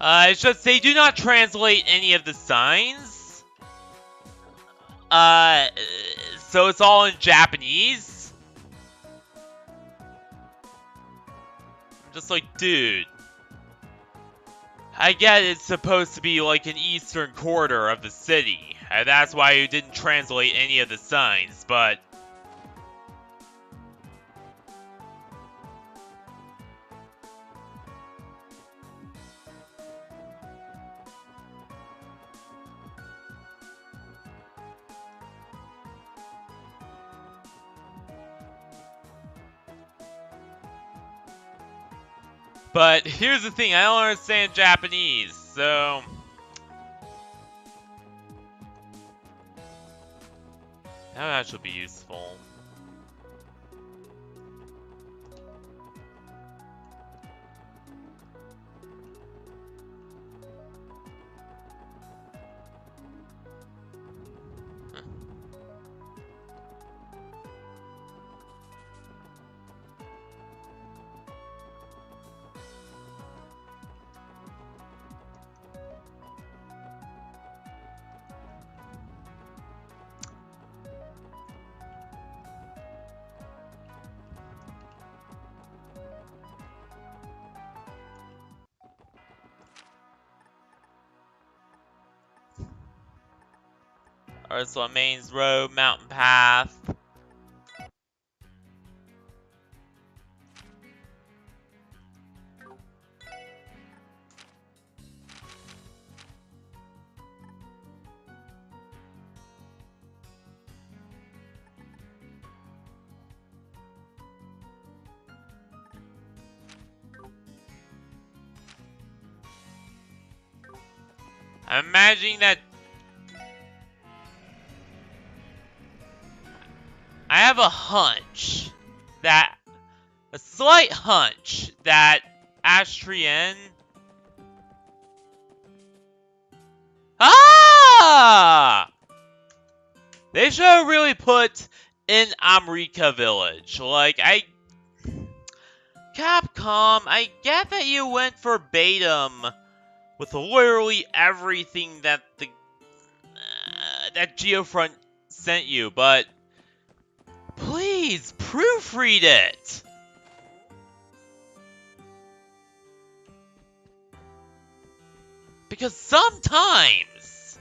It's just they do not translate any of the signs. So it's all in Japanese. I'm just like, dude. I get it's supposed to be like an eastern quarter of the city, and that's why you didn't translate any of the signs, but... But here's the thing, I don't understand Japanese, so... that would actually be useful. Alright, so Mains Road, Mountain Path. I'm imagining that... I have a hunch that... a slight hunch that Astrian... Ah! They should have really put in Amrika Village. Like, Capcom, I get that you went verbatim with literally everything that that Geofront sent you, but please proofread it. Because sometimes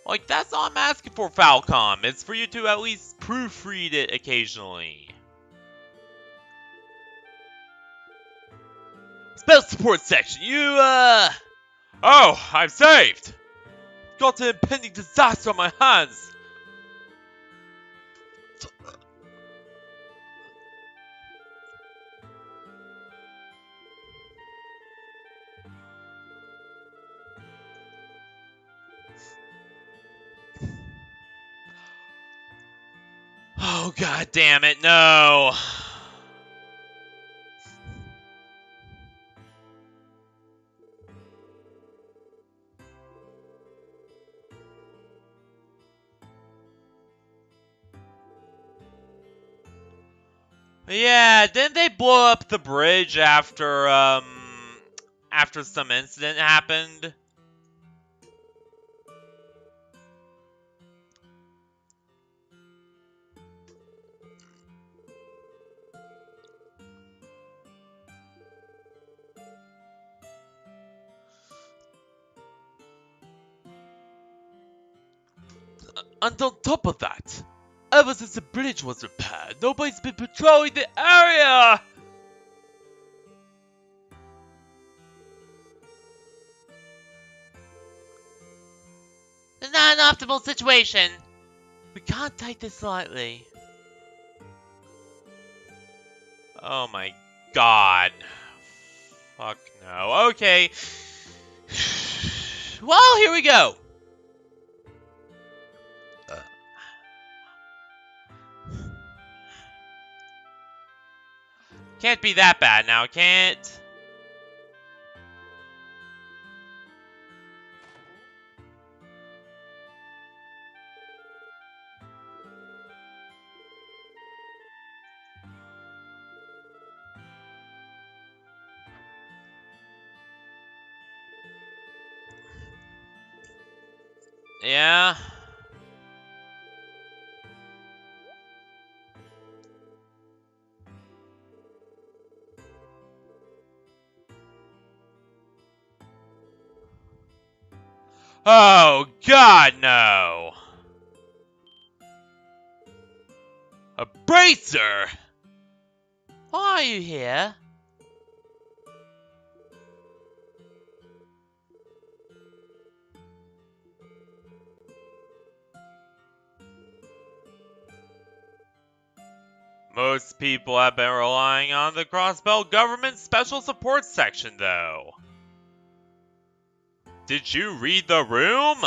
like, that's all I'm asking for, Falcom. It's for you to at least proofread it occasionally. Spell support section, you, Oh, I'm saved! Got an impending disaster on my hands! Oh, god damn it, no! Yeah, didn't they blow up the bridge after some incident happened? And on top of that, ever since the bridge was repaired, nobody's been patrolling the area! It's not an optimal situation. We can't take this lightly. Oh my god. Fuck no. Okay. Well, here we go. Can't be that bad now, can't? Yeah. Oh, God, no! A bracer? Why are you here? Most people have been relying on the Crossbelt Government Special Support Section, though. Did you read the room?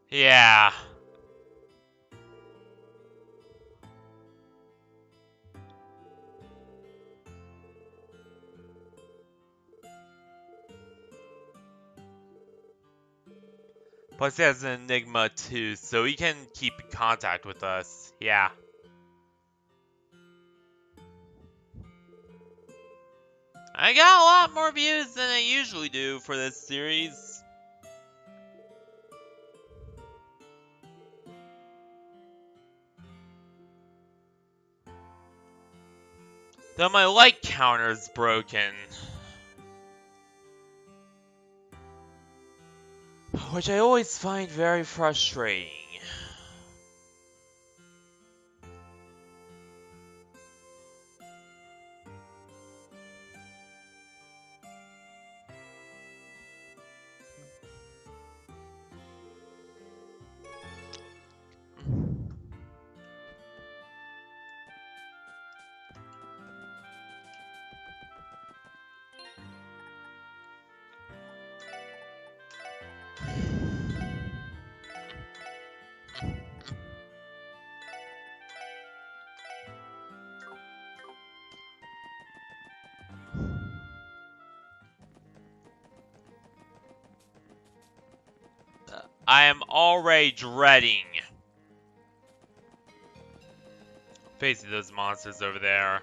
Yeah. Plus he has an Enigma too, so he can keep in contact with us. Yeah. I got a lot more views than I usually do for this series. Though my like counter's broken. Which I always find very frustrating. I am already dreading facing those monsters over there.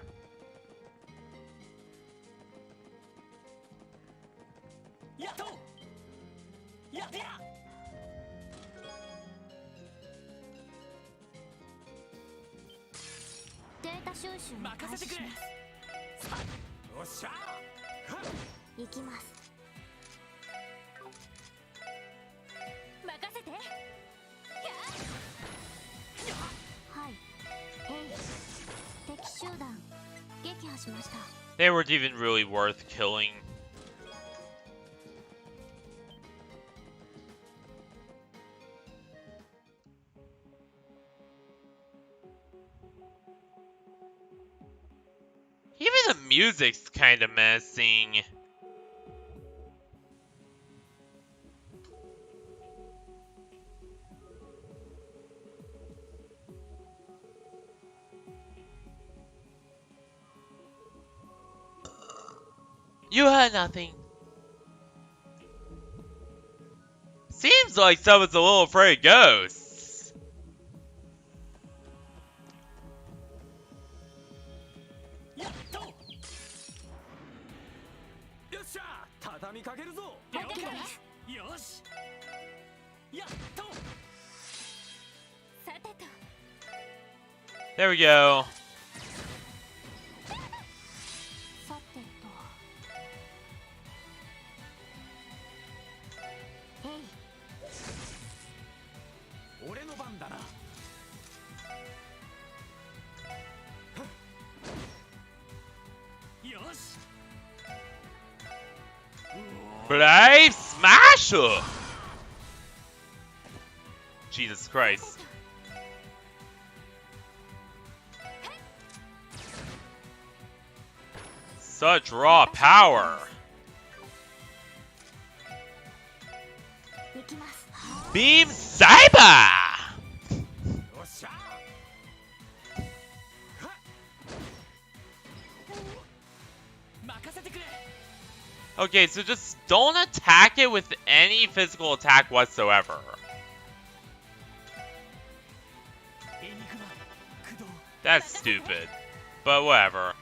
They weren't even really worth killing. Even the music's kind of menacing. You had nothing. Seems like someone's a little afraid of ghosts. There we go. Brave Smasher! Jesus Christ. Such raw power. Beam Cyber! Okay, so just don't attack it with any physical attack whatsoever. That's stupid, but whatever.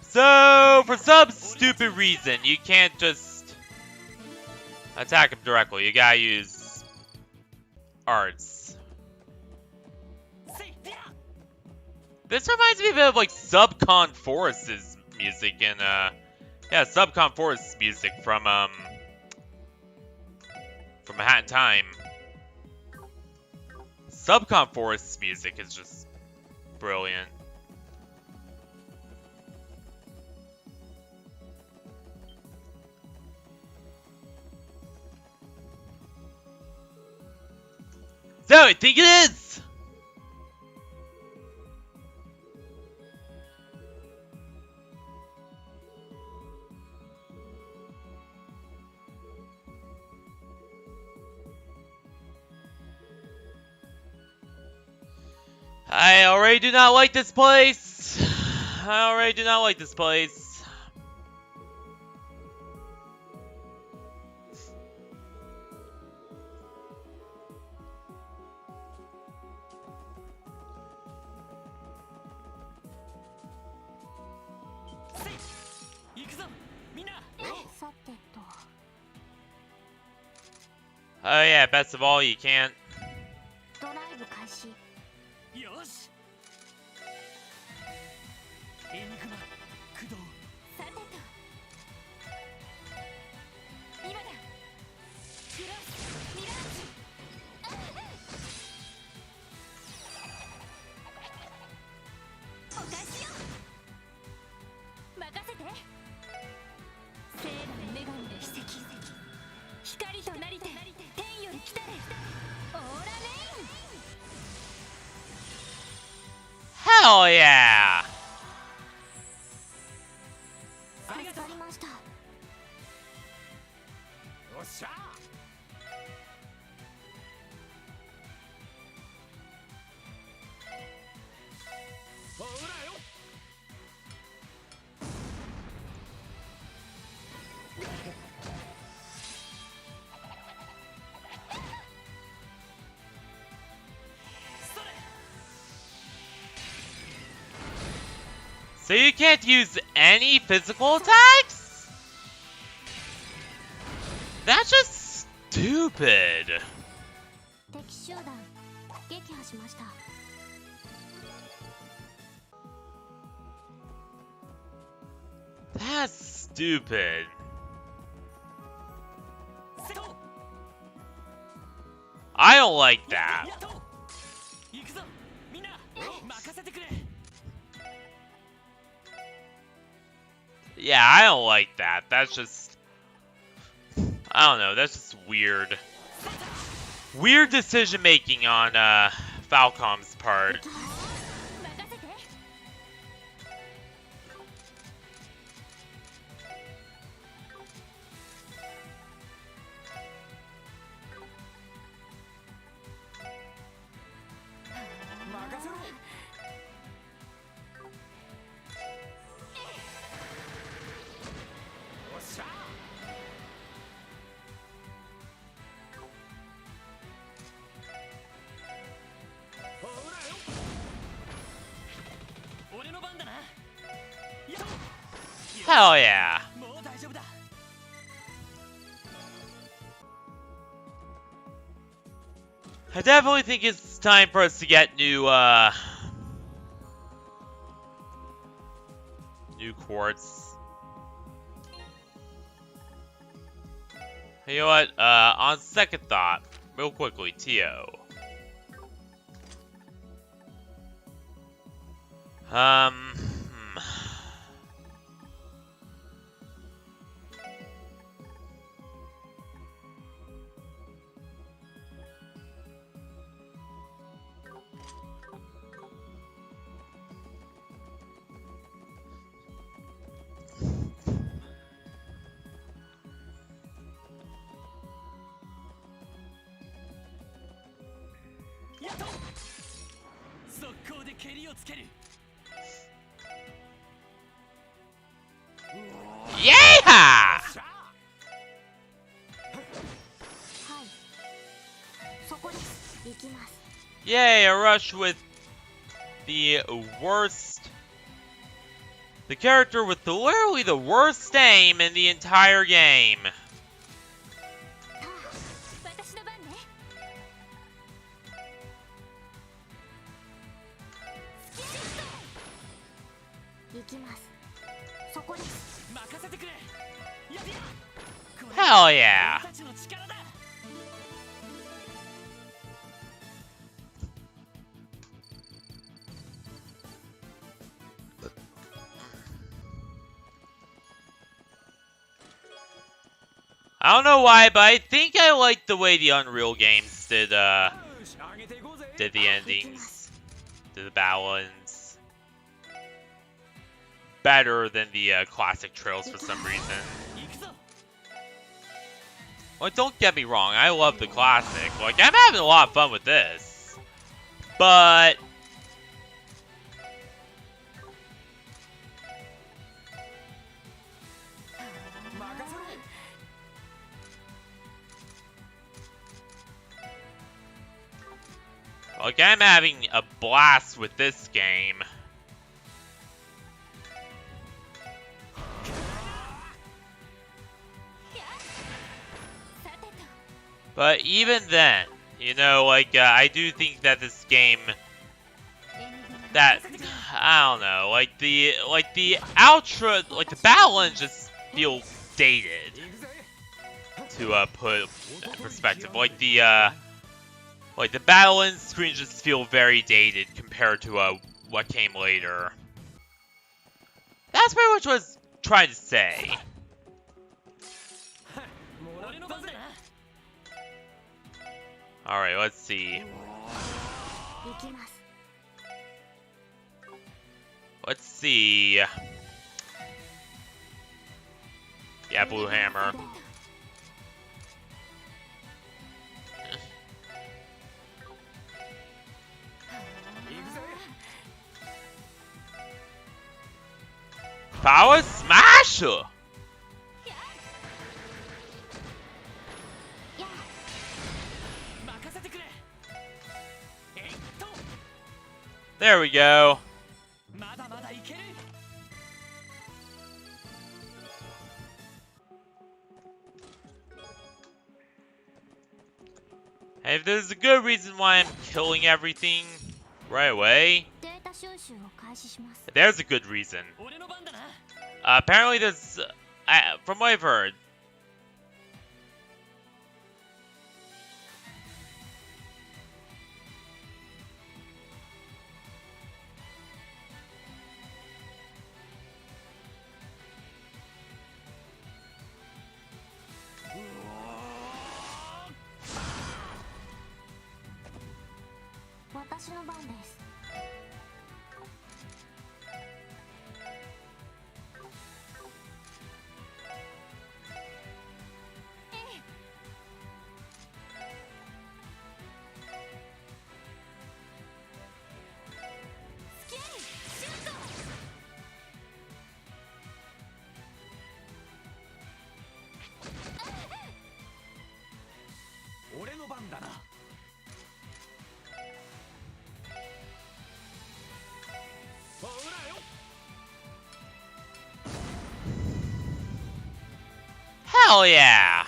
So, for some stupid reason, you can't just attack him directly. You gotta use arts. This reminds me a bit of like Subcon Forest's music in yeah, Subcon Forest's music from A Hat in Time. Subcon Forest's music is just brilliant. So, I think it is! I already do not like this place. I already do not like this place. Oh yeah, best of all, you can't. Hell yeah! So you can't use any physical attacks? That's just stupid. That's stupid. I don't like that. Yeah, I don't like that. That's just... I don't know, that's just weird. Weird decision making on Falcom's part. Hell yeah. I definitely think it's time for us to get new quartz. You know what? On second thought, real quickly, Tio. Yeah! Yay, a rush with the worst... The character with literally the worst aim in the entire game. Hell yeah! I don't know why, but I think I like the way the Unreal games did the endings, did the battle ends, better than the classic trails for some reason. Like, don't get me wrong, I love the classic. Like, I'm having a lot of fun with this. But... like, I'm having a blast with this game. But even then, you know, like, I do think that this game, that, I don't know, like the outro, like the battle ends just feel dated, to put in perspective. Like the battle end screens just feel very dated compared to what came later. That's pretty much what I was trying to say. Alright, let's see. see. Yeah, blue hammer. Power smash! There we go. Hey, if there's a good reason why I'm killing everything right away, there's a good reason. Apparently there's, from what I've heard, hell yeah!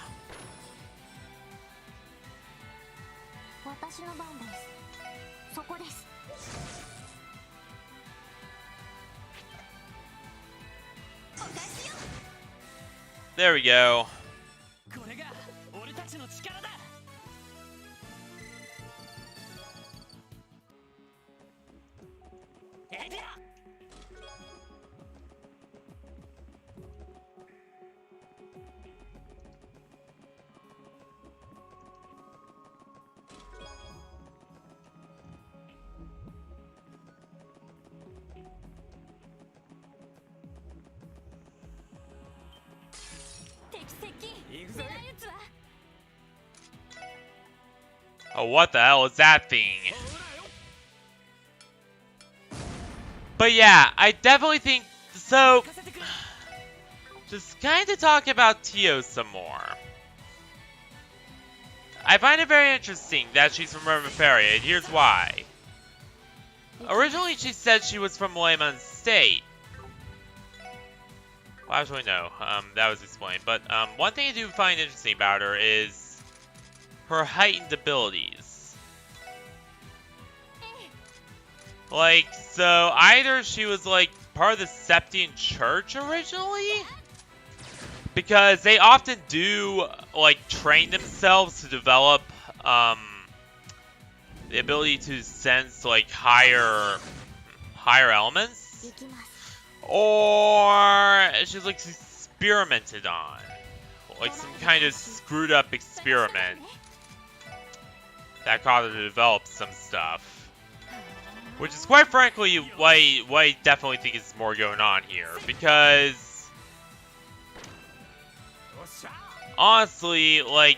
There we go. Oh, what the hell is that thing? But yeah, I definitely think, so, just kind of talk about Tio some more. I find it very interesting that she's from Romaferia, and here's why. Originally, she said she was from Lemon State. Well, actually, no. That was explained. But one thing I do find interesting about her is her heightened abilities. Like, so either she was like part of the Septian Church originally, because they often do like train themselves to develop the ability to sense like higher elements, or she's like experimented on, like some kind of screwed up experiment that caused her to develop some stuff, which is quite frankly what I definitely think is more going on here, because honestly, like,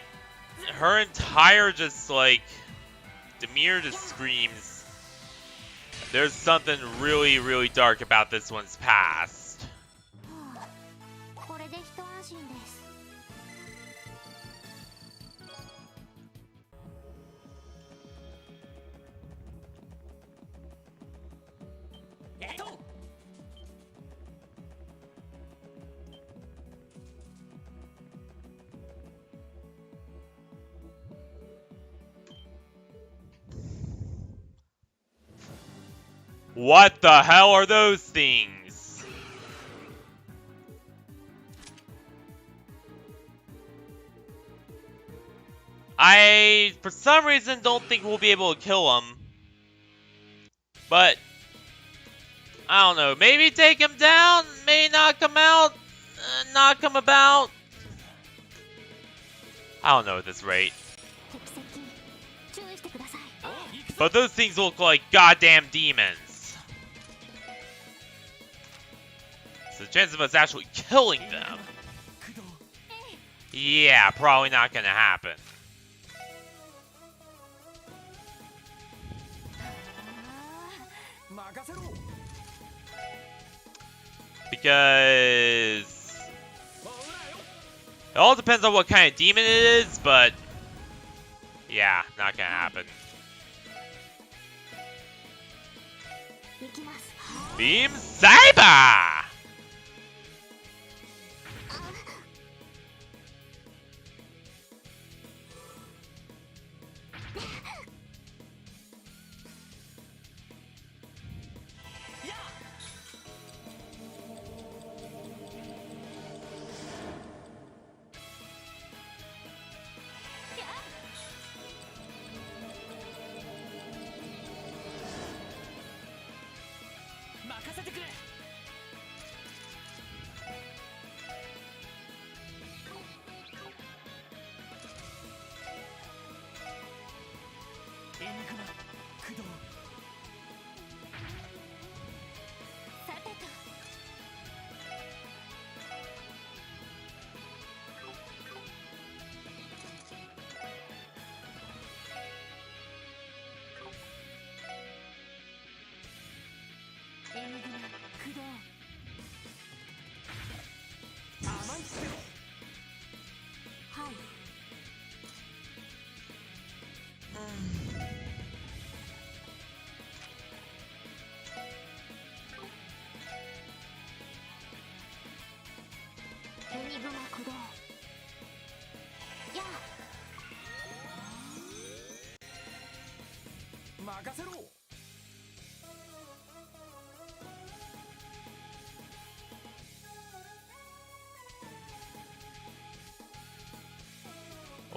her entire just like demeanor just screams there's something really, really dark about this one's past. What the hell are those things? I, for some reason, don't think we'll be able to kill them. But, I don't know. Maybe take him down, maybe knock him out, knock him about. I don't know at this rate. But those things look like goddamn demons. So the chance of us actually killing them. Yeah, probably not gonna happen. Because it all depends on what kind of demon it is, but yeah, not gonna happen. Beam Saber!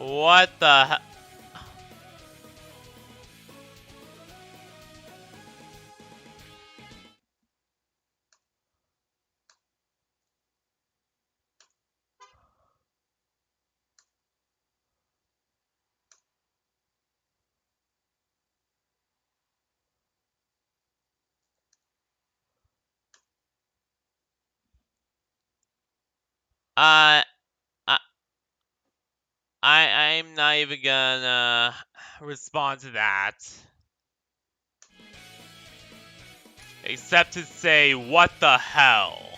What the hell? Uh, I, I'm not even gonna respond to that. Except to say, what the hell?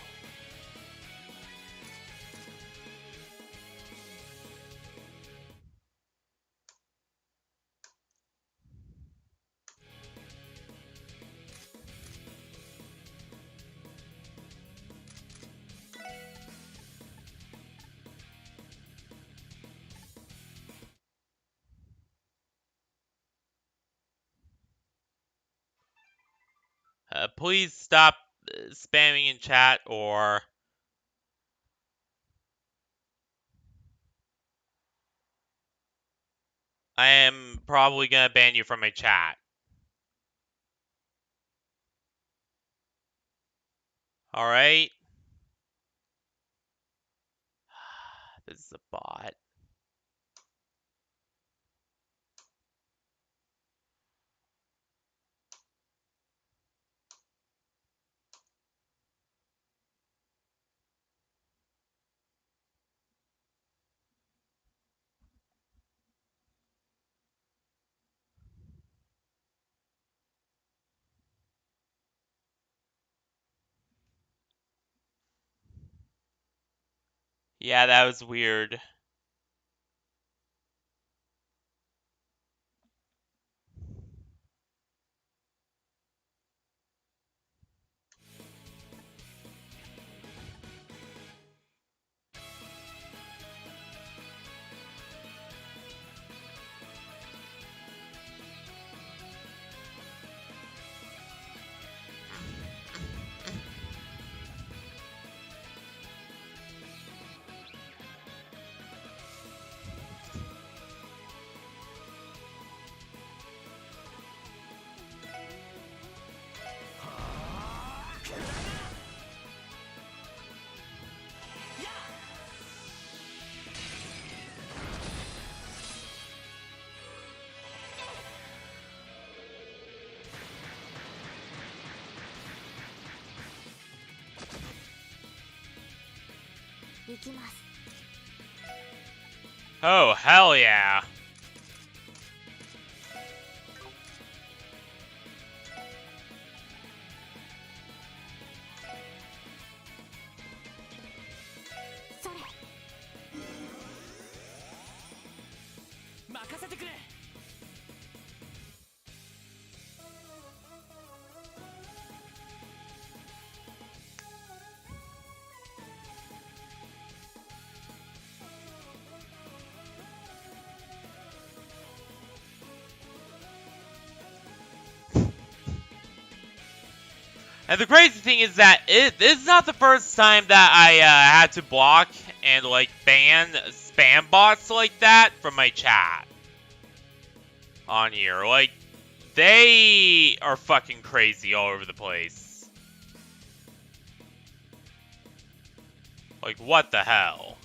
Please stop spamming in chat, or I am probably gonna ban you from my chat. Alright? This is a bot. Yeah, that was weird. Oh, hell yeah. And the crazy thing is that this is not the first time that I had to block and like ban spam bots like that from my chat on here. Like, they are fucking crazy all over the place. Like, what the hell?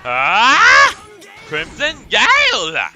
Ah! Crimson Gale!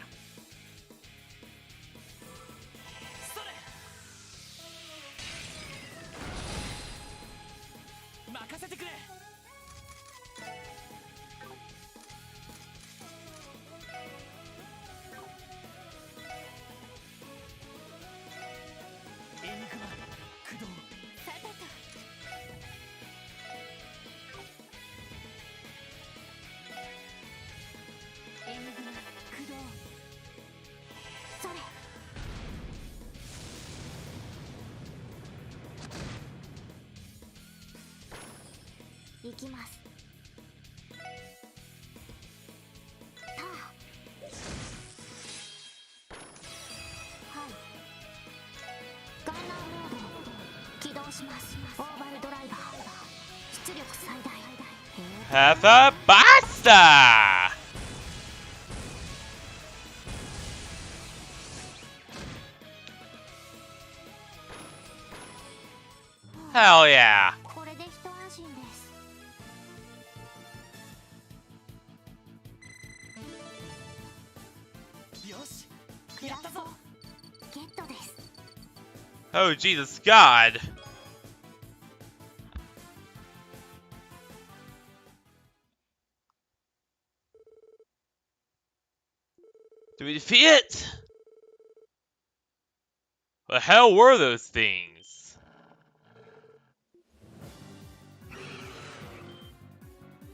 Have a basta! Hell yeah. Oh, Jesus God. Do we defeat it? What the hell were those things?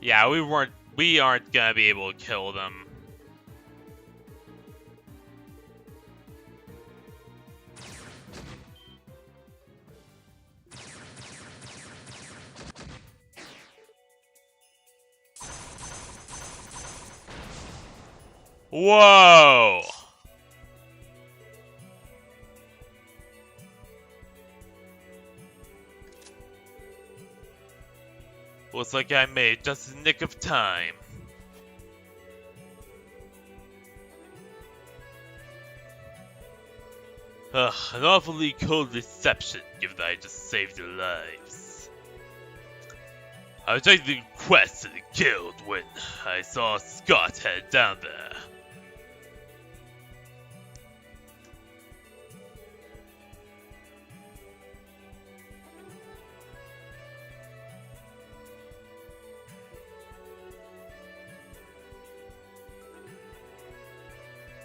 Yeah, we aren't gonna be able to kill them. Whoa! Looks like I made just a nick of time. Ugh, an awfully cold reception, given that I just saved your lives. I was taking the quest to the guild when I saw Scott head down there.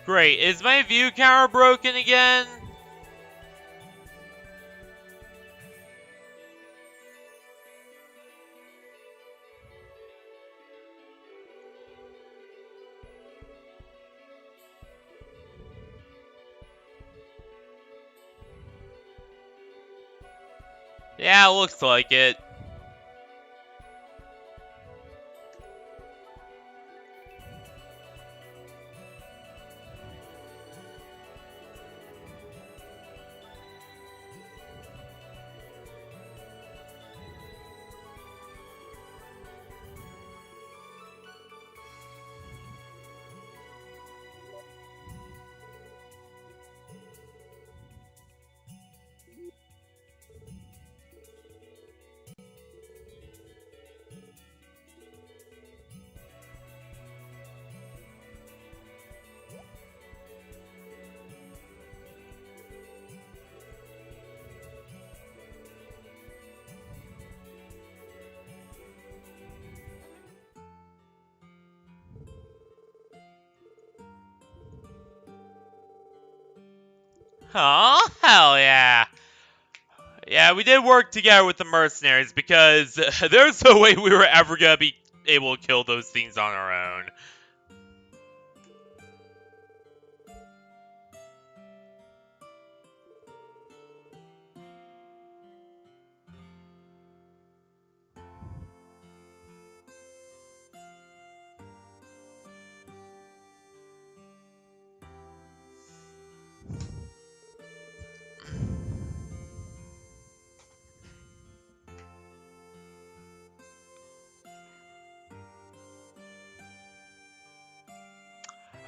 Great, is my view counter broken again? Yeah, it looks like it. Oh, hell yeah. Yeah, we did work together with the mercenaries because there's no way we were ever gonna be able to kill those things on our own.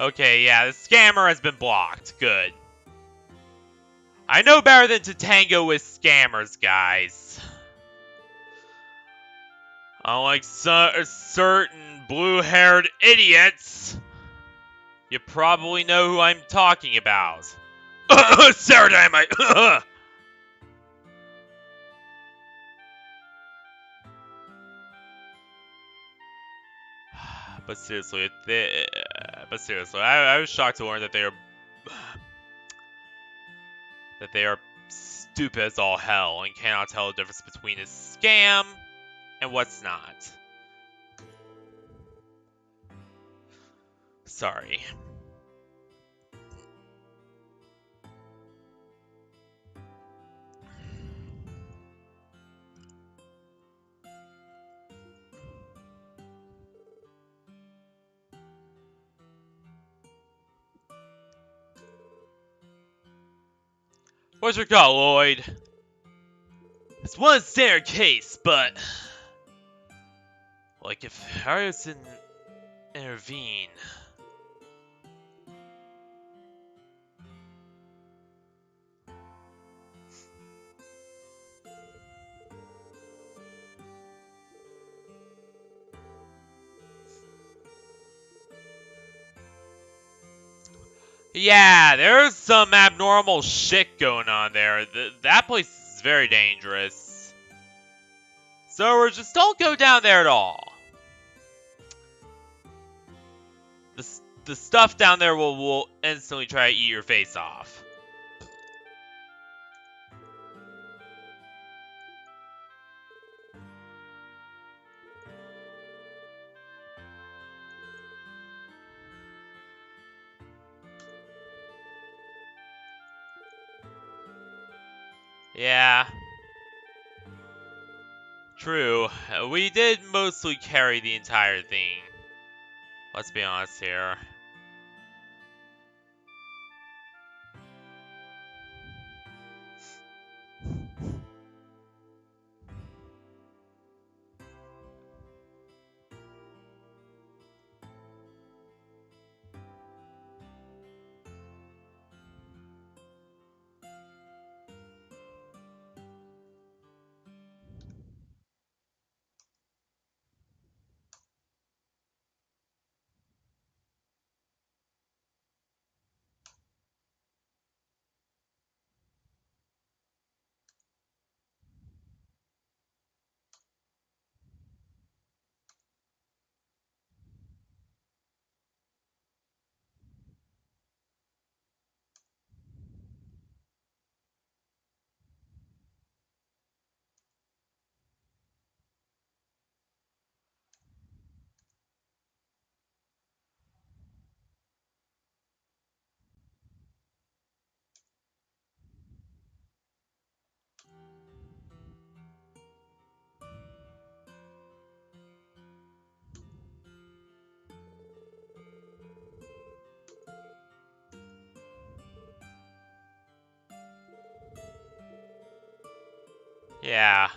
Okay, yeah, the scammer has been blocked. Good. I know better than to tango with scammers, guys. Unlike certain blue-haired idiots, you probably know who I'm talking about. Sarah Dynamite! But seriously, I was shocked to learn that they are stupid as all hell and cannot tell the difference between a scam and what's not. Sorry. What's your call, Lloyd? It's one standard case, but like if Harrison intervene. Yeah, there's some abnormal shit going on there. That place is very dangerous. So we just don't go down there at all. The stuff down there will instantly try to eat your face off. Yeah. True. We did mostly carry the entire thing. Let's be honest here. Yeah.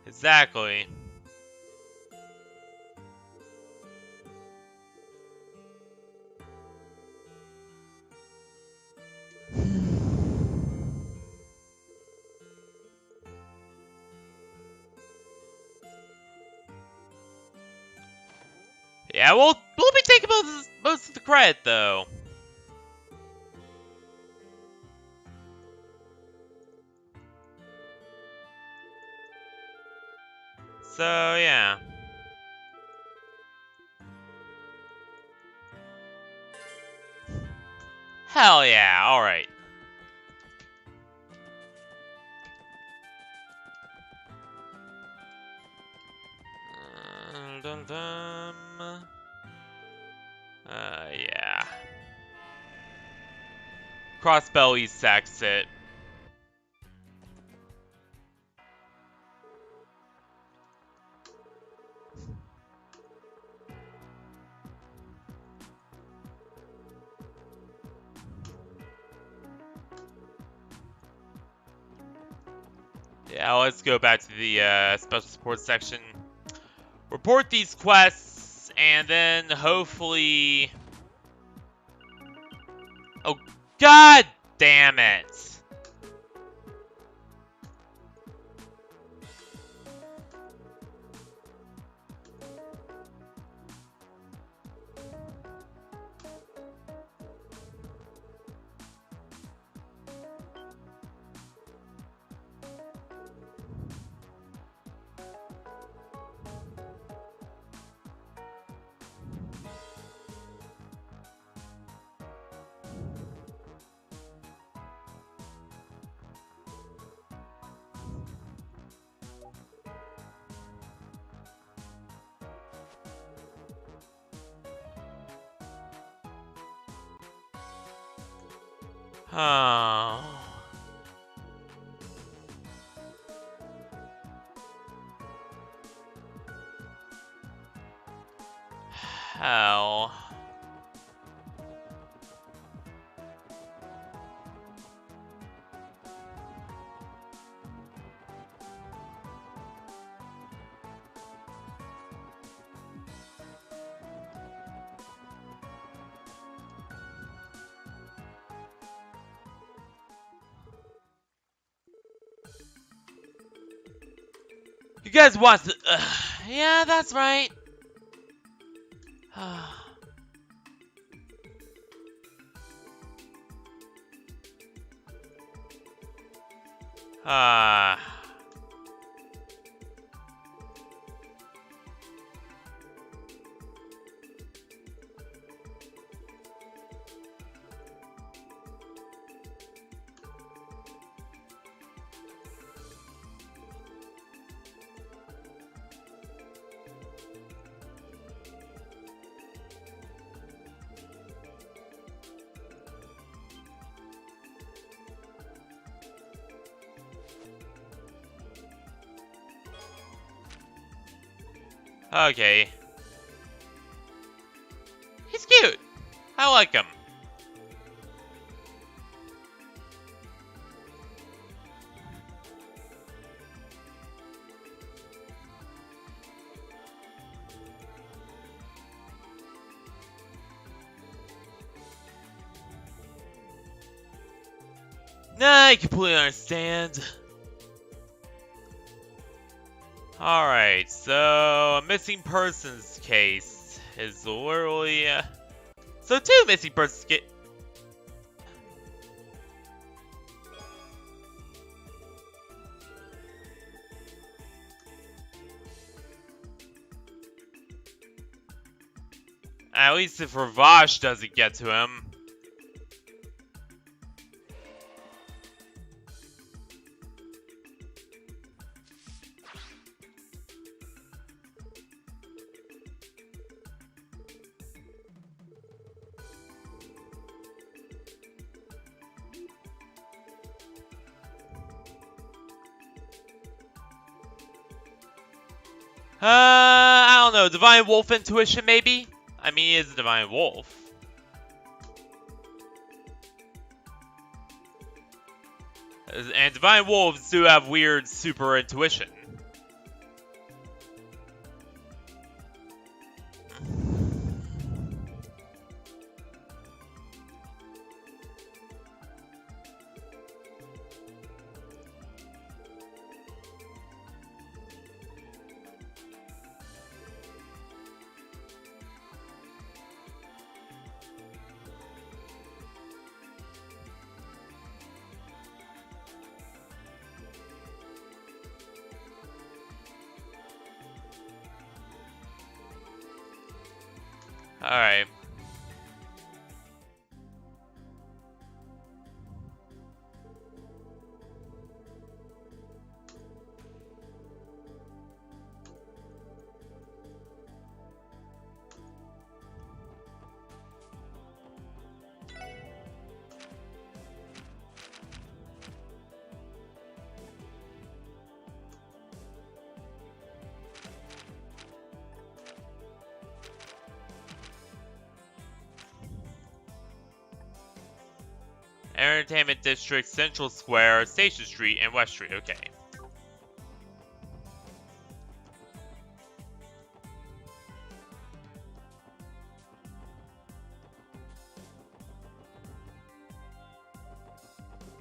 Exactly. Yeah, we'll be taking most of the credit, though. So, yeah. Hell yeah, alright. Dun dun. Yeah. Crossbelly sacks it. Yeah, let's go back to the special support section. Report these quests, and then hopefully... Oh, god damn it! Oh. Hell. You guys want to... yeah, that's right. Ah. Okay. He's cute. I like him. Nah, I completely understand. Alright, so a missing persons case is literally... So two missing persons get... At least if Ravash doesn't get to him. I don't know. Divine Wolf intuition, maybe? I mean, he is a Divine Wolf. And divine wolves do have weird super intuition. Alright. Entertainment District, Central Square, Station Street, and West Street. Okay.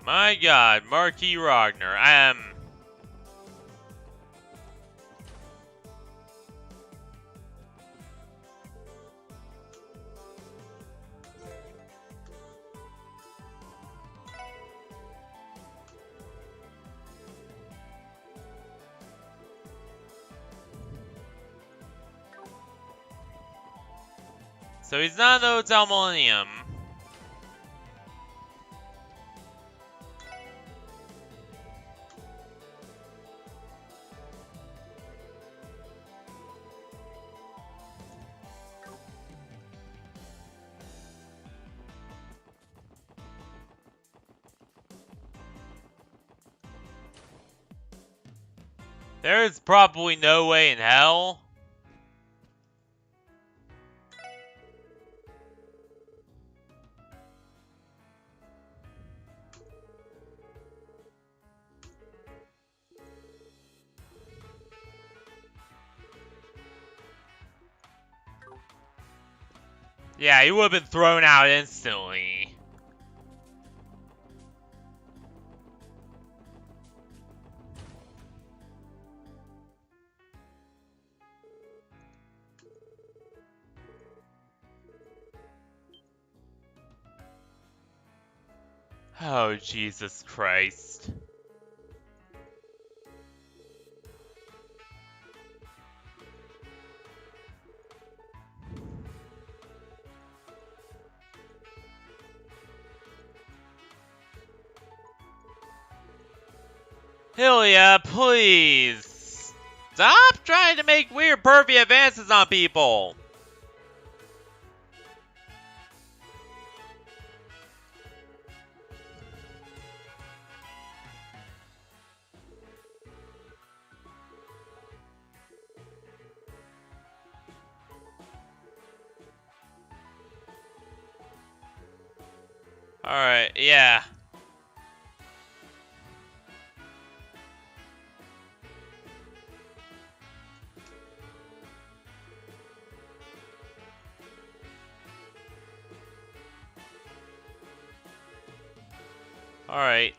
My god, Marquis Ragnar. So he's not the Hotel Millennium. There's probably no way in hell. Yeah, he would have been thrown out instantly. Oh, Jesus Christ. Hylia, please! Stop trying to make weird pervy advances on people! Alright, yeah. Alright.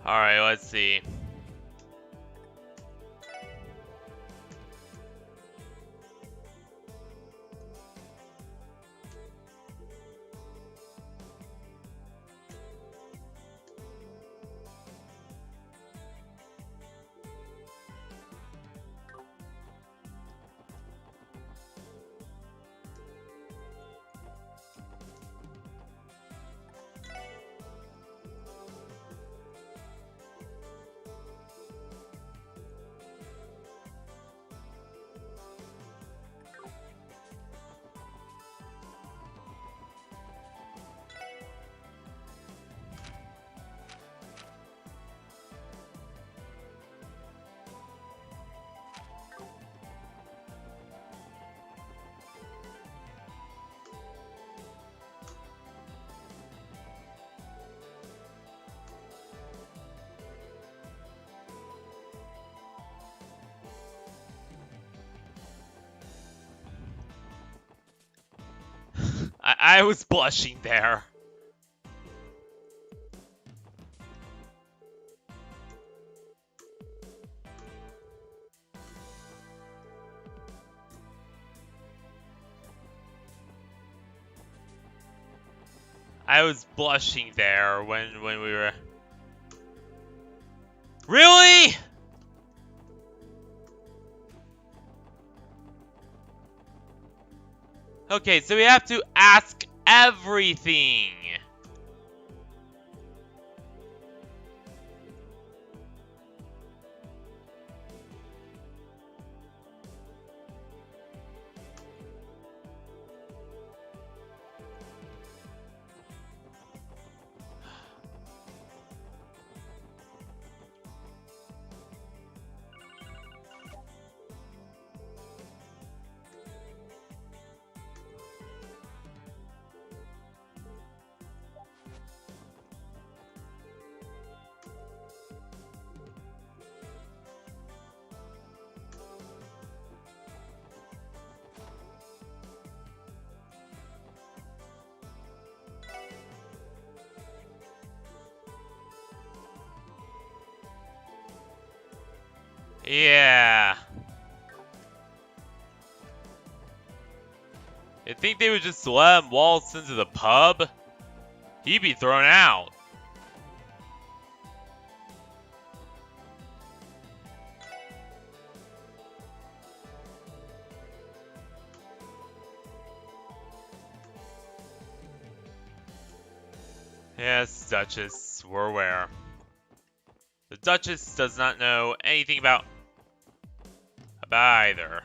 Alright, let's see. I was blushing there. I was blushing there when we were... Really? Okay, so we have to ask everything. Yeah. You think they would just let him waltz into the pub? He'd be thrown out. Yes, Duchess, we're aware. The Duchess does not know anything about either.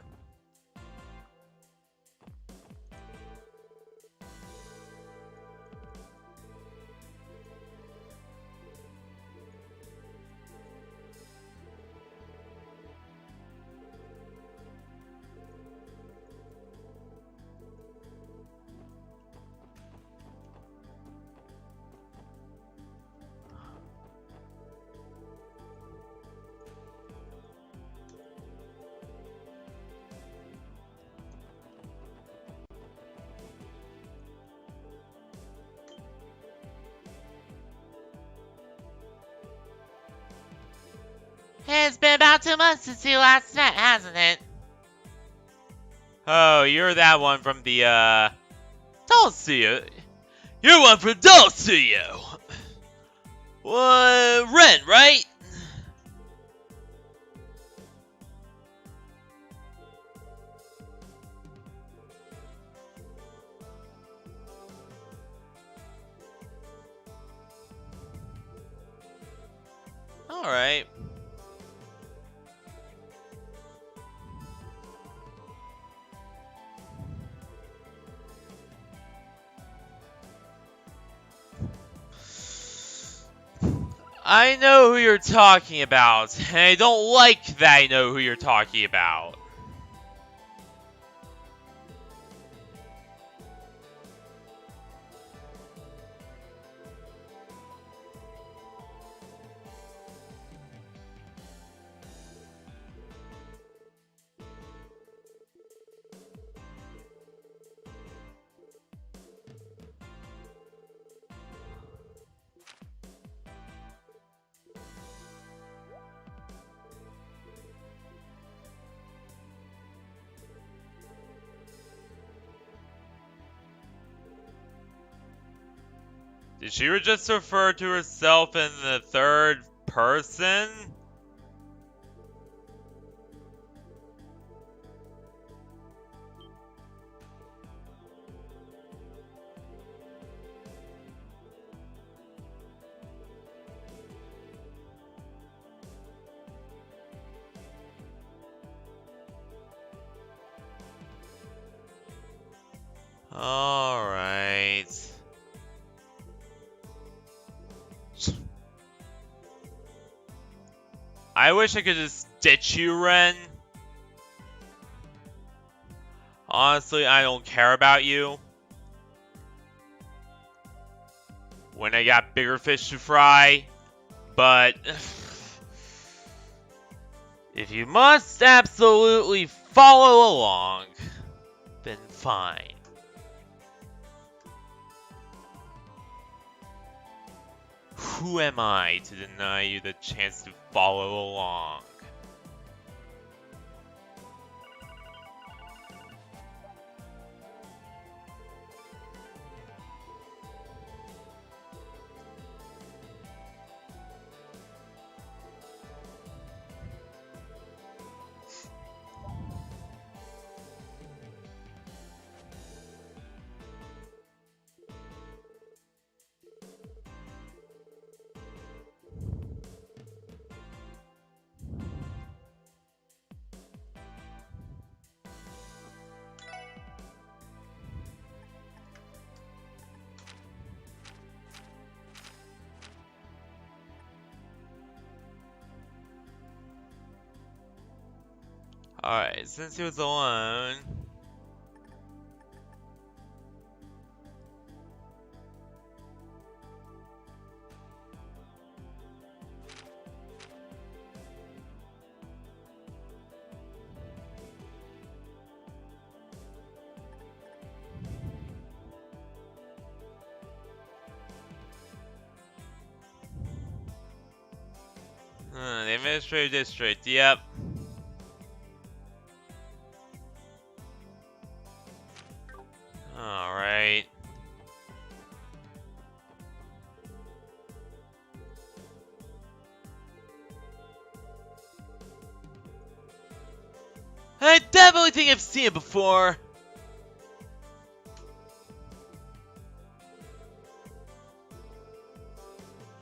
It's been about 2 months since you last met, hasn't it? Oh, you're that one from the, Dulcia. You're one from Dulcia! Ren, right? Alright. I know who you're talking about, and I don't like that I know who you're talking about. Did she just refer to herself in the third person? Alright. I wish I could just ditch you, Ren. Honestly, I don't care about you. When I got bigger fish to fry. But if you must absolutely follow along, then fine. who am I to deny you the chance to follow along? Alright, since he was alone... the administrative district, yep. Alright. I definitely think I've seen it before.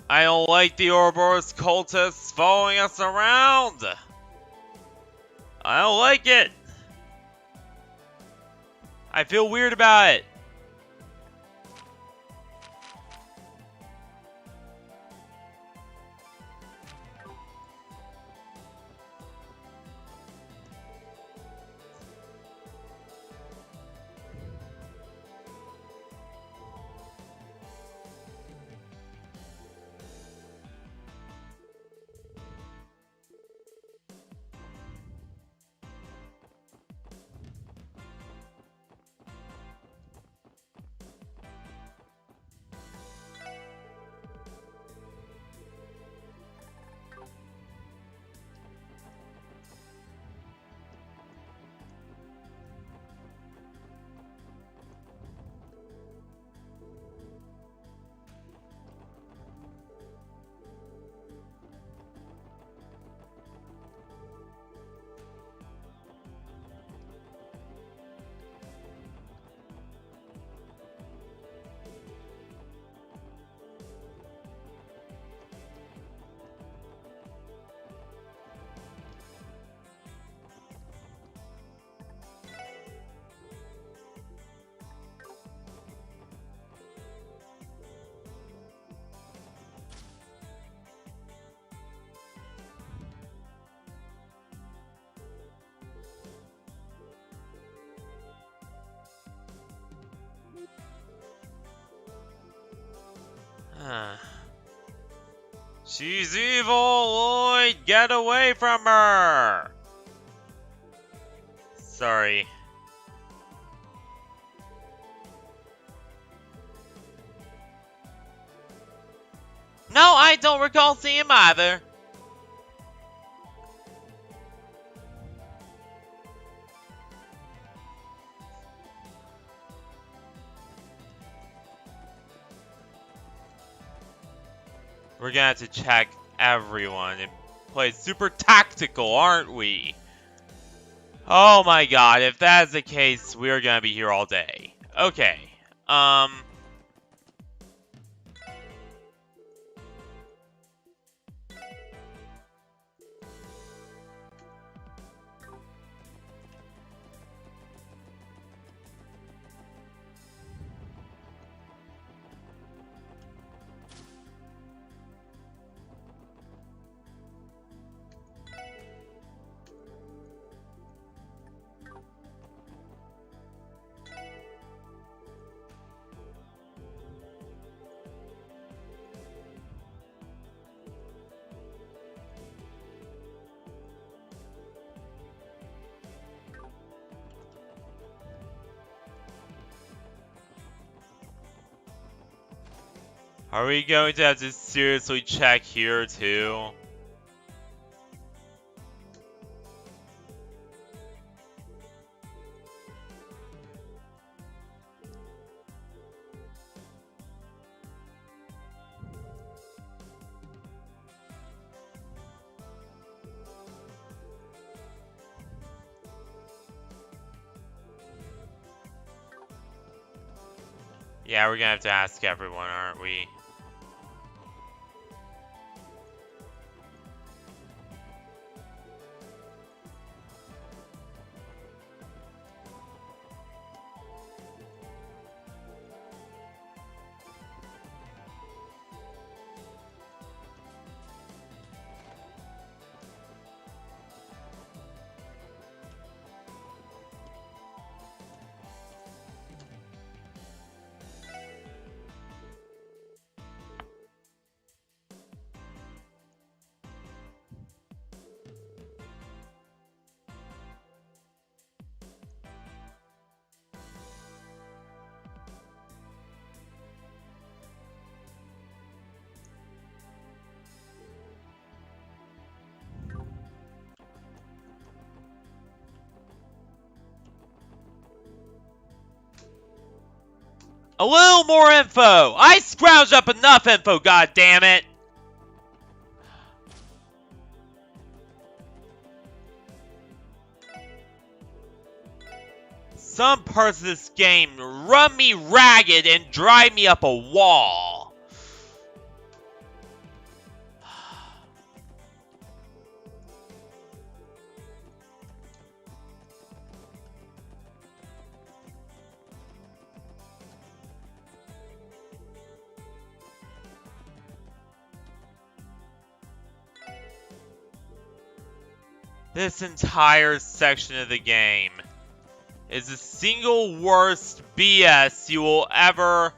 I don't like the Ouroboros cultists following us around. I don't like it. I feel weird about it. She's evil, Lloyd! Get away from her! Sorry. No, I don't recall seeing him either. We're gonna have to check everyone and play super tactical, aren't we? Oh my god, if that's the case, we're gonna be here all day. Okay, Are we going to have to seriously check here too? Yeah, we're gonna have to ask everyone, aren't we? A little more info! I scrounged up enough info, goddammit! Some parts of this game run me ragged and drive me up a wall. This entire section of the game is the single worst BS you will ever...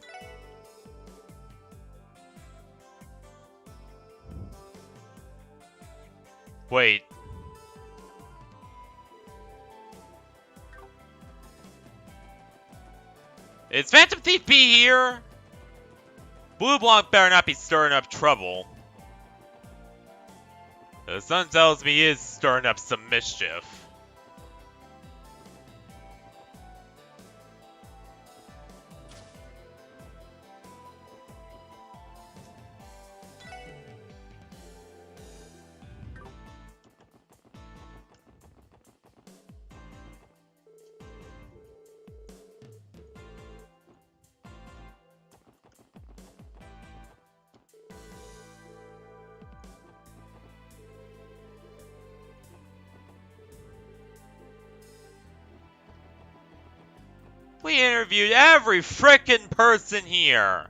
Wait. Is Phantom Thief B here? Blue Blanc better not be stirring up trouble. The sun tells me he is stirring up some mischief. We interviewed every frickin' person here.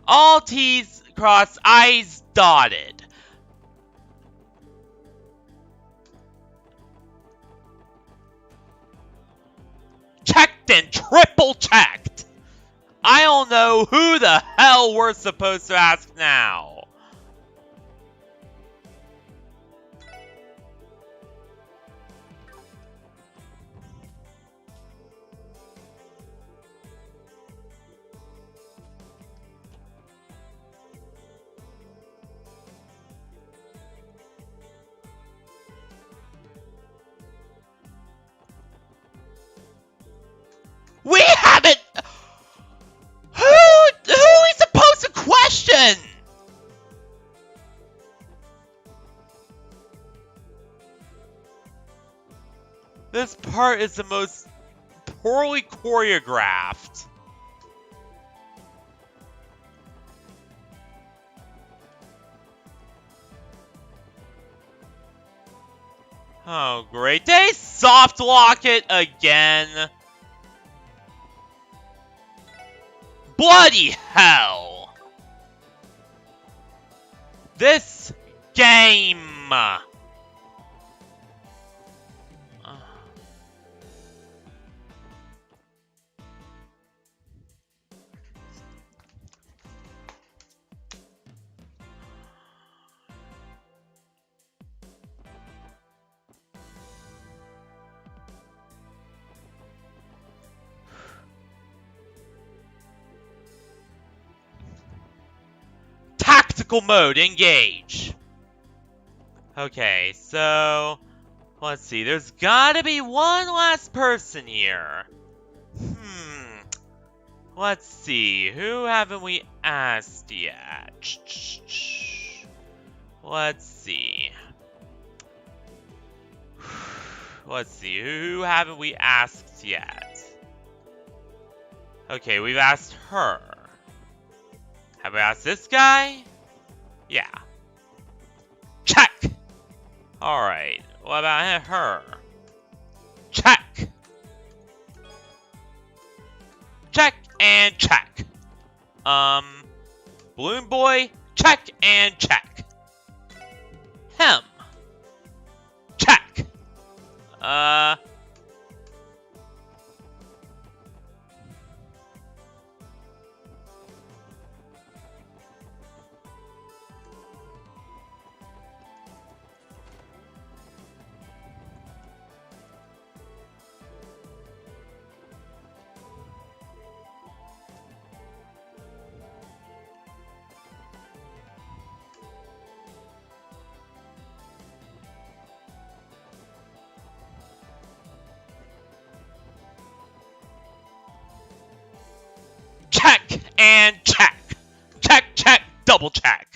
All T's crossed, I's dotted. Checked and triple checked. I don't know who the hell we're supposed to ask now. We haven't... Who are we supposed to question? This part is the most poorly choreographed. Oh, great. They soft lock it again. Bloody hell! This game! tactical mode, engage. Okay, so let's see. There's gotta be one last person here. Let's see. Who haven't we asked yet? Let's see. Let's see. Who haven't we asked yet? Okay, we've asked her. Have we asked this guy? Yeah. Check! Alright. What about her? Check! Check and check. Balloon Boy, check and check. Him. Check. Check and check. Check, check, double check.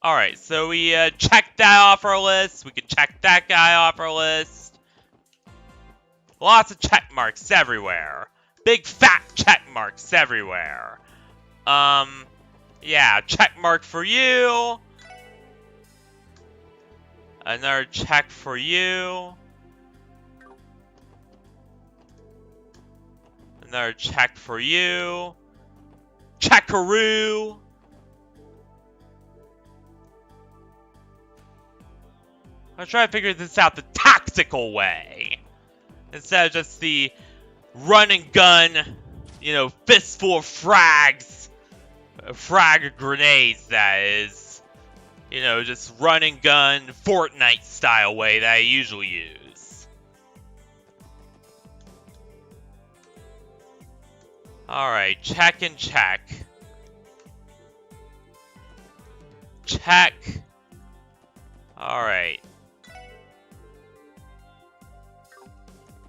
Alright, so we checked that off our list. We can check that guy off our list. Lots of check marks everywhere. Big fat check marks everywhere. Yeah, check mark for you. Another check for you. Another check for you. Checkaroo. I'm trying to figure this out the tactical way. Instead of just the run and gun, you know, fistful of frags. Frag grenades, that is. You know, just run and gun, Fortnite style way that I usually use. Alright, check and check. Check. Alright.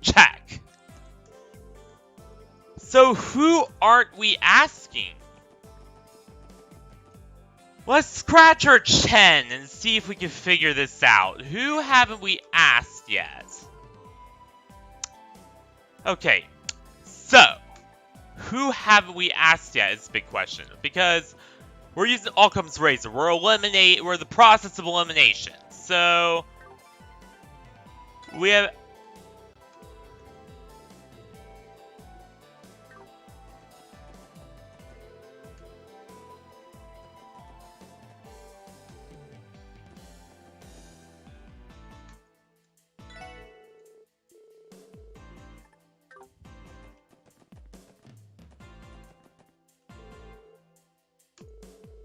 Check. So who aren't we asking? Let's scratch our chin and see if we can figure this out. Who haven't we asked yet? Okay, so who haven't we asked yet is a big question, because we're using Occam's razor. We're in the process of elimination. So we have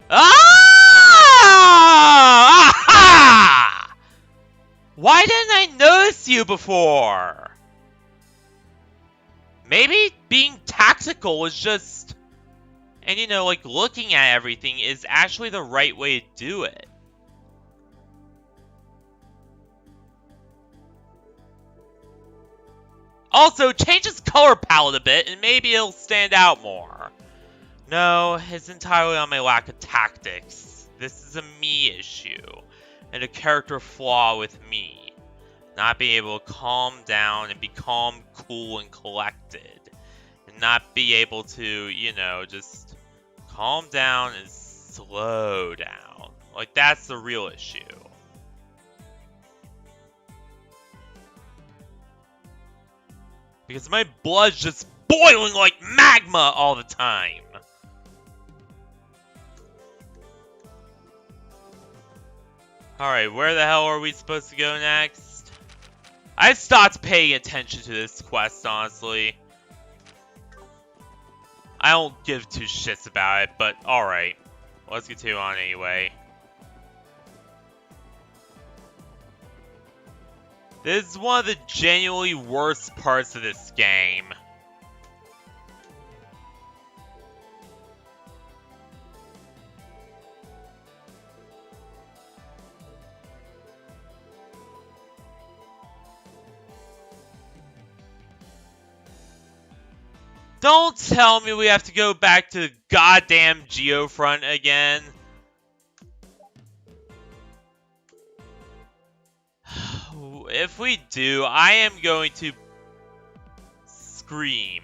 Aha! Why didn't I notice you before? Maybe being tactical is just... And you know, like, looking at everything is actually the right way to do it. Also, change his color palette a bit and maybe it'll stand out more. No, it's entirely on my lack of tactics. This is a me issue, and a character flaw with me. Not being able to calm down and be calm, cool, and collected. And not be able to, you know, just calm down and slow down. Like, that's the real issue. Because my blood's just boiling like magma all the time. Alright, where the hell are we supposed to go next? I've stopped paying attention to this quest, honestly. I don't give two shits about it, but alright. Let's continue on anyway. This is one of the genuinely worst parts of this game. Don't tell me we have to go back to the goddamn Geofront again. If we do, I am going to scream.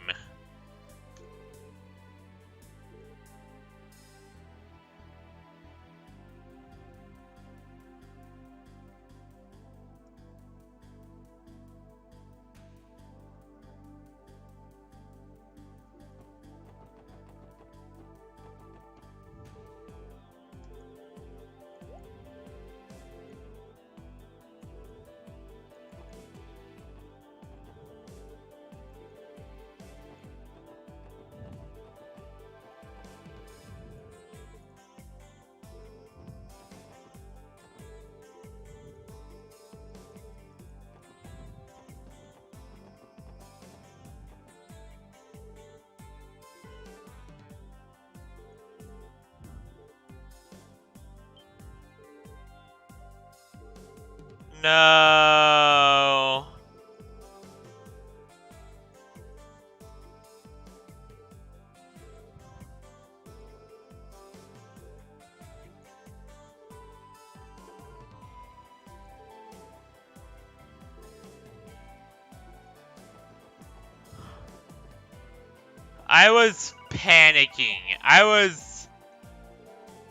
No. I was panicking. I was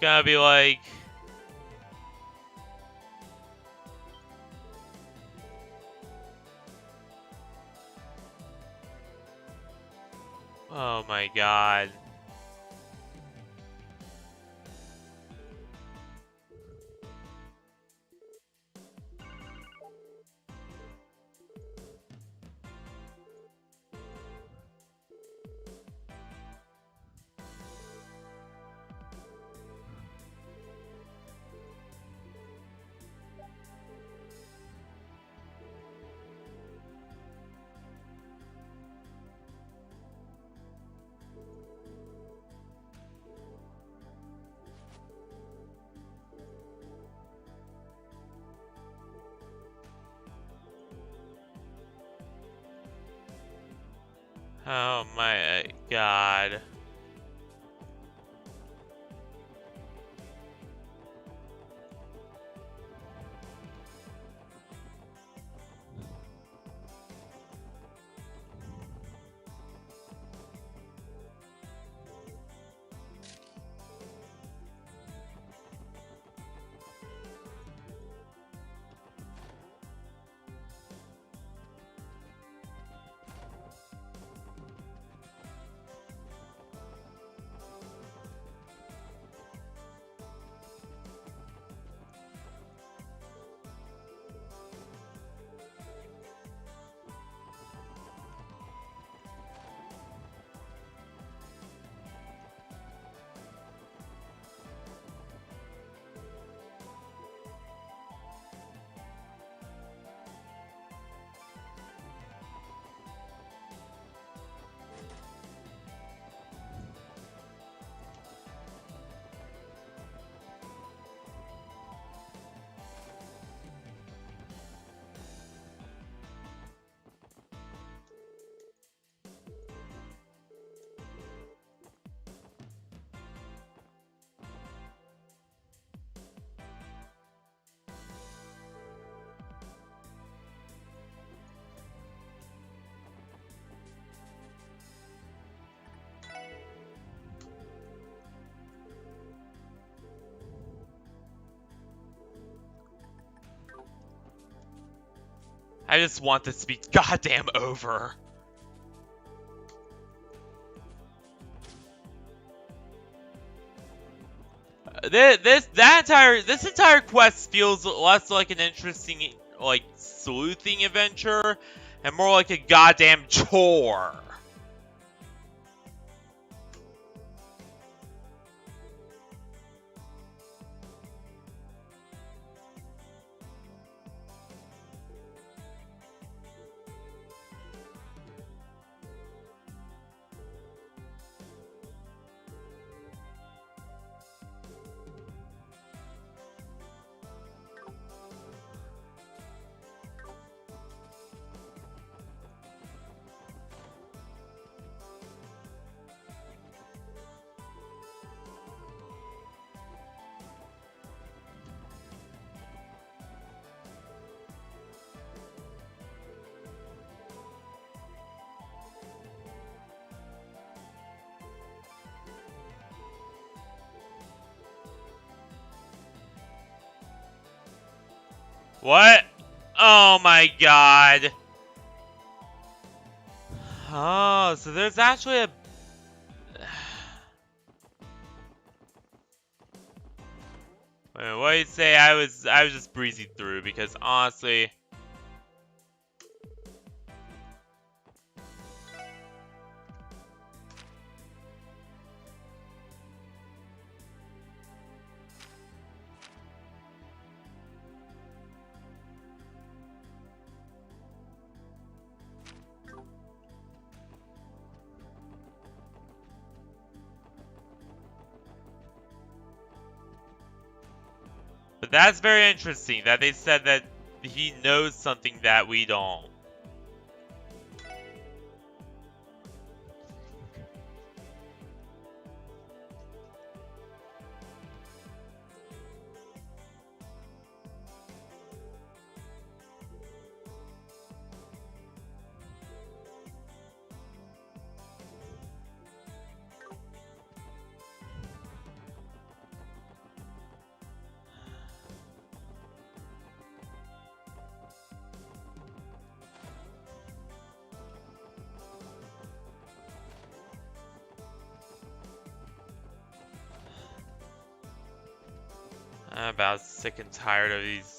gonna be like... Oh my god. Oh my god. I just want this to be goddamn over. This entire quest feels less like an interesting, like, sleuthing adventure, and more like a goddamn chore. What? Oh my god. Oh, so there's actually a... Wait, what do you say? I was just breezing through because honestly... But that's very interesting that they said that he knows something that we don't. I'm about sick and tired of these.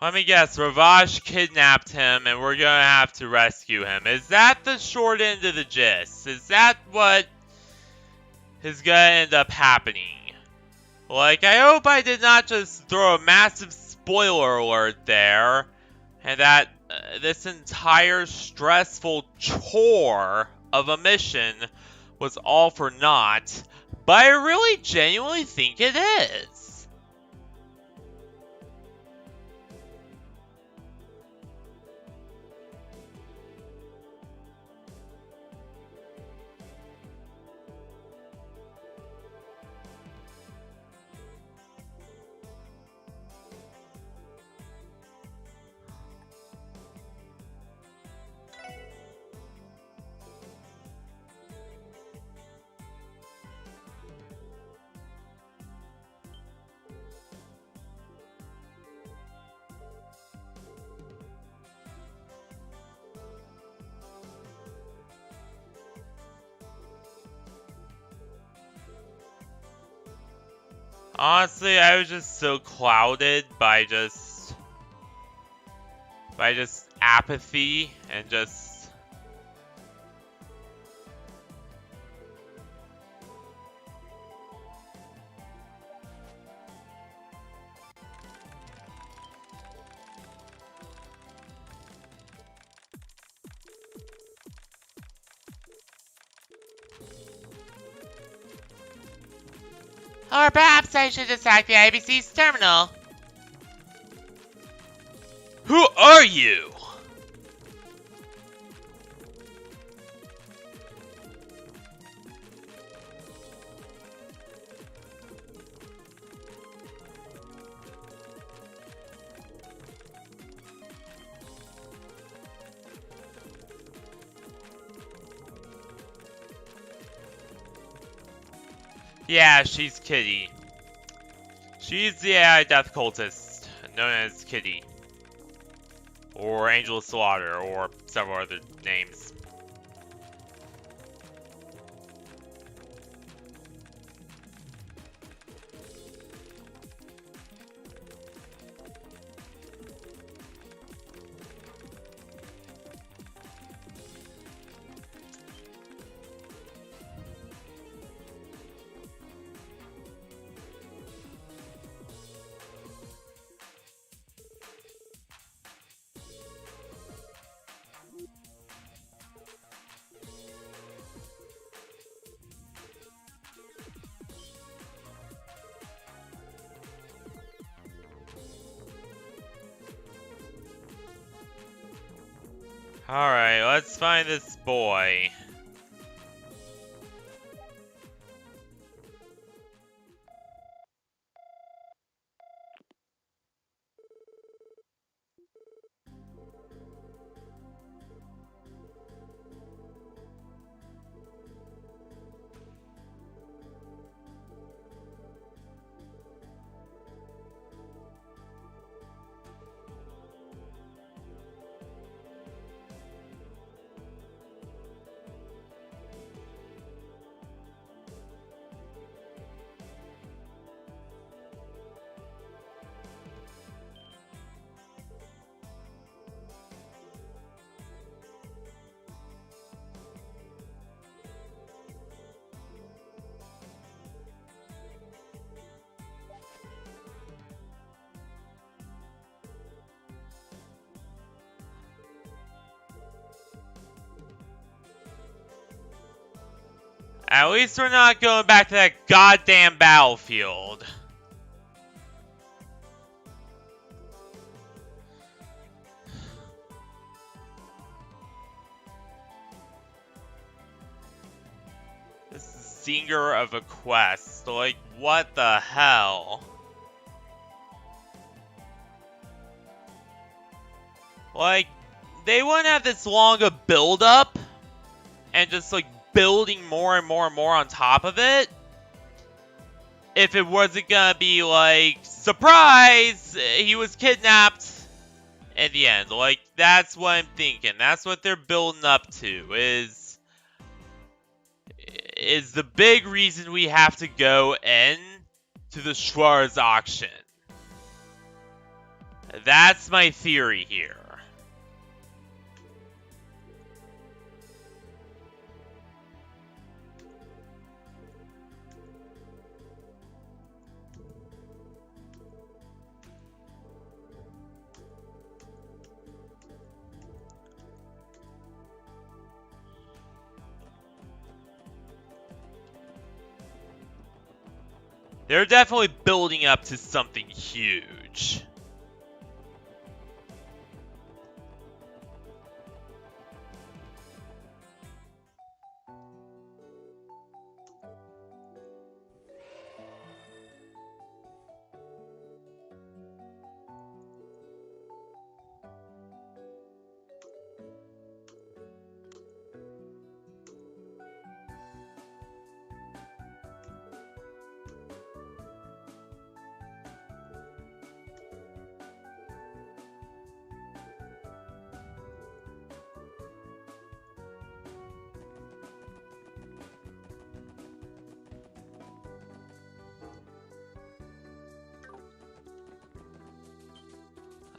Let me guess, Ravage kidnapped him and we're gonna have to rescue him. Is that the short end of the gist? Is that what is gonna end up happening? Like, I hope I did not just throw a massive spoiler alert there, and that this entire stressful chore of a mission was all for naught, but I really genuinely think it is. Honestly, I was just so clouded by just apathy and just or perhaps I should attack the IBC's terminal. Who are you? Yeah, she's Kitty. She's the AI death cultist, known as Kitty. Or Angel of Slaughter, or several other names. Alright, let's find this boy. At least we're not going back to that goddamn battlefield. This is Singer of a quest. Like, what the hell? Like, they wouldn't have this long a build-up and just, like, building more and more and more on top of it if it wasn't gonna be like, surprise, he was kidnapped at the end. Like, that's what I'm thinking. That's what they're building up to, is the big reason we have to go in to the Schwarz auction. That's my theory here. They're definitely building up to something huge.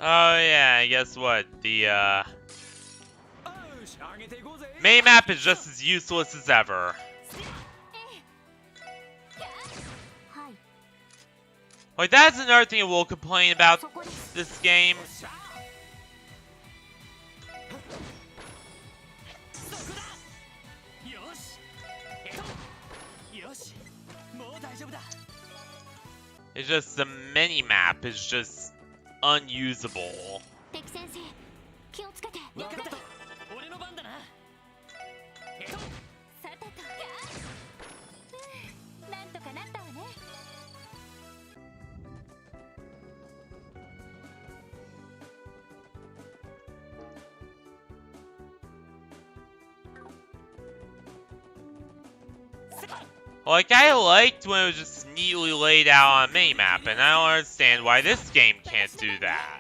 Oh yeah, guess what? The main map is just as useless as ever. Like, that's another thing we'll complain about this game. It's just the mini-map is just unusable. Like, I liked when it was just neatly laid out on a mini-map, and I don't understand why this game can't do that.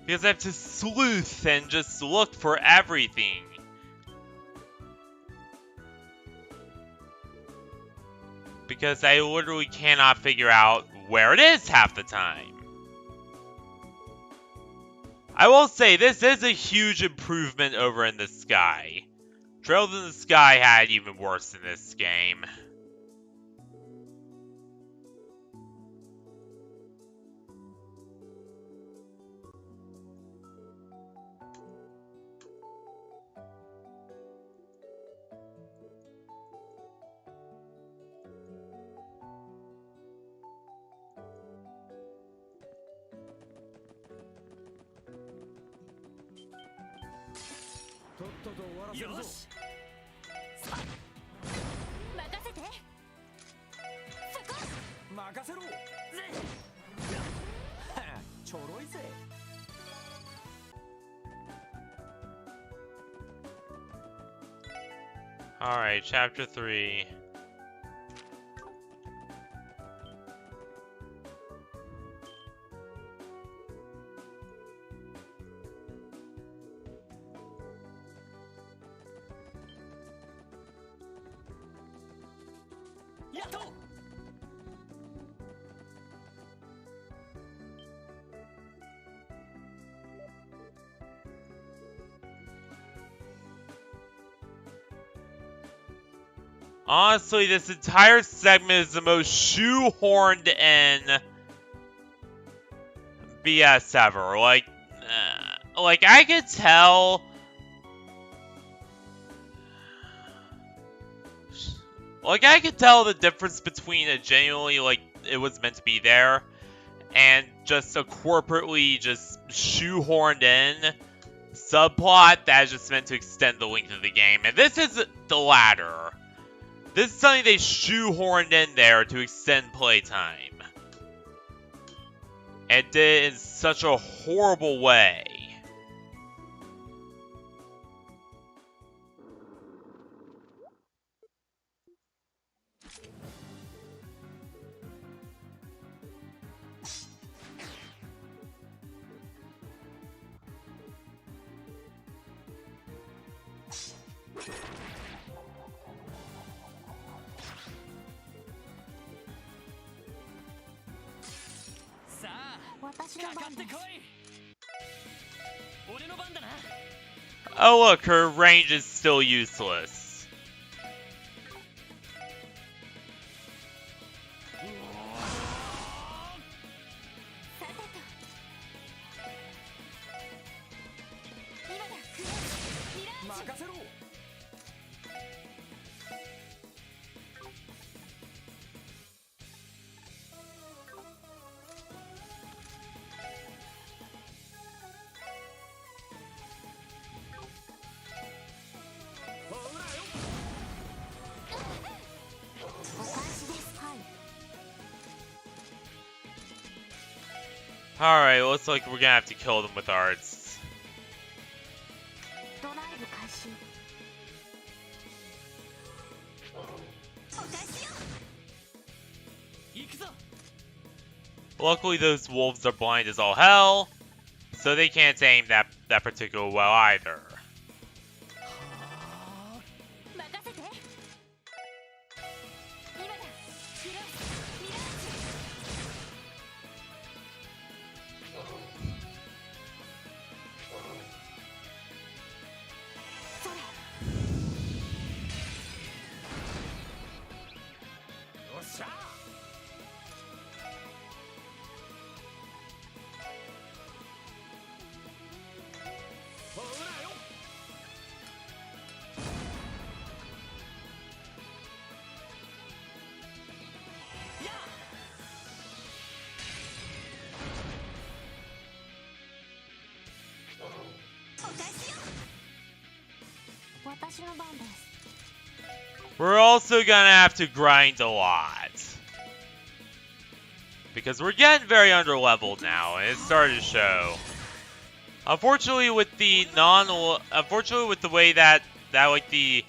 Because I have to sleuth and just look for everything. Because I literally cannot figure out where it is half the time. I will say, this is a huge improvement over in the Sky. Trails in the Sky had it even worse in this game. Alright, chapter 3. Honestly, this entire segment is the most shoehorned in BS ever. Like I could tell. Like, I could tell the difference between a genuinely, like, it was meant to be there, and just a corporately just shoehorned in subplot that is just meant to extend the length of the game. And this is the latter. This is something they shoehorned in there to extend playtime. And did it in such a horrible way. Oh look, her range is still useless. Alright, looks like we're gonna have to kill them with arts. Luckily those wolves are blind as all hell, so they can't aim that particular well either. We're also gonna have to grind a lot. Because we're getting very underleveled now, and it's starting to show. Unfortunately with the way that like the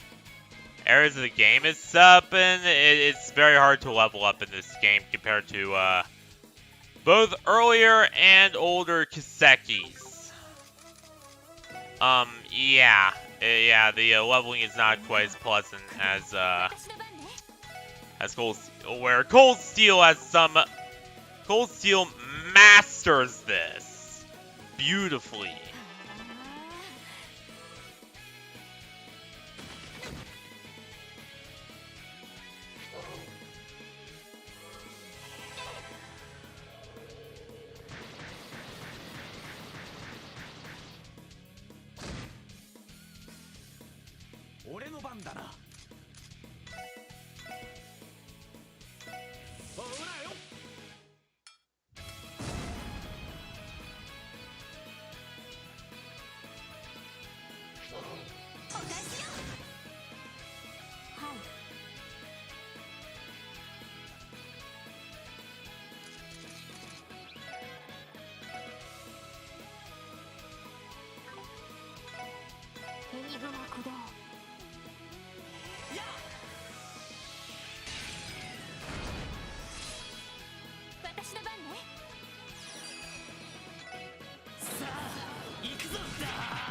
areas of the game is set up in, it's very hard to level up in this game compared to both earlier and older Kisekis. Yeah, the leveling is not quite as pleasant as Cold Steel, where Cold Steel has some Cold Steel masters this beautifully.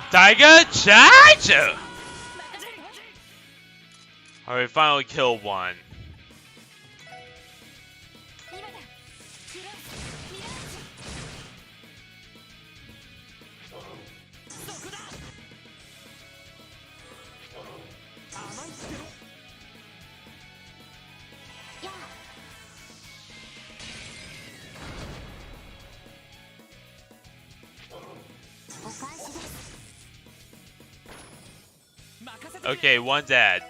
Tiger Charge! Alright, finally killed one. Okay, one dead.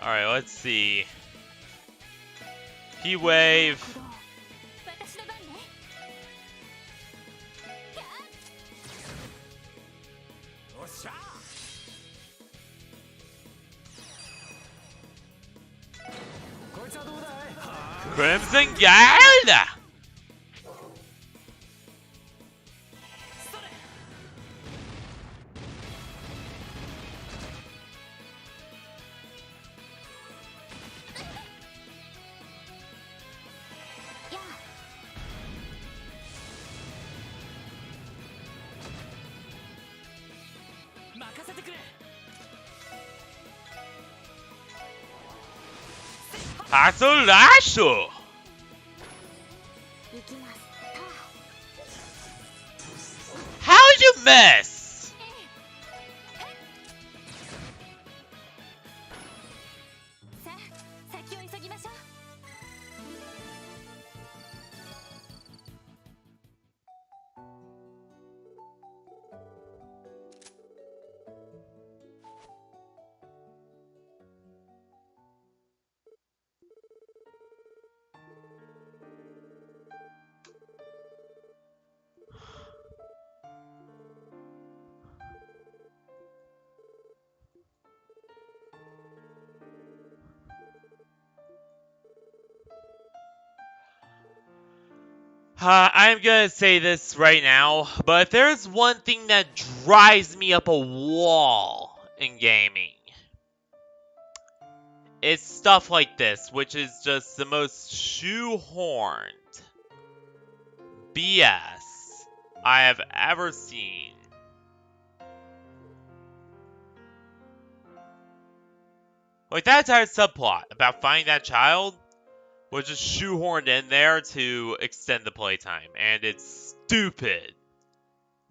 Alright, let's see. Heat Wave. Crimson Guard! Hatsulash! How'd you miss? I'm gonna say this right now, but if there's one thing that drives me up a wall in gaming, it's stuff like this, which is just the most shoehorned BS I have ever seen. Like, that entire subplot about finding that child was just shoehorned in there to extend the playtime, and it's stupid.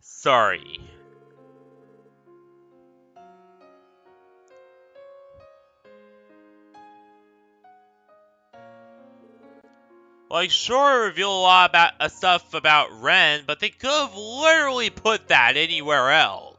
Sorry. Like, sure, reveal a lot about stuff about Renne, but they could have literally put that anywhere else.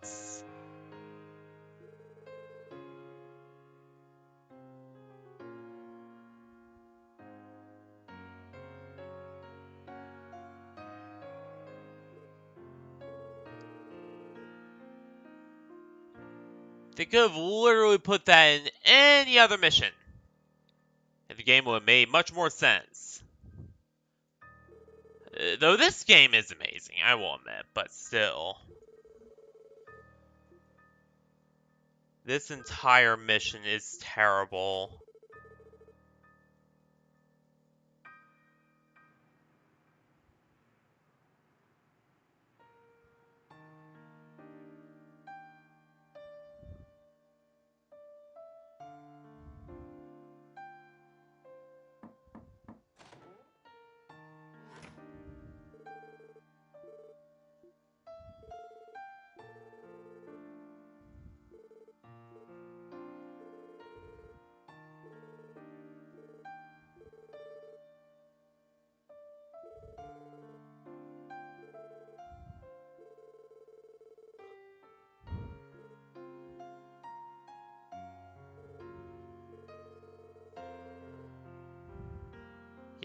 They could have literally put that in any other mission, and the game would have made much more sense. Though this game is amazing, I will admit, but still. This entire mission is terrible.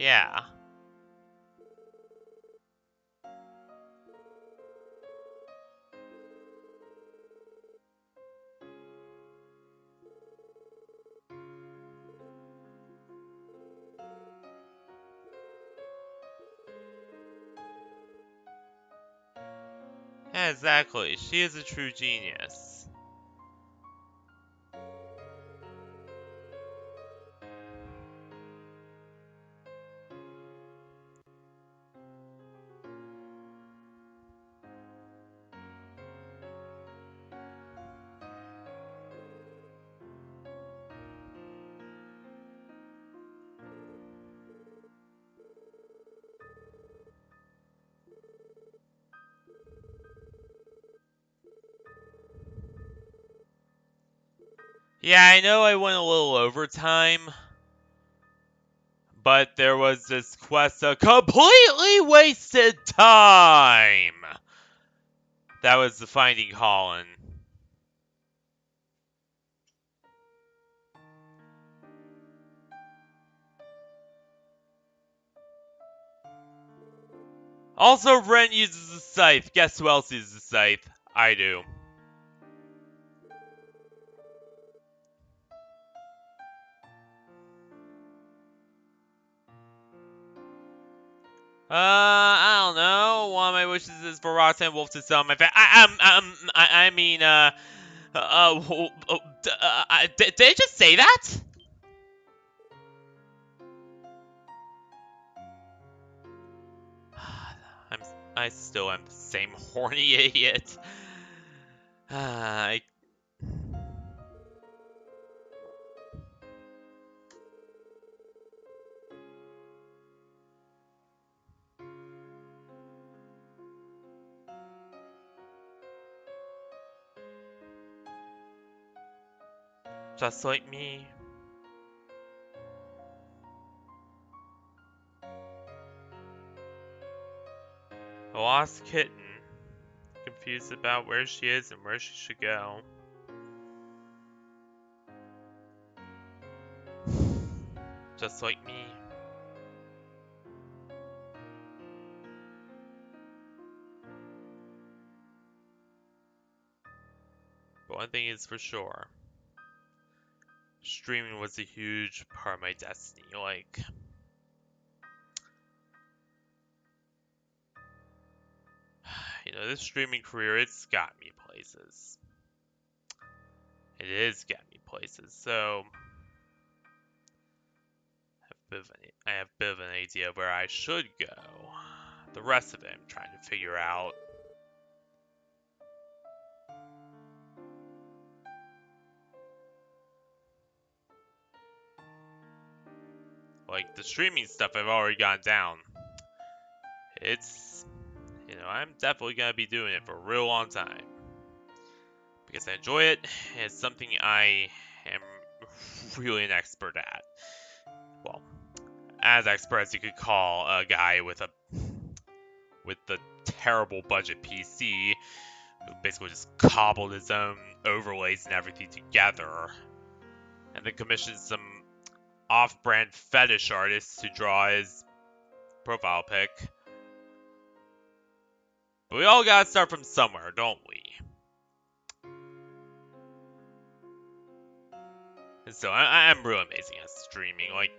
Yeah. Yeah, exactly. She is a true genius. Yeah, I know I went a little overtime, but there was this quest of completely wasted time! That was the Finding Holland. Also, Renne uses the scythe. Guess who else uses the scythe? I do. I don't know. One of my wishes is for Roxanne Wolf to sell my I mean, did they just say that? I'm, I still am the same horny idiot. I just like me. A lost kitten, confused about where she is and where she should go. Just like me. But one thing is for sure. Streaming was a huge part of my destiny. Like, you know, this streaming career, it's got me places. It is got me places. So, I have a bit of an idea of where I should go. The rest of it, I'm trying to figure out. Like, the streaming stuff I've already gone down. It's, you know, I'm definitely going to be doing it for a real long time. Because I enjoy it, and it's something I am really an expert at. Well, as expert as you could call a guy with the terrible budget PC who basically just cobbled his own overlays and everything together, and then commissioned some off-brand fetish artists to draw his profile pic. But we all gotta start from somewhere, don't we? And so I'm really amazing at streaming. Like,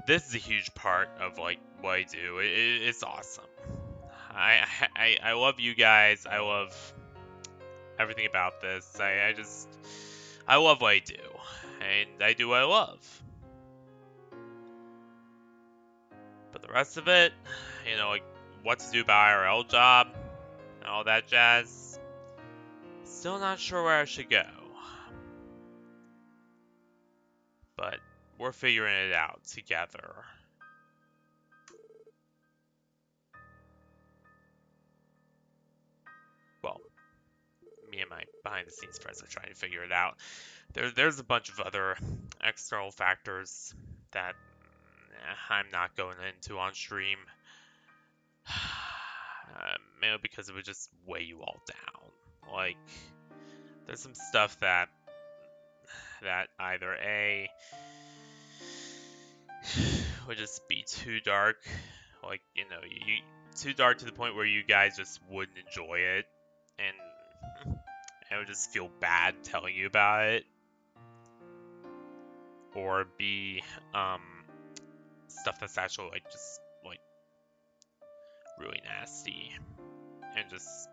this is a huge part of like what I do. It's awesome. I love you guys. I love everything about this. I love what I do, and I do what I love. But the rest of it, you know, like what to do about IRL job and all that jazz, still not sure where I should go. But we're figuring it out together. Well, me and my behind-the-scenes friends are trying to figure it out. There's a bunch of other external factors that I'm not going into on stream. Mainly because it would just weigh you all down. Like, there's some stuff that either A would just be too dark. Like, you know, too dark to the point where you guys just wouldn't enjoy it. And I would just feel bad telling you about it. Or be, stuff that's actually, like, just, like, really nasty. And just...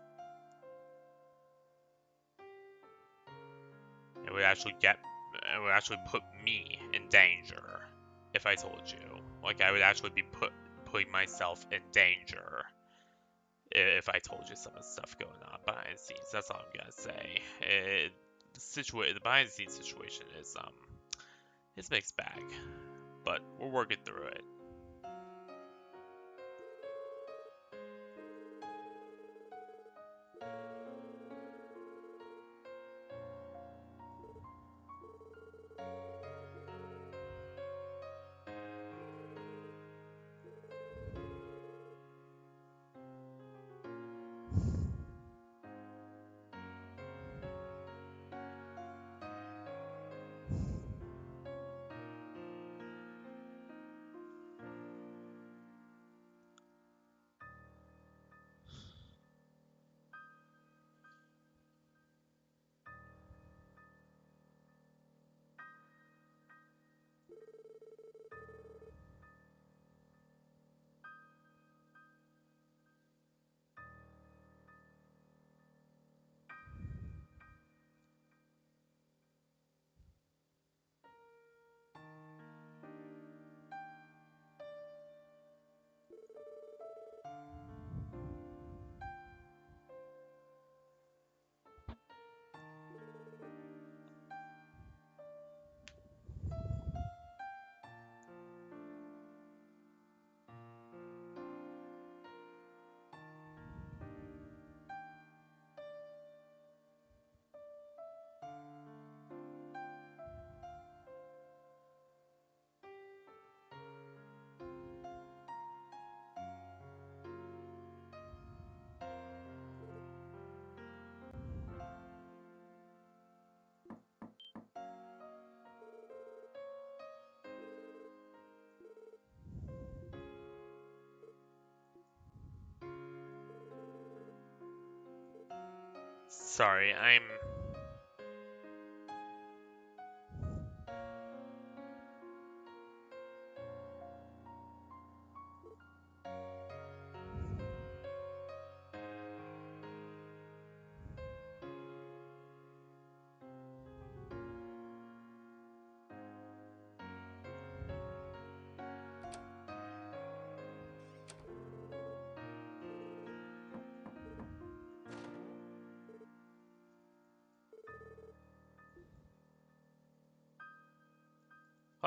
It would actually put me in danger if I told you. Like, I would actually be putting myself in danger if I told you some of the stuff going on behind the scenes. That's all I'm gonna say. The behind the scenes situation is it's mixed bag, but we're working through it. Sorry,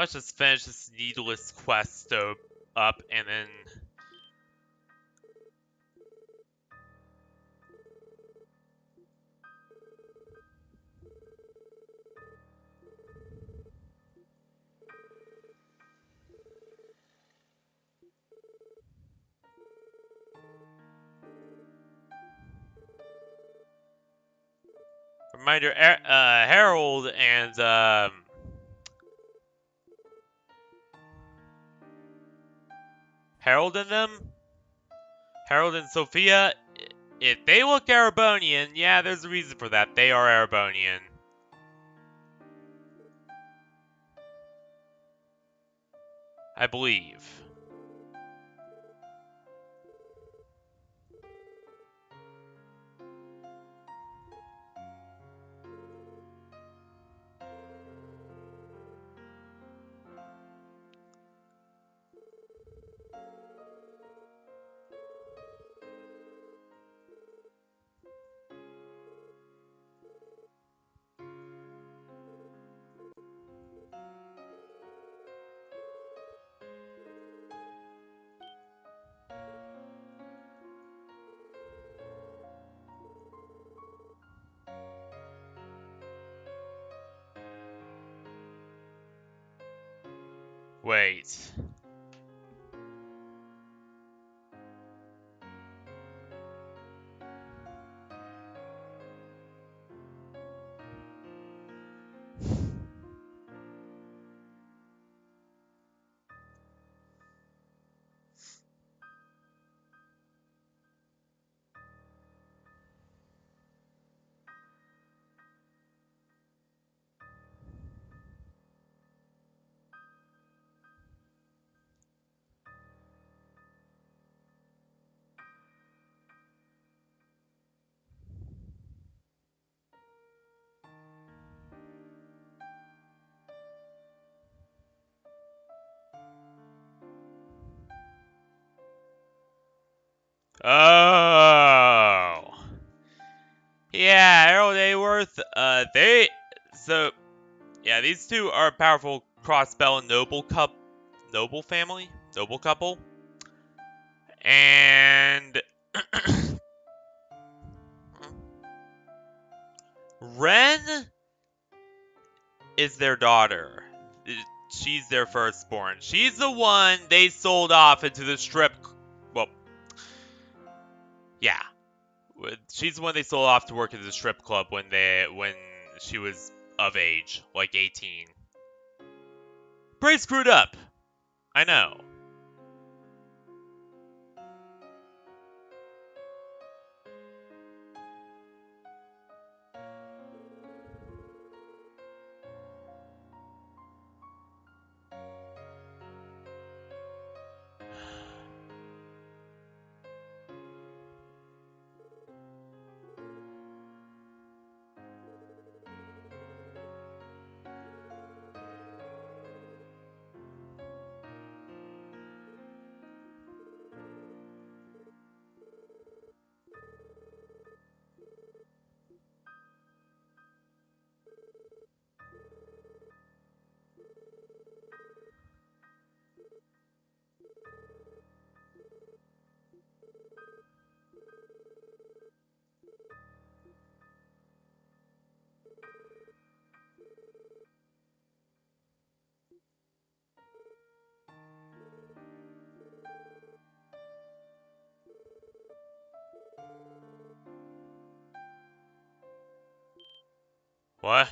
let's just finish this needless quest up and then... Reminder, Harold and, Harold and them? Harold and Sophia, if they look Erebonian, yeah, there's a reason for that. They are Erebonian. I believe. Wait. Oh. Yeah, Harold Ayworth, yeah, these two are a powerful cross-bell noble family, noble couple. And Ren is their daughter. She's their firstborn. She's the one they sold off into the strip. Well, yeah, she's the one they sold off to work at the strip club when she was of age, like 18. Pretty screwed up. I know. What?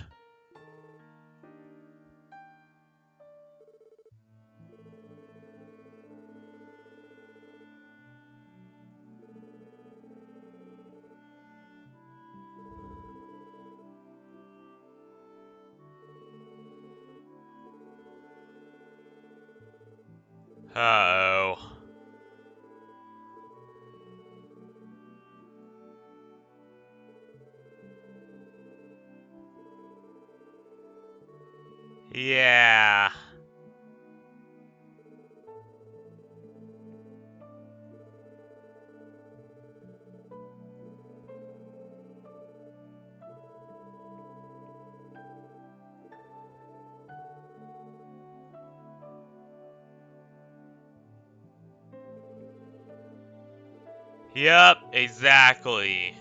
Uh-oh. Yeah. Yep, exactly.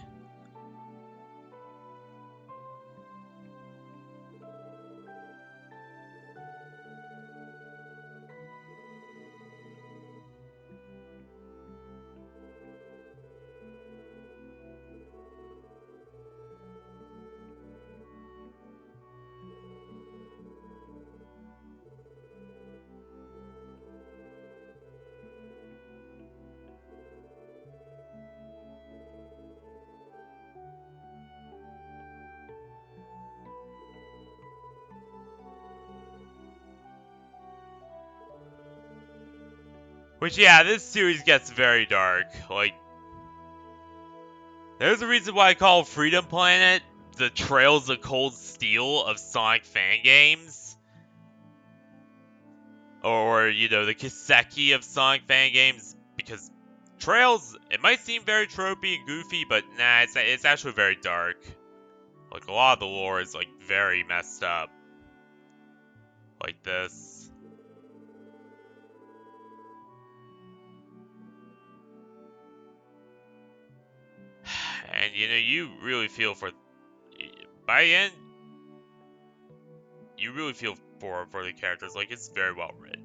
Which, yeah, this series gets very dark. Like, there's a reason why I call Freedom Planet the Trails of Cold Steel of Sonic fan games. Or, you know, the Kiseki of Sonic fan games. Because Trails, it might seem very tropey and goofy, but nah, it's actually very dark. Like, a lot of the lore is, like, very messed up. Like this. And, you know, you really feel for... By the end, you really feel for the characters. Like, it's very well written.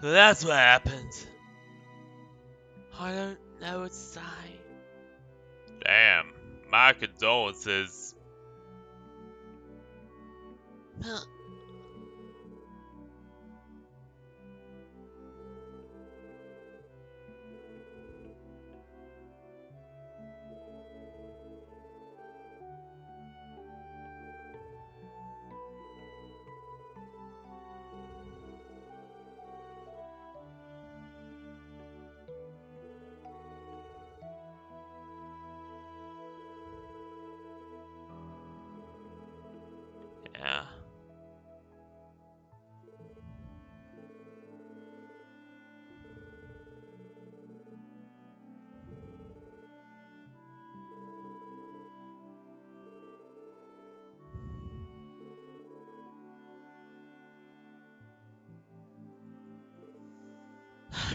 So that's what happened. I don't know what to say. Damn. My condolences.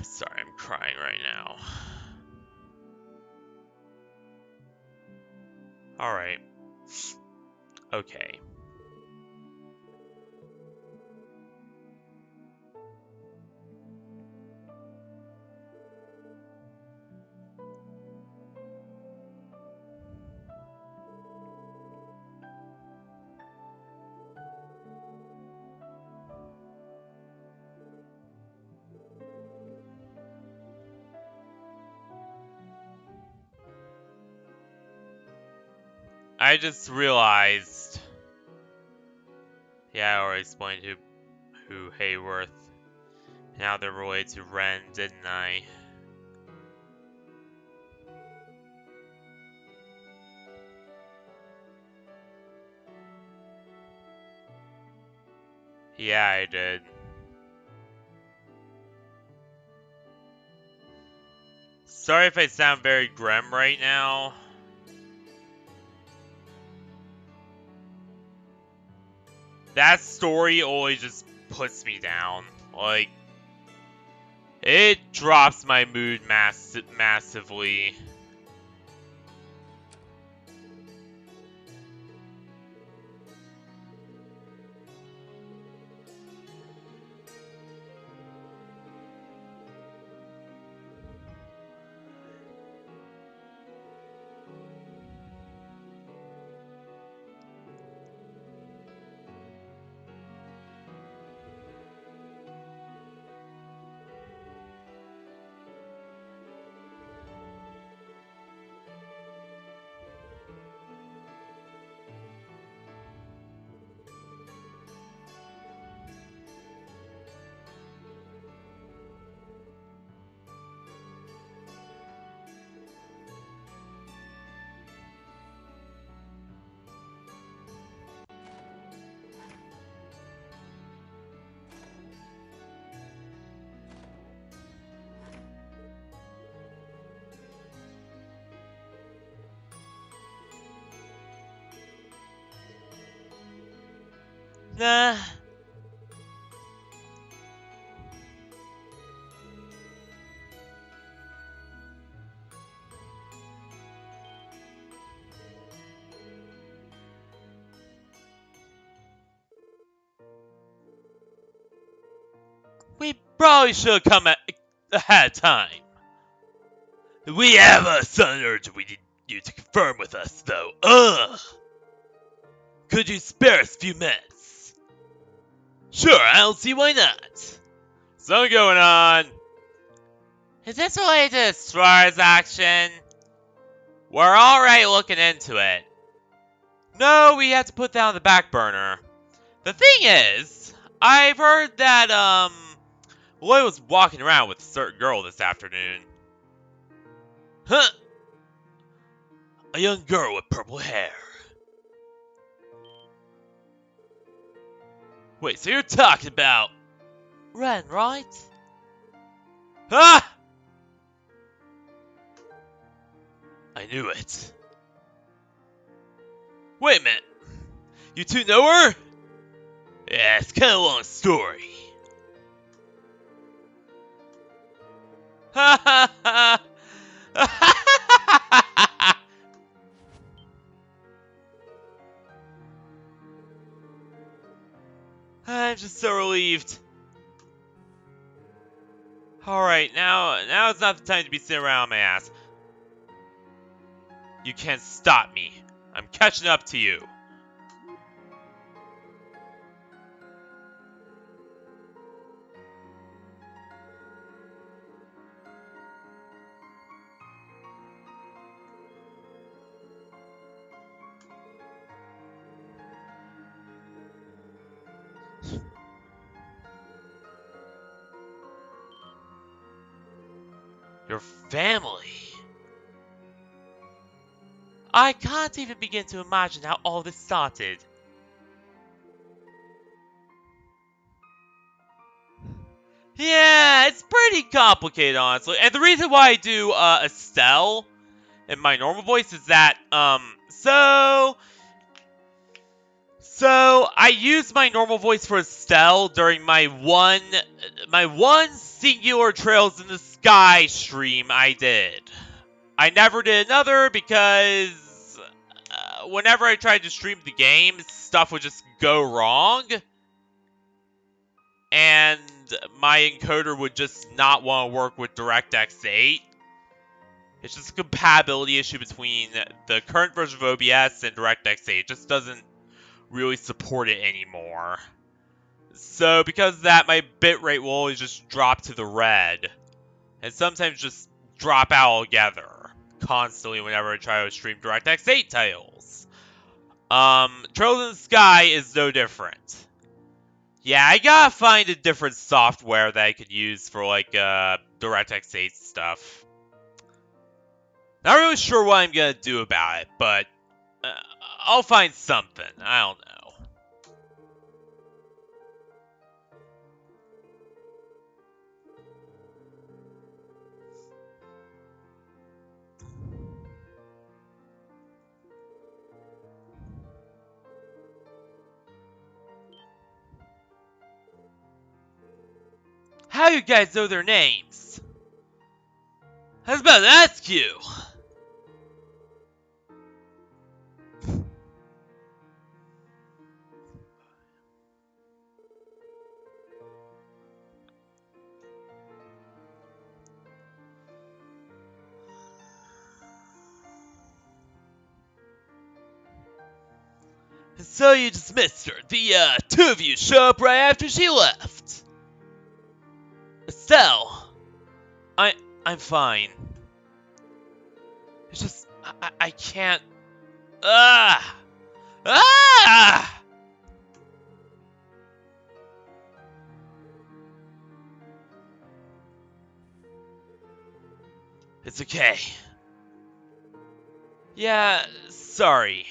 Sorry, I'm crying right now. Alright. Okay. I just realized... Yeah, I already explained who Hayworth and how they're related to Renne, didn't I? Yeah, I did. Sorry if I sound very grim right now. That story always just puts me down. Like, it drops my mood massively. Nah. We probably should have come ahead of time. We have a sudden urge we need you to confirm with us, though. Ugh! Could you spare us a few minutes? Sure, I don't see why not. Something going on. Is this related to the Schwarz action? We're already looking into it. No, we have to put that on the back burner. The thing is, I've heard that, Lloyd was walking around with a certain girl this afternoon. Huh? A young girl with purple hair. Wait, so you're talking about Renne, right? Ah! I knew it. Wait a minute. You two know her? Yeah, it's kind of a long story. Ha ha ha! I'm just so relieved. Alright, now it's not the time to be sitting around on my ass. You can't stop me. I'm catching up to you. Your family. I can't even begin to imagine how all this started. Yeah, it's pretty complicated, honestly. And the reason why I do Estelle in my normal voice is that, so I used my normal voice for Estelle during my one singular Trails in the Sky stream I did. I never did another because whenever I tried to stream the game, stuff would just go wrong. And my encoder would just not want to work with DirectX 8. It's just a compatibility issue between the current version of OBS and DirectX 8. It just doesn't really support it anymore. So because of that, my bitrate will always just drop to the red. And sometimes just drop out altogether. Constantly whenever I try to stream DirectX 8 titles. Trails in the Sky is no different. Yeah, I gotta find a different software that I could use for, like, DirectX 8 stuff. Not really sure what I'm gonna do about it, but I'll find something. I don't know. How you guys know their names? I was about to ask you. So you dismissed her. The two of you show up right after she left. Estelle, I'm fine. It's just I can't. Ah! Ah! It's okay. Yeah, sorry.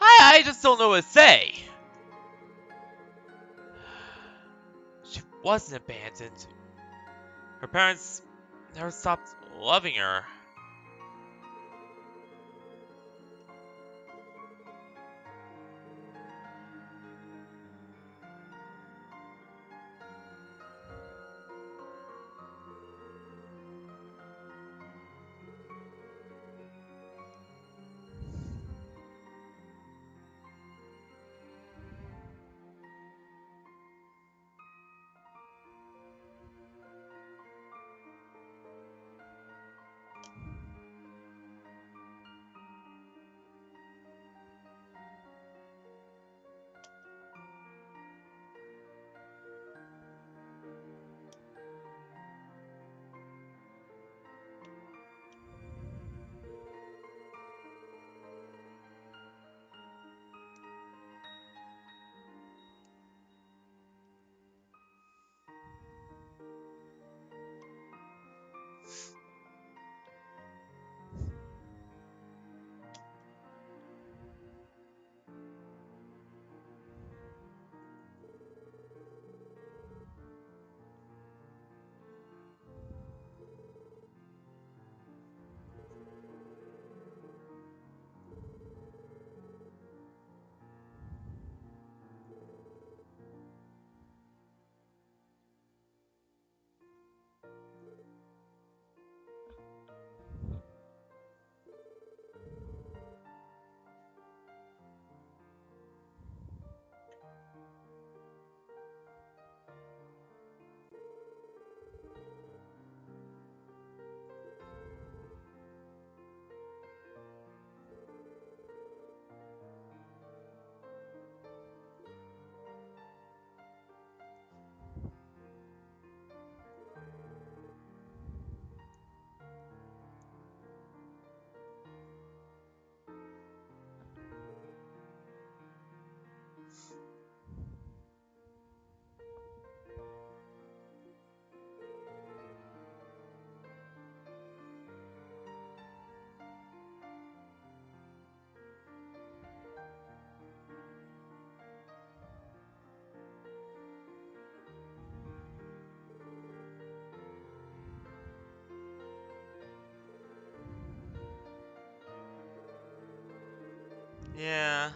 I just don't know what to say. She wasn't abandoned. Her parents never stopped loving her. Yeah.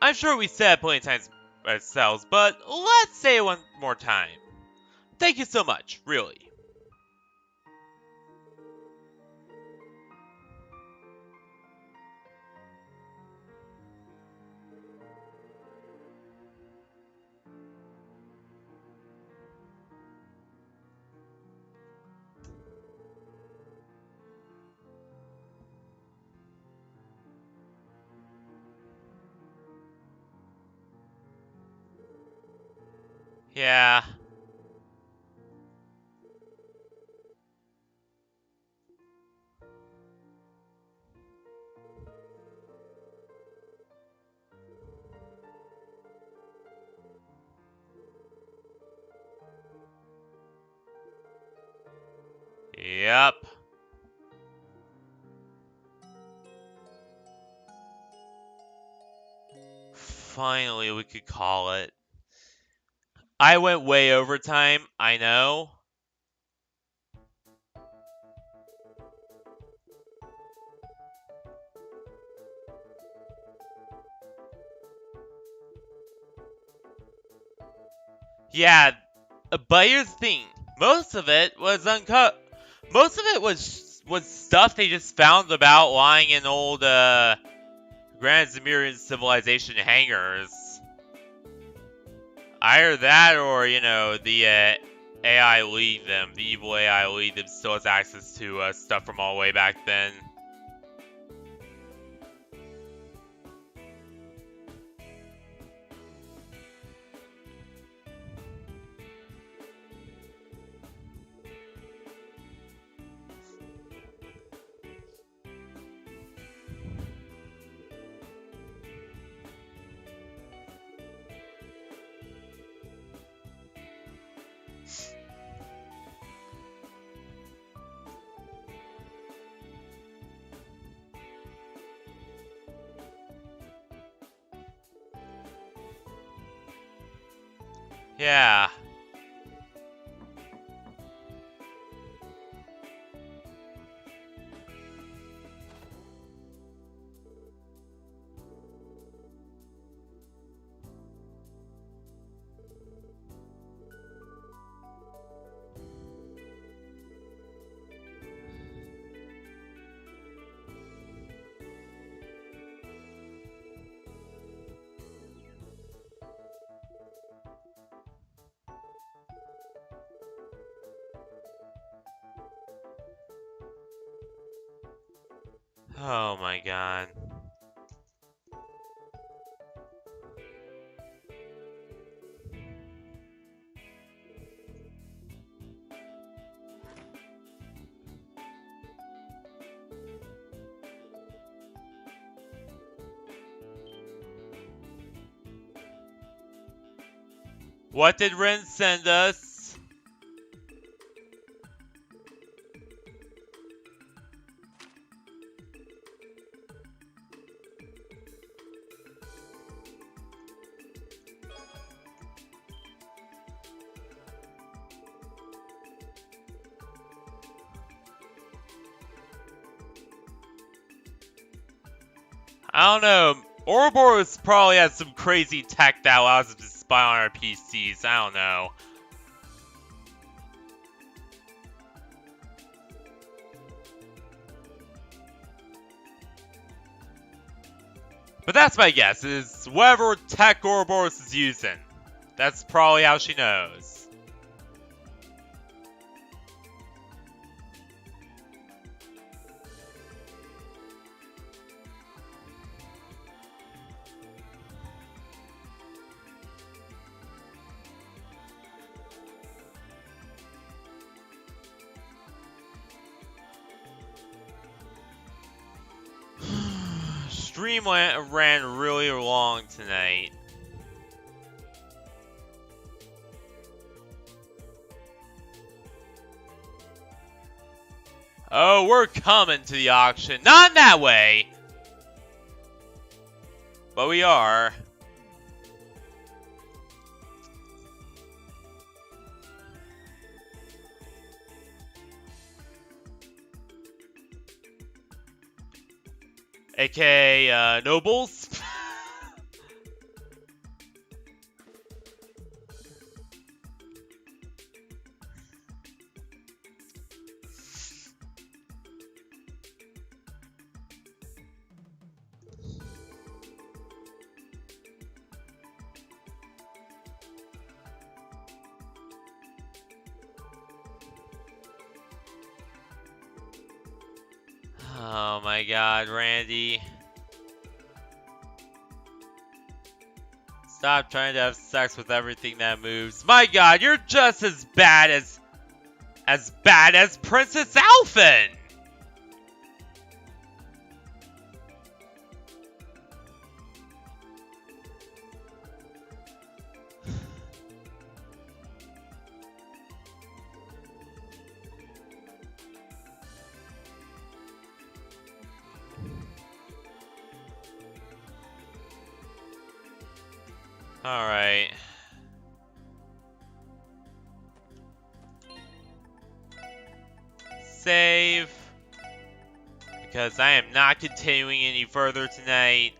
I'm sure we said it plenty of times ourselves, but let's say it one more time. Thank you so much, really. Yeah. Yep. Finally, we could call it. I went way over time, I know. Yeah, but here's the thing. Most of it was uncut. Most of it was stuff they just found about lying in old Grand Zamirian civilization hangars. Either that or, the AI lead them, the evil AI lead them still has access to stuff from all the way back then. Yeah. Oh my god. What did Ren send us? I don't know. Ouroboros probably has some crazy tech that allows us to spy on our PCs. I don't know. But that's my guess, is whatever tech Ouroboros is using. That's probably how she knows. Stream ran really long tonight. Oh, we're coming to the auction. Not in that way! But we are. AKA, nobles. Oh my god, Randy. Stop trying to have sex with everything that moves. My god, you're just as bad as Princess Alphen! Alright. Save. Because I am not continuing any further tonight.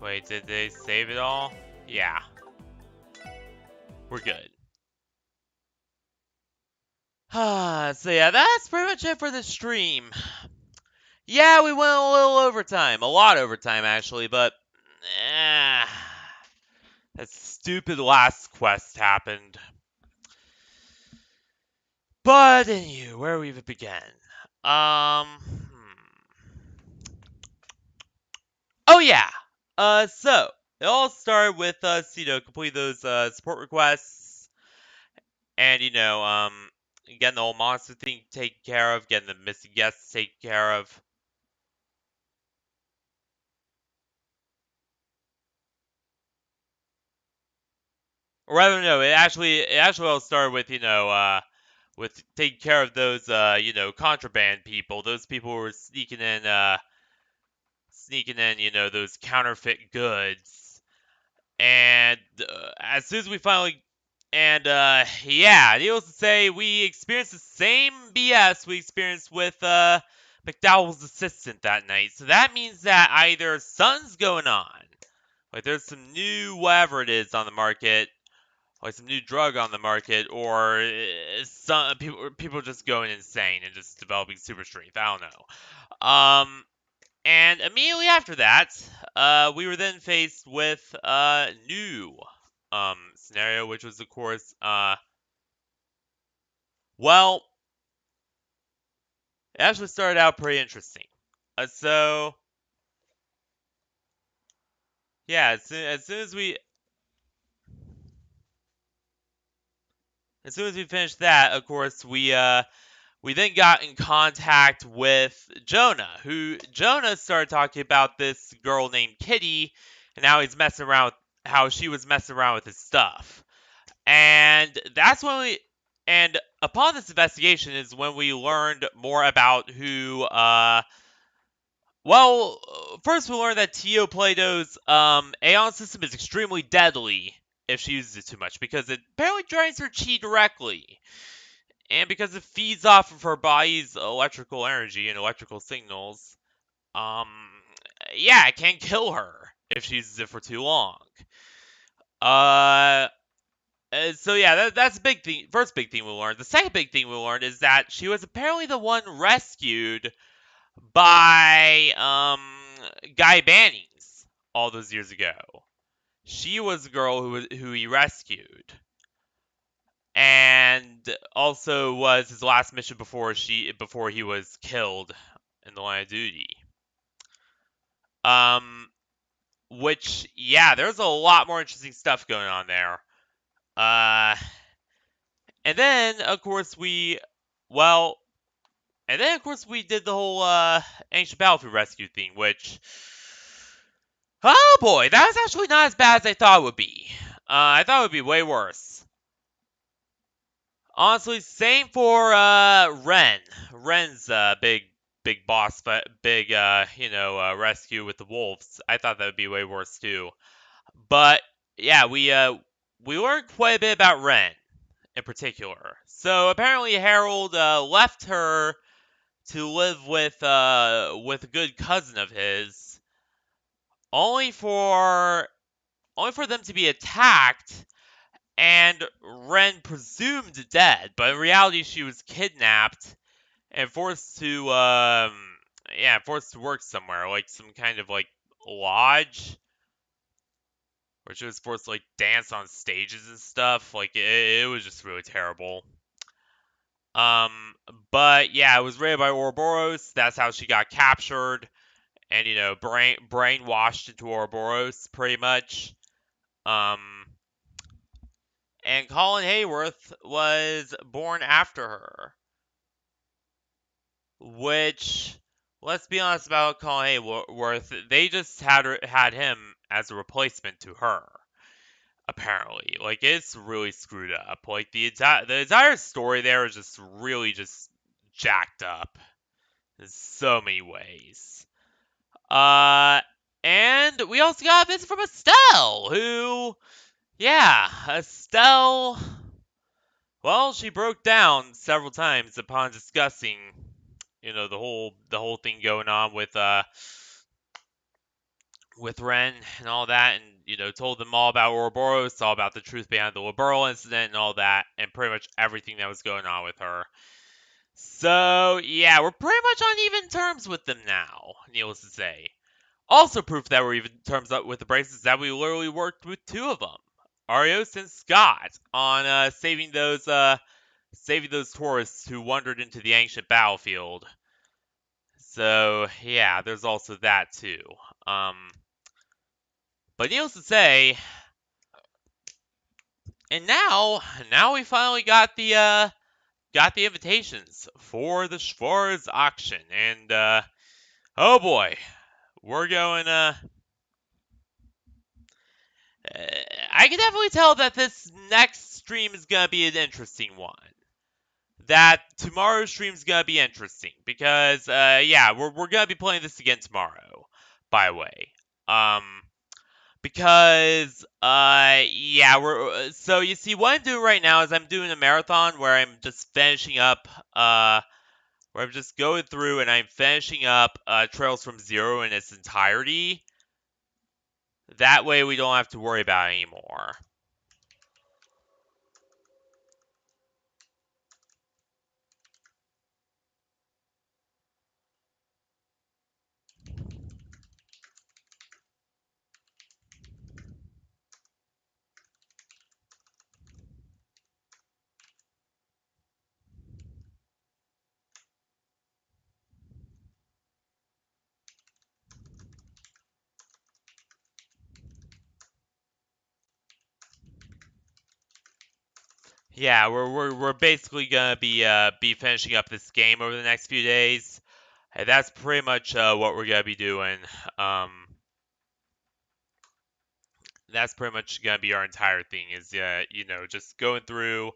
Wait, did they save it all? Yeah. We're good. So yeah, that's pretty much it for the stream. Yeah, we went a little overtime. A lot overtime, actually, but... that stupid last quest happened. But anyway, where we even begin? Oh yeah! So, it all started with us, completing those, support requests. And, getting the whole monster thing taken care of, getting the missing guests taken care of. Or rather, no, it actually all started with, with taking care of those, contraband people. Those people who were sneaking in, those counterfeit goods. And as soon as we finally, yeah, needless to say, we experienced the same BS we experienced with McDowell's assistant that night. So that means that either something's going on, like there's some new whatever it is on the market, like some new drug on the market, or some people are just going insane and just developing super strength. I don't know. And immediately after that, we were then faced with a new scenario, which was, of course, well, it actually started out pretty interesting. So, yeah, as soon as we finished that, of course, we then got in contact with Jonah, Jonah started talking about this girl named Kitty, and how how she was messing around with his stuff. And that's when upon this investigation is when we learned more about who, well, first we learned that Tio Plato's, Aeon system is extremely deadly if she uses it too much, because it apparently drains her chi directly. And because it feeds off of her body's electrical energy and electrical signals, um, yeah, it can kill her if she uses it for too long. Uh, so yeah, that's the big thing. First big thing we learned. The second big thing we learned is that she was apparently the one rescued by Guy Bannings all those years ago. She was the girl who he rescued, and also was his last mission before he was killed in the line of duty. Which yeah, there's a lot more interesting stuff going on there. Uh, and then of course well, and then of course we did the whole ancient battlefield rescue thing, which oh boy, that was actually not as bad as I thought it would be. I thought it would be way worse. Honestly, same for Ren. Ren's big boss, but big rescue with the wolves. I thought that would be way worse too. But yeah, we learned quite a bit about Ren in particular. So apparently Harold left her to live with a good cousin of his, only for them to be attacked and Ren presumed dead, but in reality she was kidnapped and forced to work somewhere, like some kind of like lodge, where she was forced to like dance on stages and stuff. Like it was just really terrible. But yeah, it was raided by Ouroboros. That's how she got captured and brainwashed into Ouroboros, pretty much. And Colin Hayworth was born after her. Which, let's be honest about Colin Hayworth, they just had him as a replacement to her. Apparently, like it's really screwed up. Like the entire story there is just really just jacked up in so many ways. And we also got a visit from Estelle, who, yeah, Estelle. Well, she broke down several times upon discussing, the whole thing going on with Ren and all that, and told them all about Ouroboros, all about the truth behind the liberal incident and all that, and pretty much everything that was going on with her. So yeah, we're pretty much on even terms with them now, needless to say. Also, proof that we're even terms up with the braces is that we literally worked with two of them, Arios and Scott, on saving those tourists who wandered into the ancient battlefield. So yeah, there's also that too. But needless to say, and now we finally got the invitations for the Schwarz auction, and oh boy, we're going. I can definitely tell that this next stream is gonna be an interesting one. That tomorrow's stream is gonna be interesting because yeah, we're gonna be playing this again tomorrow. By the way, because yeah, so you see what I'm doing right now is I'm doing a marathon where I'm just finishing up where I'm just going through and I'm finishing up Trails from Zero in its entirety. That way we don't have to worry about it anymore. Yeah, we're basically gonna be finishing up this game over the next few days. And that's pretty much what we're gonna be doing. Um, that's pretty much gonna be our entire thing. Is just going through,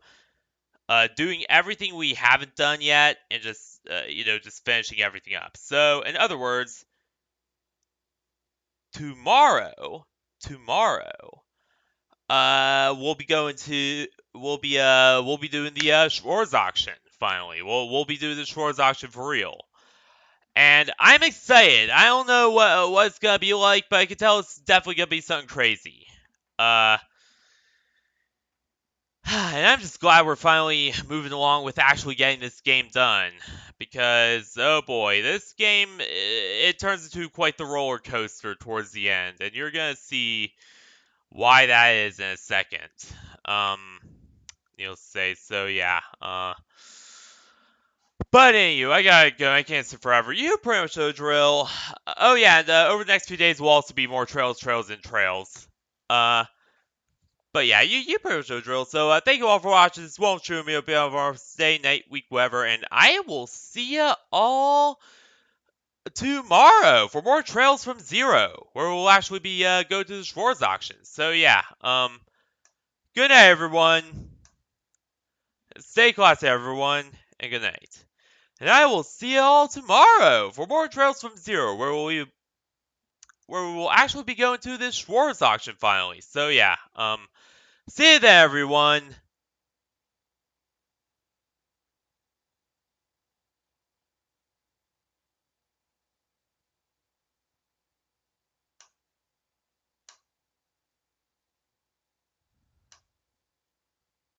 doing everything we haven't done yet, and just finishing everything up. So, in other words, tomorrow, we'll be doing the Schwarz auction finally. We'll be doing the Schwarz auction for real. And I'm excited. I don't know what it's gonna be like, but I can tell it's definitely gonna be something crazy. And I'm just glad we're finally moving along with actually getting this game done. Because, oh boy, this game, it turns into quite the roller coaster towards the end. And you're gonna see why that is in a second. Um, you'll say, so yeah, but anyway, I gotta go. I can't sit forever. You pretty much know the drill. Oh yeah, and over the next few days will also be more trails, and trails. Uh, but yeah, you pretty much know the drill. So thank you all for watching. This won't show me. It'll be on our day, night, week, whatever, and I will see ya all tomorrow for more Trails from Zero, where we'll actually be go to the Schwarz auction. So yeah, good night, everyone. Stay classy, everyone, and good night. And I will see you all tomorrow for more Trails from Zero, where we will actually be going to this Schwarz auction finally. So yeah, see you then, everyone.